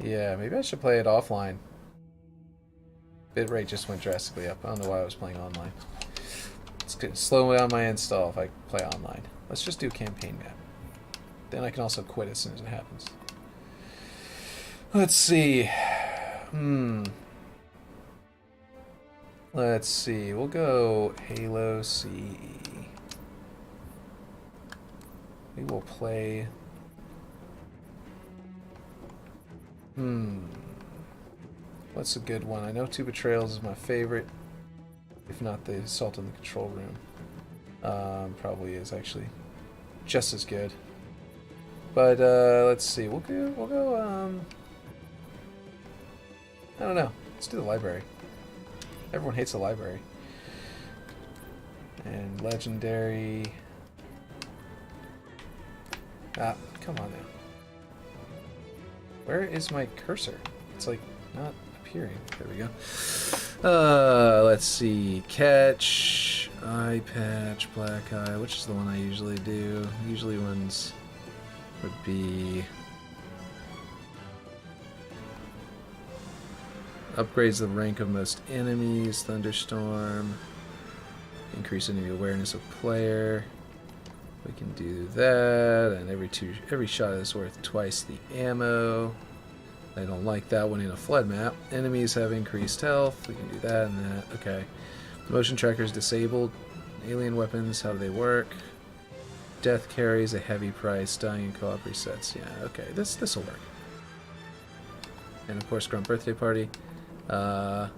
Yeah, maybe I should play it offline. Bitrate just went drastically up. I don't know why I was playing online. It's gonna slow down my install if I play online. Let's just do campaign map. Then I can also quit as soon as it happens. Let's see. Let's see. We'll go Halo CE. We will play... What's a good one? I know Two Betrayals is my favorite. if not the assault in the control room. Probably is actually just as good. But let's see. We'll go. I don't know. Let's do the library. Everyone hates the library. And legendary. Ah, come on now. Where is my cursor? It's like not appearing. There we go. Let's see. Catch, eye patch, black eye. Which is the one I usually do? Usually ones would be upgrades the rank of most enemies. Thunderstorm. Increase enemy awareness of player. We can do that, and every shot is worth twice the ammo. I don't like that one in a flood map. Enemies have increased health. We can do that and that. Okay. Motion tracker is disabled. Alien weapons, how do they work? Death carries a heavy price. Dying in co-op resets. Yeah, okay. This will work. And of course, Grunt Birthday Party. Where's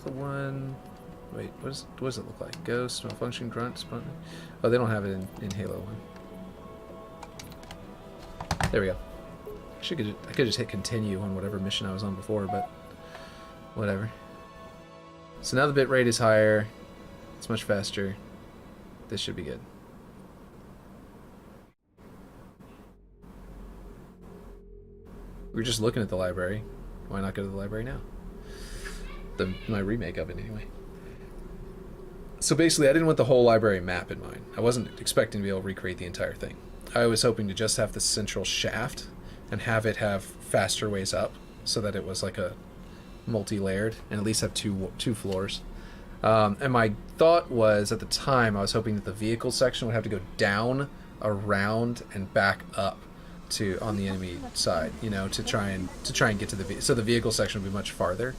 the one? Wait, what does it look like? Ghost, malfunction, grunt, spawn. Oh, they don't have it in Halo 1. There we go. I could just hit continue on whatever mission I was on before, but whatever. So now the bit rate is higher. It's much faster. This should be good. We were just looking at the library. Why not go to the library now? My remake of it, anyway. So basically, I didn't want the whole library map in mind. I wasn't expecting to be able to recreate the entire thing. I was hoping to just have the central shaft and have it have faster ways up so that it was like a multi-layered and at least have two floors. And my thought was, at the time, I was hoping that the vehicle section would have to go down, around, and back up to on the enemy side, you know, to try and get to the so the vehicle section would be much farther,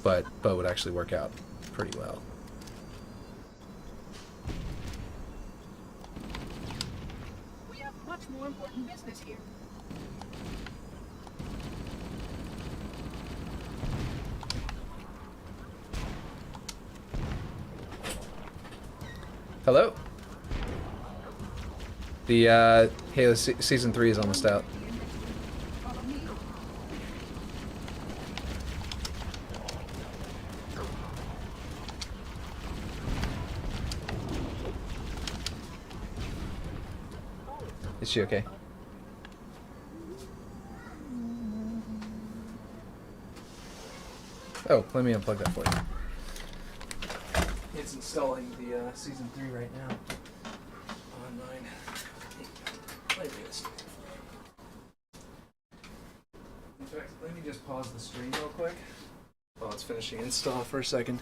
but would actually work out pretty well. We have much more important business here. Hello. The Halo Season 3 is almost out. Is she okay? Oh, let me unplug that for you. It's installing the Season 3 right now. Online. In fact, let me just pause the stream real quick while it's finishing install for a second,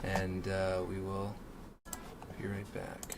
and we will be right back.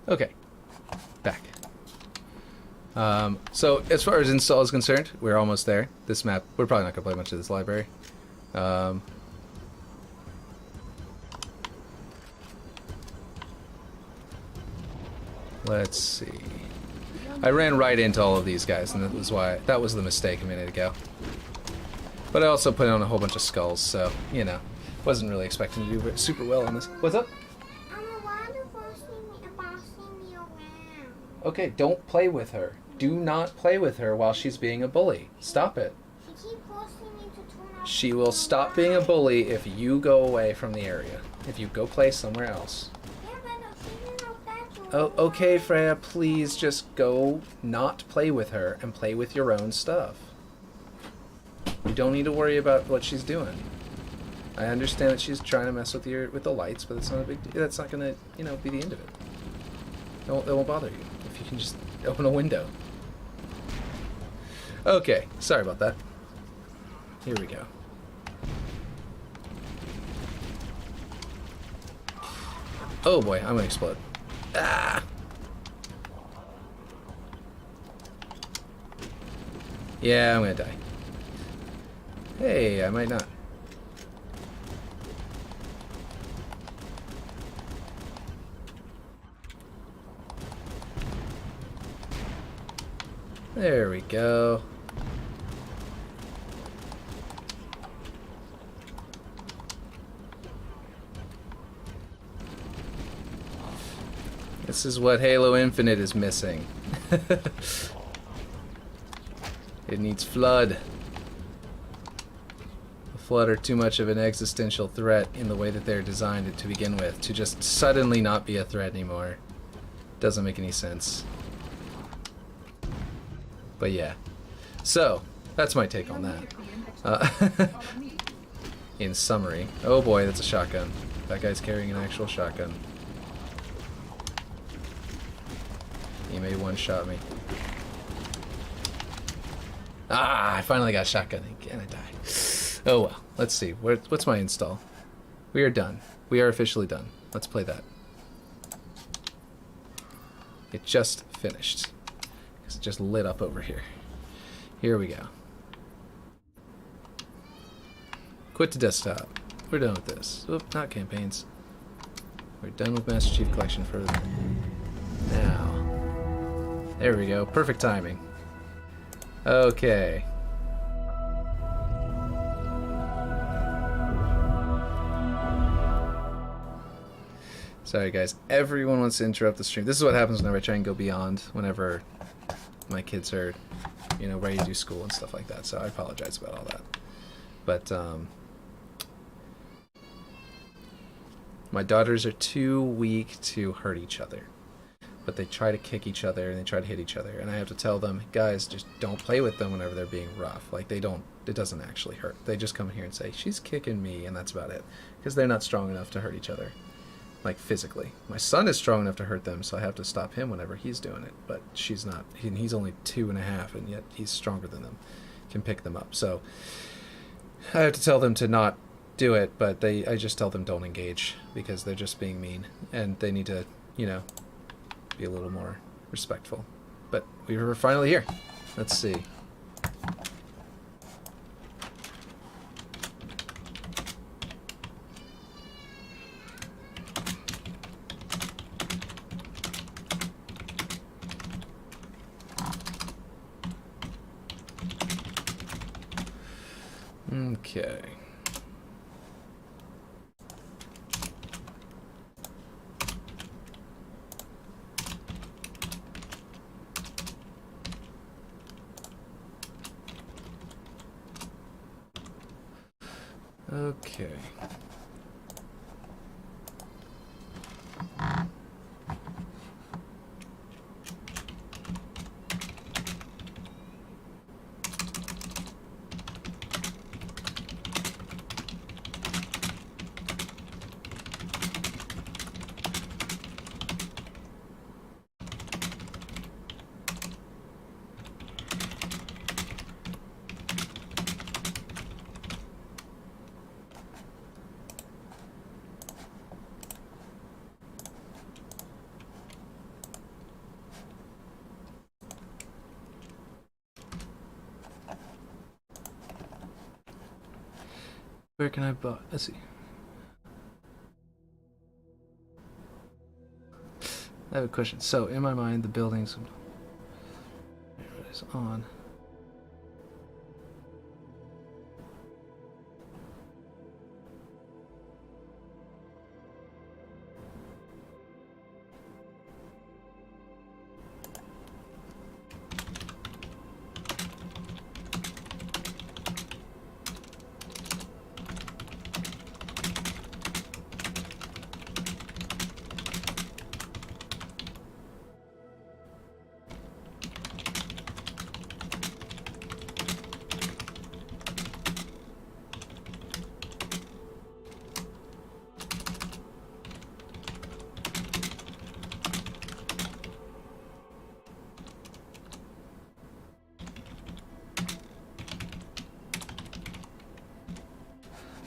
Okay, back. So as far as install is concerned, we're almost there. This map, we're probably not going to play much of this library. Let's see. I ran right into all of these guys, and that was the mistake a minute ago. But I also put on a whole bunch of skulls, so, you know, wasn't really expecting to do super well on this. What's up? Why the bossing me around? Okay, don't play with her. Do not play with her while she's being a bully. Stop it. She keeps forcing me to turn off. She will stop being a bully if you go away from the area. If you go play somewhere else. Yeah, but she's in a bedroom. Oh, okay, Freya, please just go not play with her and play with your own stuff. You don't need to worry about what she's doing. I understand that she's trying to mess with the lights, but it's not a big deal. That's not gonna, you know, be the end of it. It won't bother you if you can just open a window. Okay, sorry about that. Here we go. Oh boy, I'm gonna explode. Ah! Yeah, I'm gonna die. Hey, I might not. There we go. This is what Halo Infinite is missing. It needs Flood. The Flood are too much of an existential threat in the way that they're designed to begin with. To just suddenly not be a threat anymore doesn't make any sense. But yeah. So, that's my take on that. In summary. Oh boy, that's a shotgun. That guy's carrying an actual shotgun. He may one-shot me. Ah, I finally got a shotgun again. I died. Oh well. Let's see. What's my install? We are done. We are officially done. Let's play that. It just finished. It just lit up over here. Here we go. Quit to desktop. We're done with this. Oop, not campaigns. We're done with Master Chief Collection for now. There we go. Perfect timing. Okay. Sorry guys, everyone wants to interrupt the stream. This is what happens whenever I try and go beyond, whenever my kids are, you know, ready to do school and stuff like that. So I apologize about all that. But my daughters are too weak to hurt each other. But they try to kick each other and they try to hit each other. And I have to tell them, guys, just don't play with them whenever they're being rough. Like, it doesn't actually hurt. They just come here and say, she's kicking me, and that's about it. Because they're not strong enough to hurt each other. Like, physically. My son is strong enough to hurt them, so I have to stop him whenever he's doing it. But she's not. He's only 2.5, and yet he's stronger than them. Can pick them up. So I have to tell them to not do it, but I just tell them don't engage, because they're just being mean. And they need to, you know, be a little more respectful. But we were finally here. Let's see. Okay. Okay. Where can I buy? Let's see. I have a question. So, in my mind, the buildings... is on.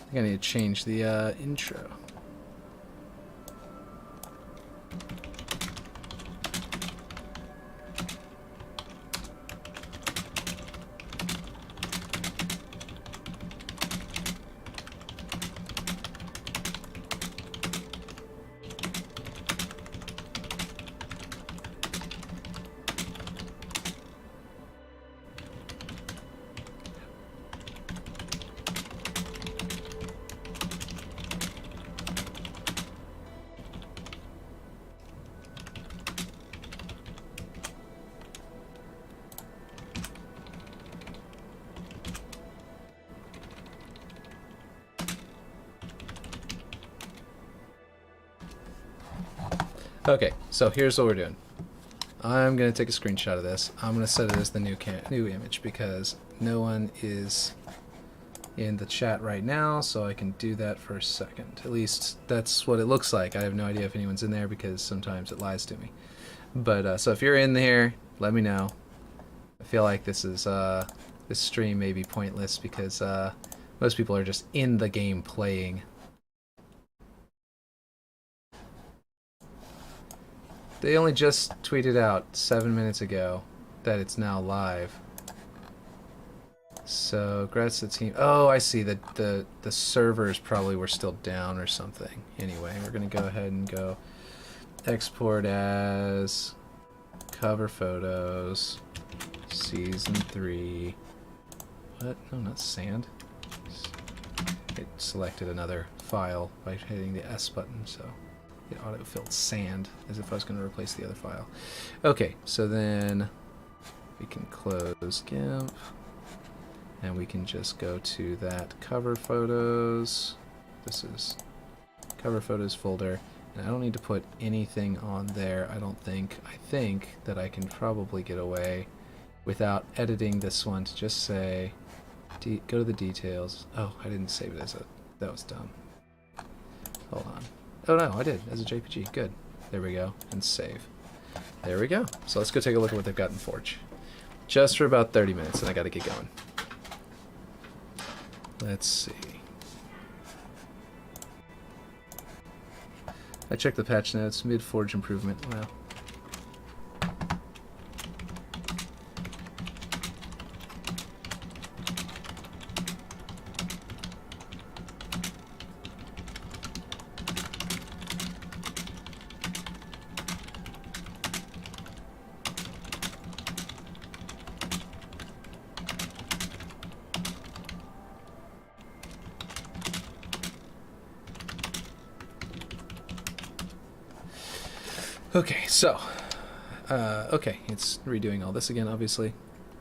I think I need to change the intro. Okay, so here's what we're doing. I'm gonna take a screenshot of this. I'm gonna set it as the new image because no one is in the chat right now, so I can do that for a second. At least that's what it looks like. I have no idea if anyone's in there because sometimes it lies to me. But so if you're in there, let me know. I feel like this stream may be pointless because most people are just in the game playing. They only just tweeted out 7 minutes ago that it's now live. So, congrats to the team. Oh, I see. The servers probably were still down or something. Anyway, we're going to go ahead and go export as cover photos, season 3. What? No, not sand. It selected another file by hitting the S button, so it auto-filled sand as if I was going to replace the other file. Okay, so then we can close GIMP and we can just go to that cover photos. This is cover photos folder, and I don't need to put anything on there, I don't think. I think that I can probably get away without editing this one to just say go to the details. Oh, I didn't save it as a... that was dumb. Hold on. Oh no, I did, as a JPG. Good. There we go. And save. There we go. So let's go take a look at what they've got in Forge. Just for about 30 minutes, and I gotta get going. Let's see. I checked the patch notes. Mid-Forge improvement. Well. Okay, so, okay, it's redoing all this again, obviously.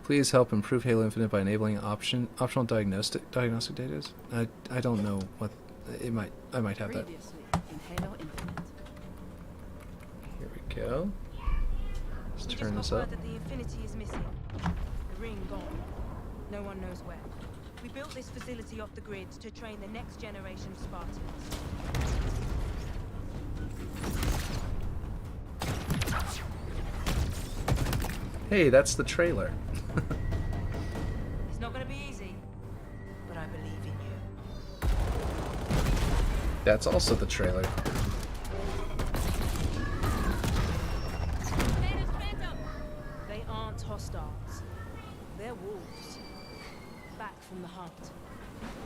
Please help improve Halo Infinite by enabling optional diagnostic data. I don't know what it might. I might have that. In Halo Infinite. Here we go. Let's turn this up. That the Infinity is missing. The ring gone. No one knows where. We built this facility off the grid to train the next generation of Spartans. Hey, that's the trailer. It's not going to be easy, but I believe in you. That's also the trailer. They aren't hostiles. They're wolves. Back from the hunt.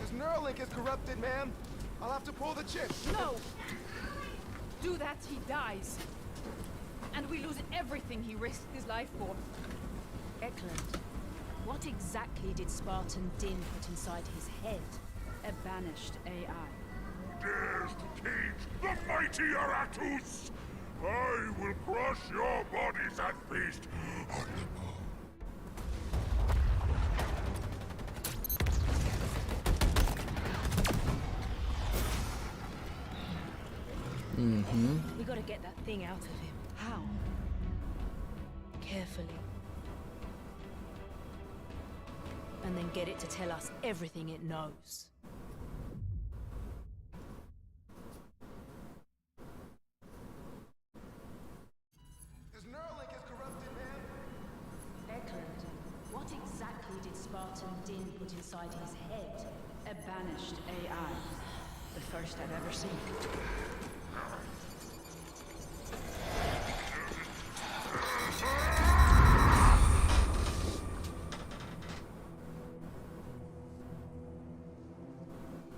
This Neuralink is corrupted, ma'am. I'll have to pull the chip. No! Do that, he dies. And we lose everything he risked his life for. Eklund, what exactly did Spartan Din put inside his head? A banished AI. Dares to cage the mighty Aratus! I will crush your bodies and feast on the bone. We gotta get that thing out of him. How? Carefully. And then get it to tell us everything it knows. This Neuralink is corrupted, man. Eklund, what exactly did Spartan Din put inside his head? A banished AI. The first I've ever seen.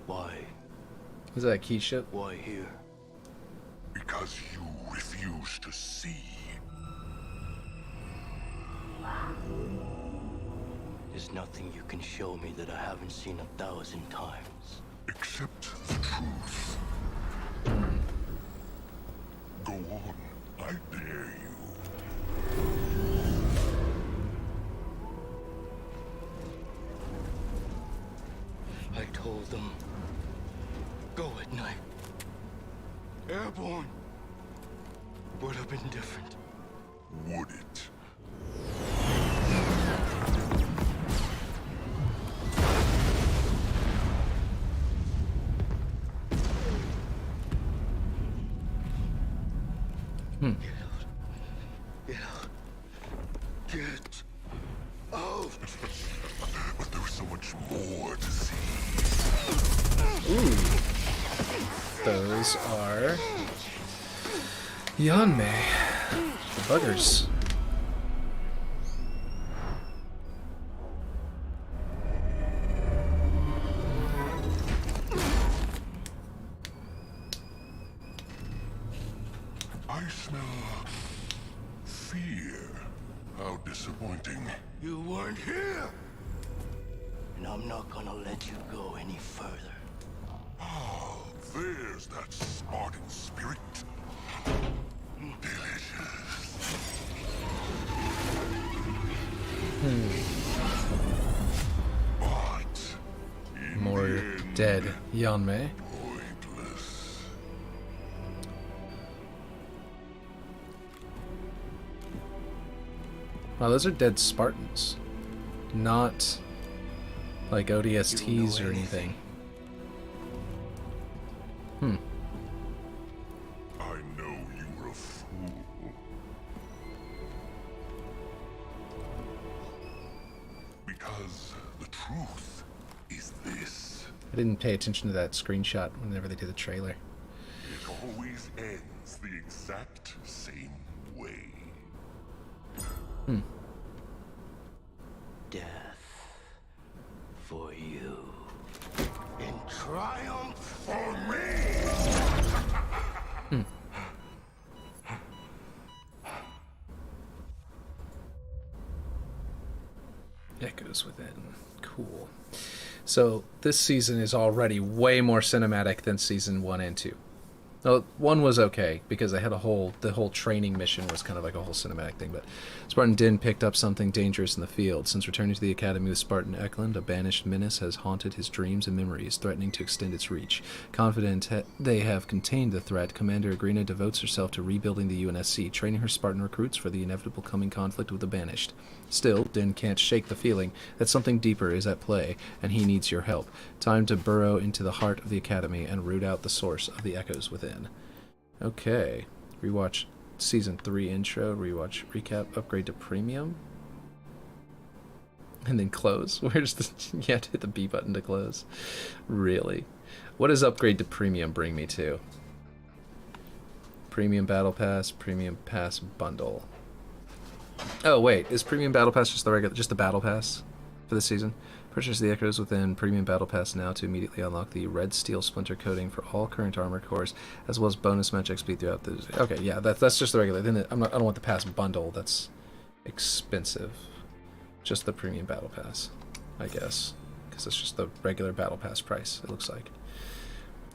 Why? Is that a key ship? Why here? Because you refuse to see. There's nothing you can show me that I haven't seen 1,000 times. Accept the truth. Go on, I dare you. I told them, go at night. Airborne. Would have been different. Would it? Get out. Get out. But there's so much more to see. Ooh. Those are Yanmei. The buggers. I smell fear. How disappointing. You weren't here. And I'm not gonna let you go any further. Oh, there's that Spartan spirit. Delicious. But in More the end, dead Yanmei. pointless. Wow, those are dead Spartans. Not like ODSTs or anything. I know you were a fool. Because the truth is this. I didn't pay attention to that screenshot whenever they did the trailer. It always ends the exact same way. Death for you. In triumph for me. Echoes within. Cool. So this season is already way more cinematic than season 1 and 2. Well, 1 was okay because they had the whole training mission was kind of like a whole cinematic thing, but Spartan Din picked up something dangerous in the field. Since returning to the academy with Spartan Eklund, a banished menace has haunted his dreams and memories, threatening to extend its reach. Confident they have contained the threat, Commander Agrina devotes herself to rebuilding the UNSC, training her Spartan recruits for the inevitable coming conflict with the banished. Still, Din can't shake the feeling that something deeper is at play, and he needs your help. Time to burrow into the heart of the academy and root out the source of the echoes within. Okay. Rewatch Season 3 intro, rewatch recap, upgrade to premium. And then close. Where's the... You have to hit the B button to close. Really? What does upgrade to premium bring me to? Premium Battle Pass, Premium Pass Bundle. Oh wait, is Premium Battle Pass just the Battle Pass for this season? Purchase the Echoes within Premium Battle Pass now to immediately unlock the Red Steel Splinter coating for all current armor cores, as well as bonus match XP throughout the... Okay, yeah, that's just the regular. Then I don't want the Pass Bundle. That's expensive. just the premium battle pass, I guess, because it's just the regular battle pass price, it looks like.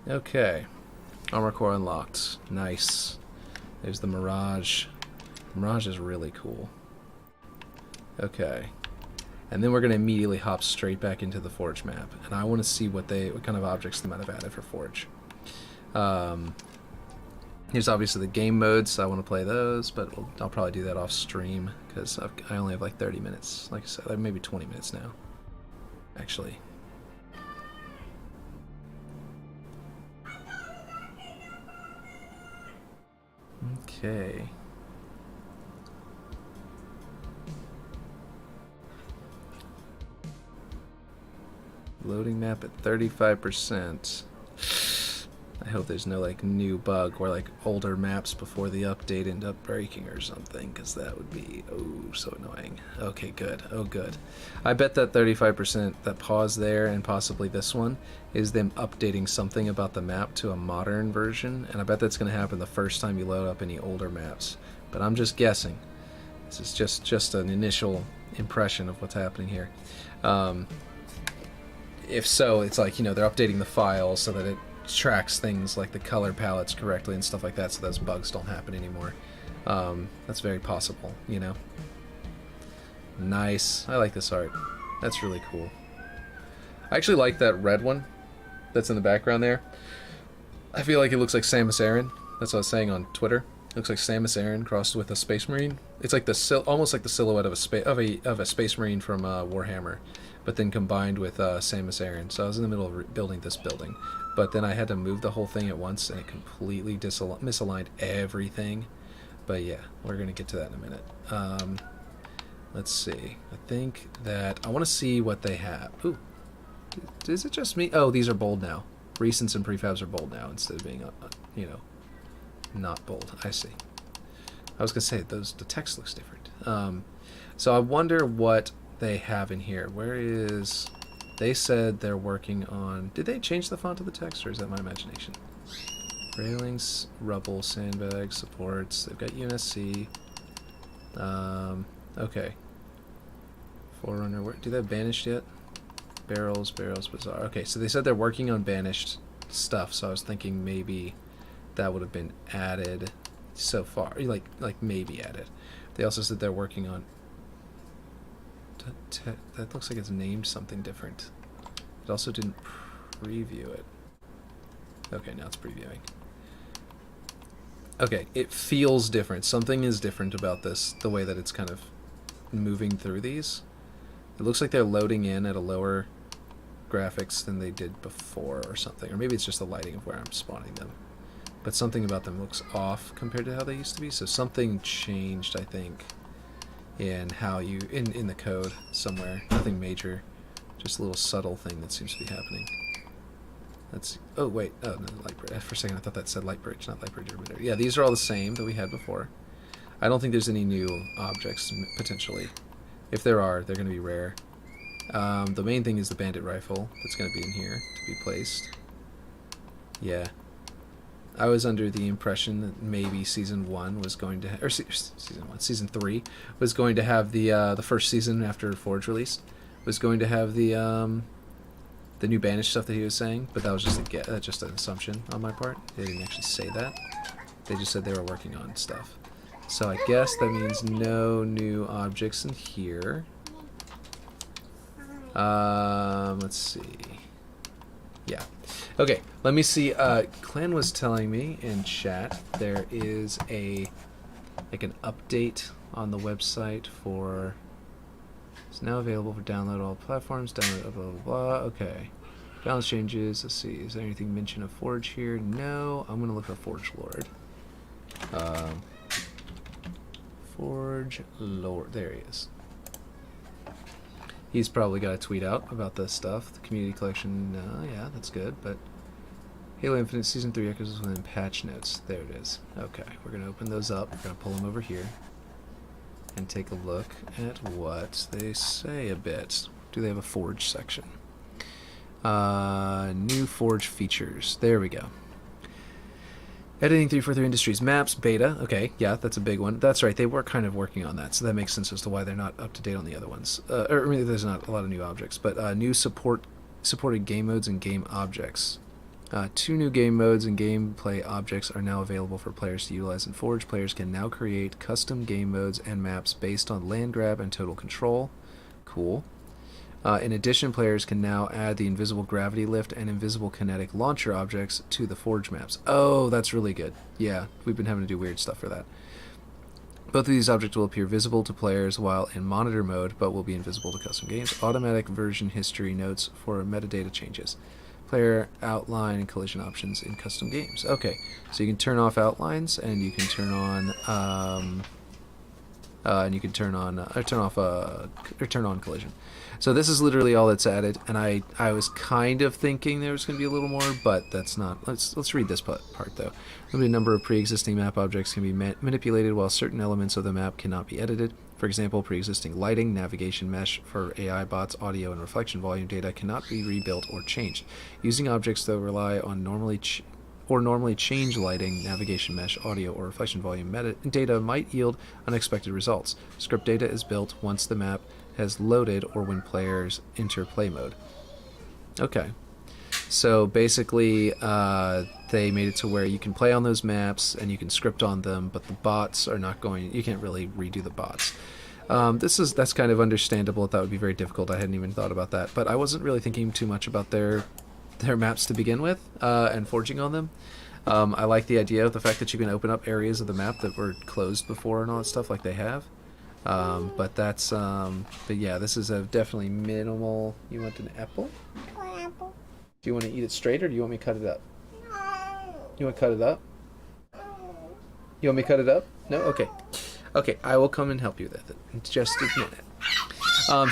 Okay, armor core unlocked. Nice. There's the Mirage. Mirage is really cool. Okay, and then we're gonna immediately hop straight back into the Forge map, and I want to see what kind of objects they might have added for Forge. Here's obviously the game modes, so I want to play those, but I'll probably do that off stream because I only have like 30 minutes. Like I said, like maybe 20 minutes now, actually. Okay. Loading map at 35%. I hope there's no like new bug where like older maps before the update end up breaking or something, because that would be so annoying. Okay, good. Oh, good. I bet that 35%, that pause there, and possibly this one, is them updating something about the map to a modern version, and I bet that's going to happen the first time you load up any older maps. But I'm just guessing. This is just an initial impression of what's happening here. If so, it's like, you know, they're updating the file so that it tracks things like the color palettes correctly and stuff like that, so those bugs don't happen anymore. That's very possible, you know. Nice. I like this art. That's really cool. I actually like that red one that's in the background there. I feel like it looks like Samus Aran. That's what I was saying on Twitter. It looks like Samus Aran crossed with a Space Marine. It's like almost like the silhouette of a Space Marine from Warhammer, but then combined with Samus Aran. So I was in the middle of building this building, but then I had to move the whole thing at once, and it completely misaligned everything. But yeah, we're gonna get to that in a minute. Let's see. I think that I want to see what they have. Ooh, is it just me? Oh, these are bold now. Recents and prefabs are bold now instead of being, you know, not bold. I see. I was gonna say the text looks different. So I wonder what they have in here. Where is? They said they're working on. Did they change the font of the text, or is that my imagination? Railings, rubble, sandbags, supports. They've got UNSC. Okay. Forerunner. Do they have banished yet? Barrels, bazaar. Okay, so they said they're working on banished stuff. So I was thinking maybe that would have been added so far, like maybe added. They also said they're working on. That looks like it's named something different. It also didn't preview it. Okay, now it's previewing. Okay, it feels different. Something is different about this, the way that it's kind of moving through these. It looks like they're loading in at a lower graphics than they did before or something. Or maybe it's just the lighting of where I'm spawning them. But something about them looks off compared to how they used to be. So something changed, I think, in how you in the code somewhere. Nothing major, just a little subtle thing that seems to be happening. Let's. Oh wait. Oh no, Lightbridge. For a second, I thought that said Lightbridge, not Lightbridge Orbitor. Yeah, these are all the same that we had before. I don't think there's any new objects potentially. If there are, they're going to be rare. The main thing is the bandit rifle that's going to be in here to be placed. Yeah. I was under the impression that maybe season 1 was going to, season 3 was going to have the first season after Forge released was going to have the new banished stuff that he was saying, but that was just an assumption on my part. They didn't actually say that. They just said they were working on stuff. So I guess that means no new objects in here. Let's see. Yeah. Okay, let me see. Clan was telling me in chat there is an update on the website for. It's now available for download all platforms. Download blah blah blah. Okay. Balance changes. Let's see. Is there anything mention of Forge here? No. I'm gonna look for Forge Lord. Forge Lord. There he is. He's probably got a tweet out about this stuff. The community collection, yeah, that's good, but Halo Infinite Season 3 echoes within patch notes. There it is. Okay, we're going to open those up. We're going to pull them over here and take a look at what they say a bit. Do they have a Forge section? New Forge features. There we go. Editing 343 Industries maps, beta. Okay, yeah, that's a big one. That's right, they were kind of working on that, so that makes sense as to why they're not up to date on the other ones. Or, I mean, there's not a lot of new objects, but new supported game modes and game objects. 2 new game modes and gameplay objects are now available for players to utilize in Forge. Players can now create custom game modes and maps based on land grab and total control. Cool. In addition, players can now add the invisible gravity lift and invisible kinetic launcher objects to the Forge maps. Oh, that's really good. Yeah, we've been having to do weird stuff for that. Both of these objects will appear visible to players while in monitor mode, but will be invisible to custom games. Automatic version history notes for metadata changes. Player outline and collision options in custom games. Okay, so you can turn off outlines, and you can turn on turn on collision. So this is literally all that's added, and I was kind of thinking there was going to be a little more, but that's not. Let's read this part though. Limited number of pre-existing map objects can be manipulated, while certain elements of the map cannot be edited. For example, pre-existing lighting, navigation mesh for AI bots, audio, and reflection volume data cannot be rebuilt or changed. Using objects that rely on normally change lighting, navigation mesh, audio, or reflection volume data might yield unexpected results. Script data is built once the map has loaded or when players enter play mode. Okay. So basically, they made it to where you can play on those maps and you can script on them, but the bots are not going. You can't really redo the bots. That's kind of understandable. That would be very difficult. I hadn't even thought about that, but I wasn't really thinking too much about their maps to begin with and forging on them. I like the idea of the fact that you can open up areas of the map that were closed before and all that stuff like they have. But yeah, this is a definitely minimal. You want an apple? Apple. Do you want to eat it straight, or do you want me to cut it up? No. You want to cut it up? You want me to cut it up? No? Okay. Okay, I will come and help you with it in just a minute.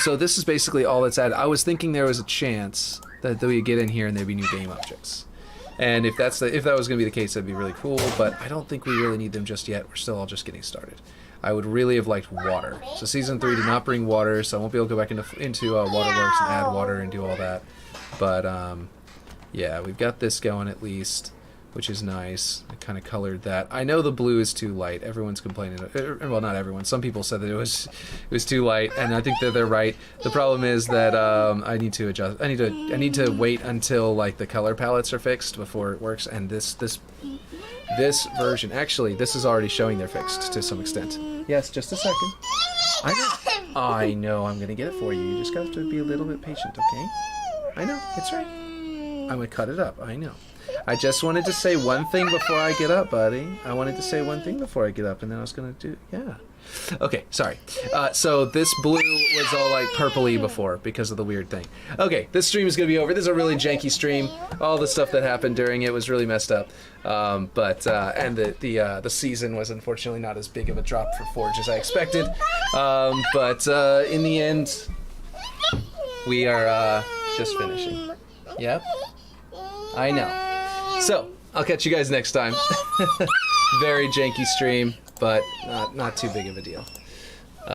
So this is basically all that's added. I was thinking there was a chance that we get in here and there'd be new game objects. And if that was going to be the case, that'd be really cool, but I don't think we really need them just yet. We're still all just getting started. I would really have liked water. So Season 3 did not bring water, so I won't be able to go back into Waterworks and add water and do all that. But, yeah, we've got this going at least, which is nice. I kind of colored that. I know the blue is too light. Everyone's complaining. Well, not everyone. Some people said that it was too light, and I think that they're right. The problem is that I need to adjust. I need to wait until like the color palettes are fixed before it works. And this version, actually, this is already showing they're fixed to some extent. Yes, just a second. I know. I'm gonna get it for you. You just have to be a little bit patient, okay? I know. It's right. I'm gonna cut it up. I know. I just wanted to say one thing before I get up, buddy. I wanted to say one thing before I get up, and then I was gonna do, yeah. Okay, sorry. So this blue was all like purpley before because of the weird thing. Okay, this stream is gonna be over. This is a really janky stream. All the stuff that happened during it was really messed up. And the season was unfortunately not as big of a drop for Forge as I expected. But in the end, we are just finishing. Yep. I know. So, I'll catch you guys next time. Very janky stream, but not too big of a deal.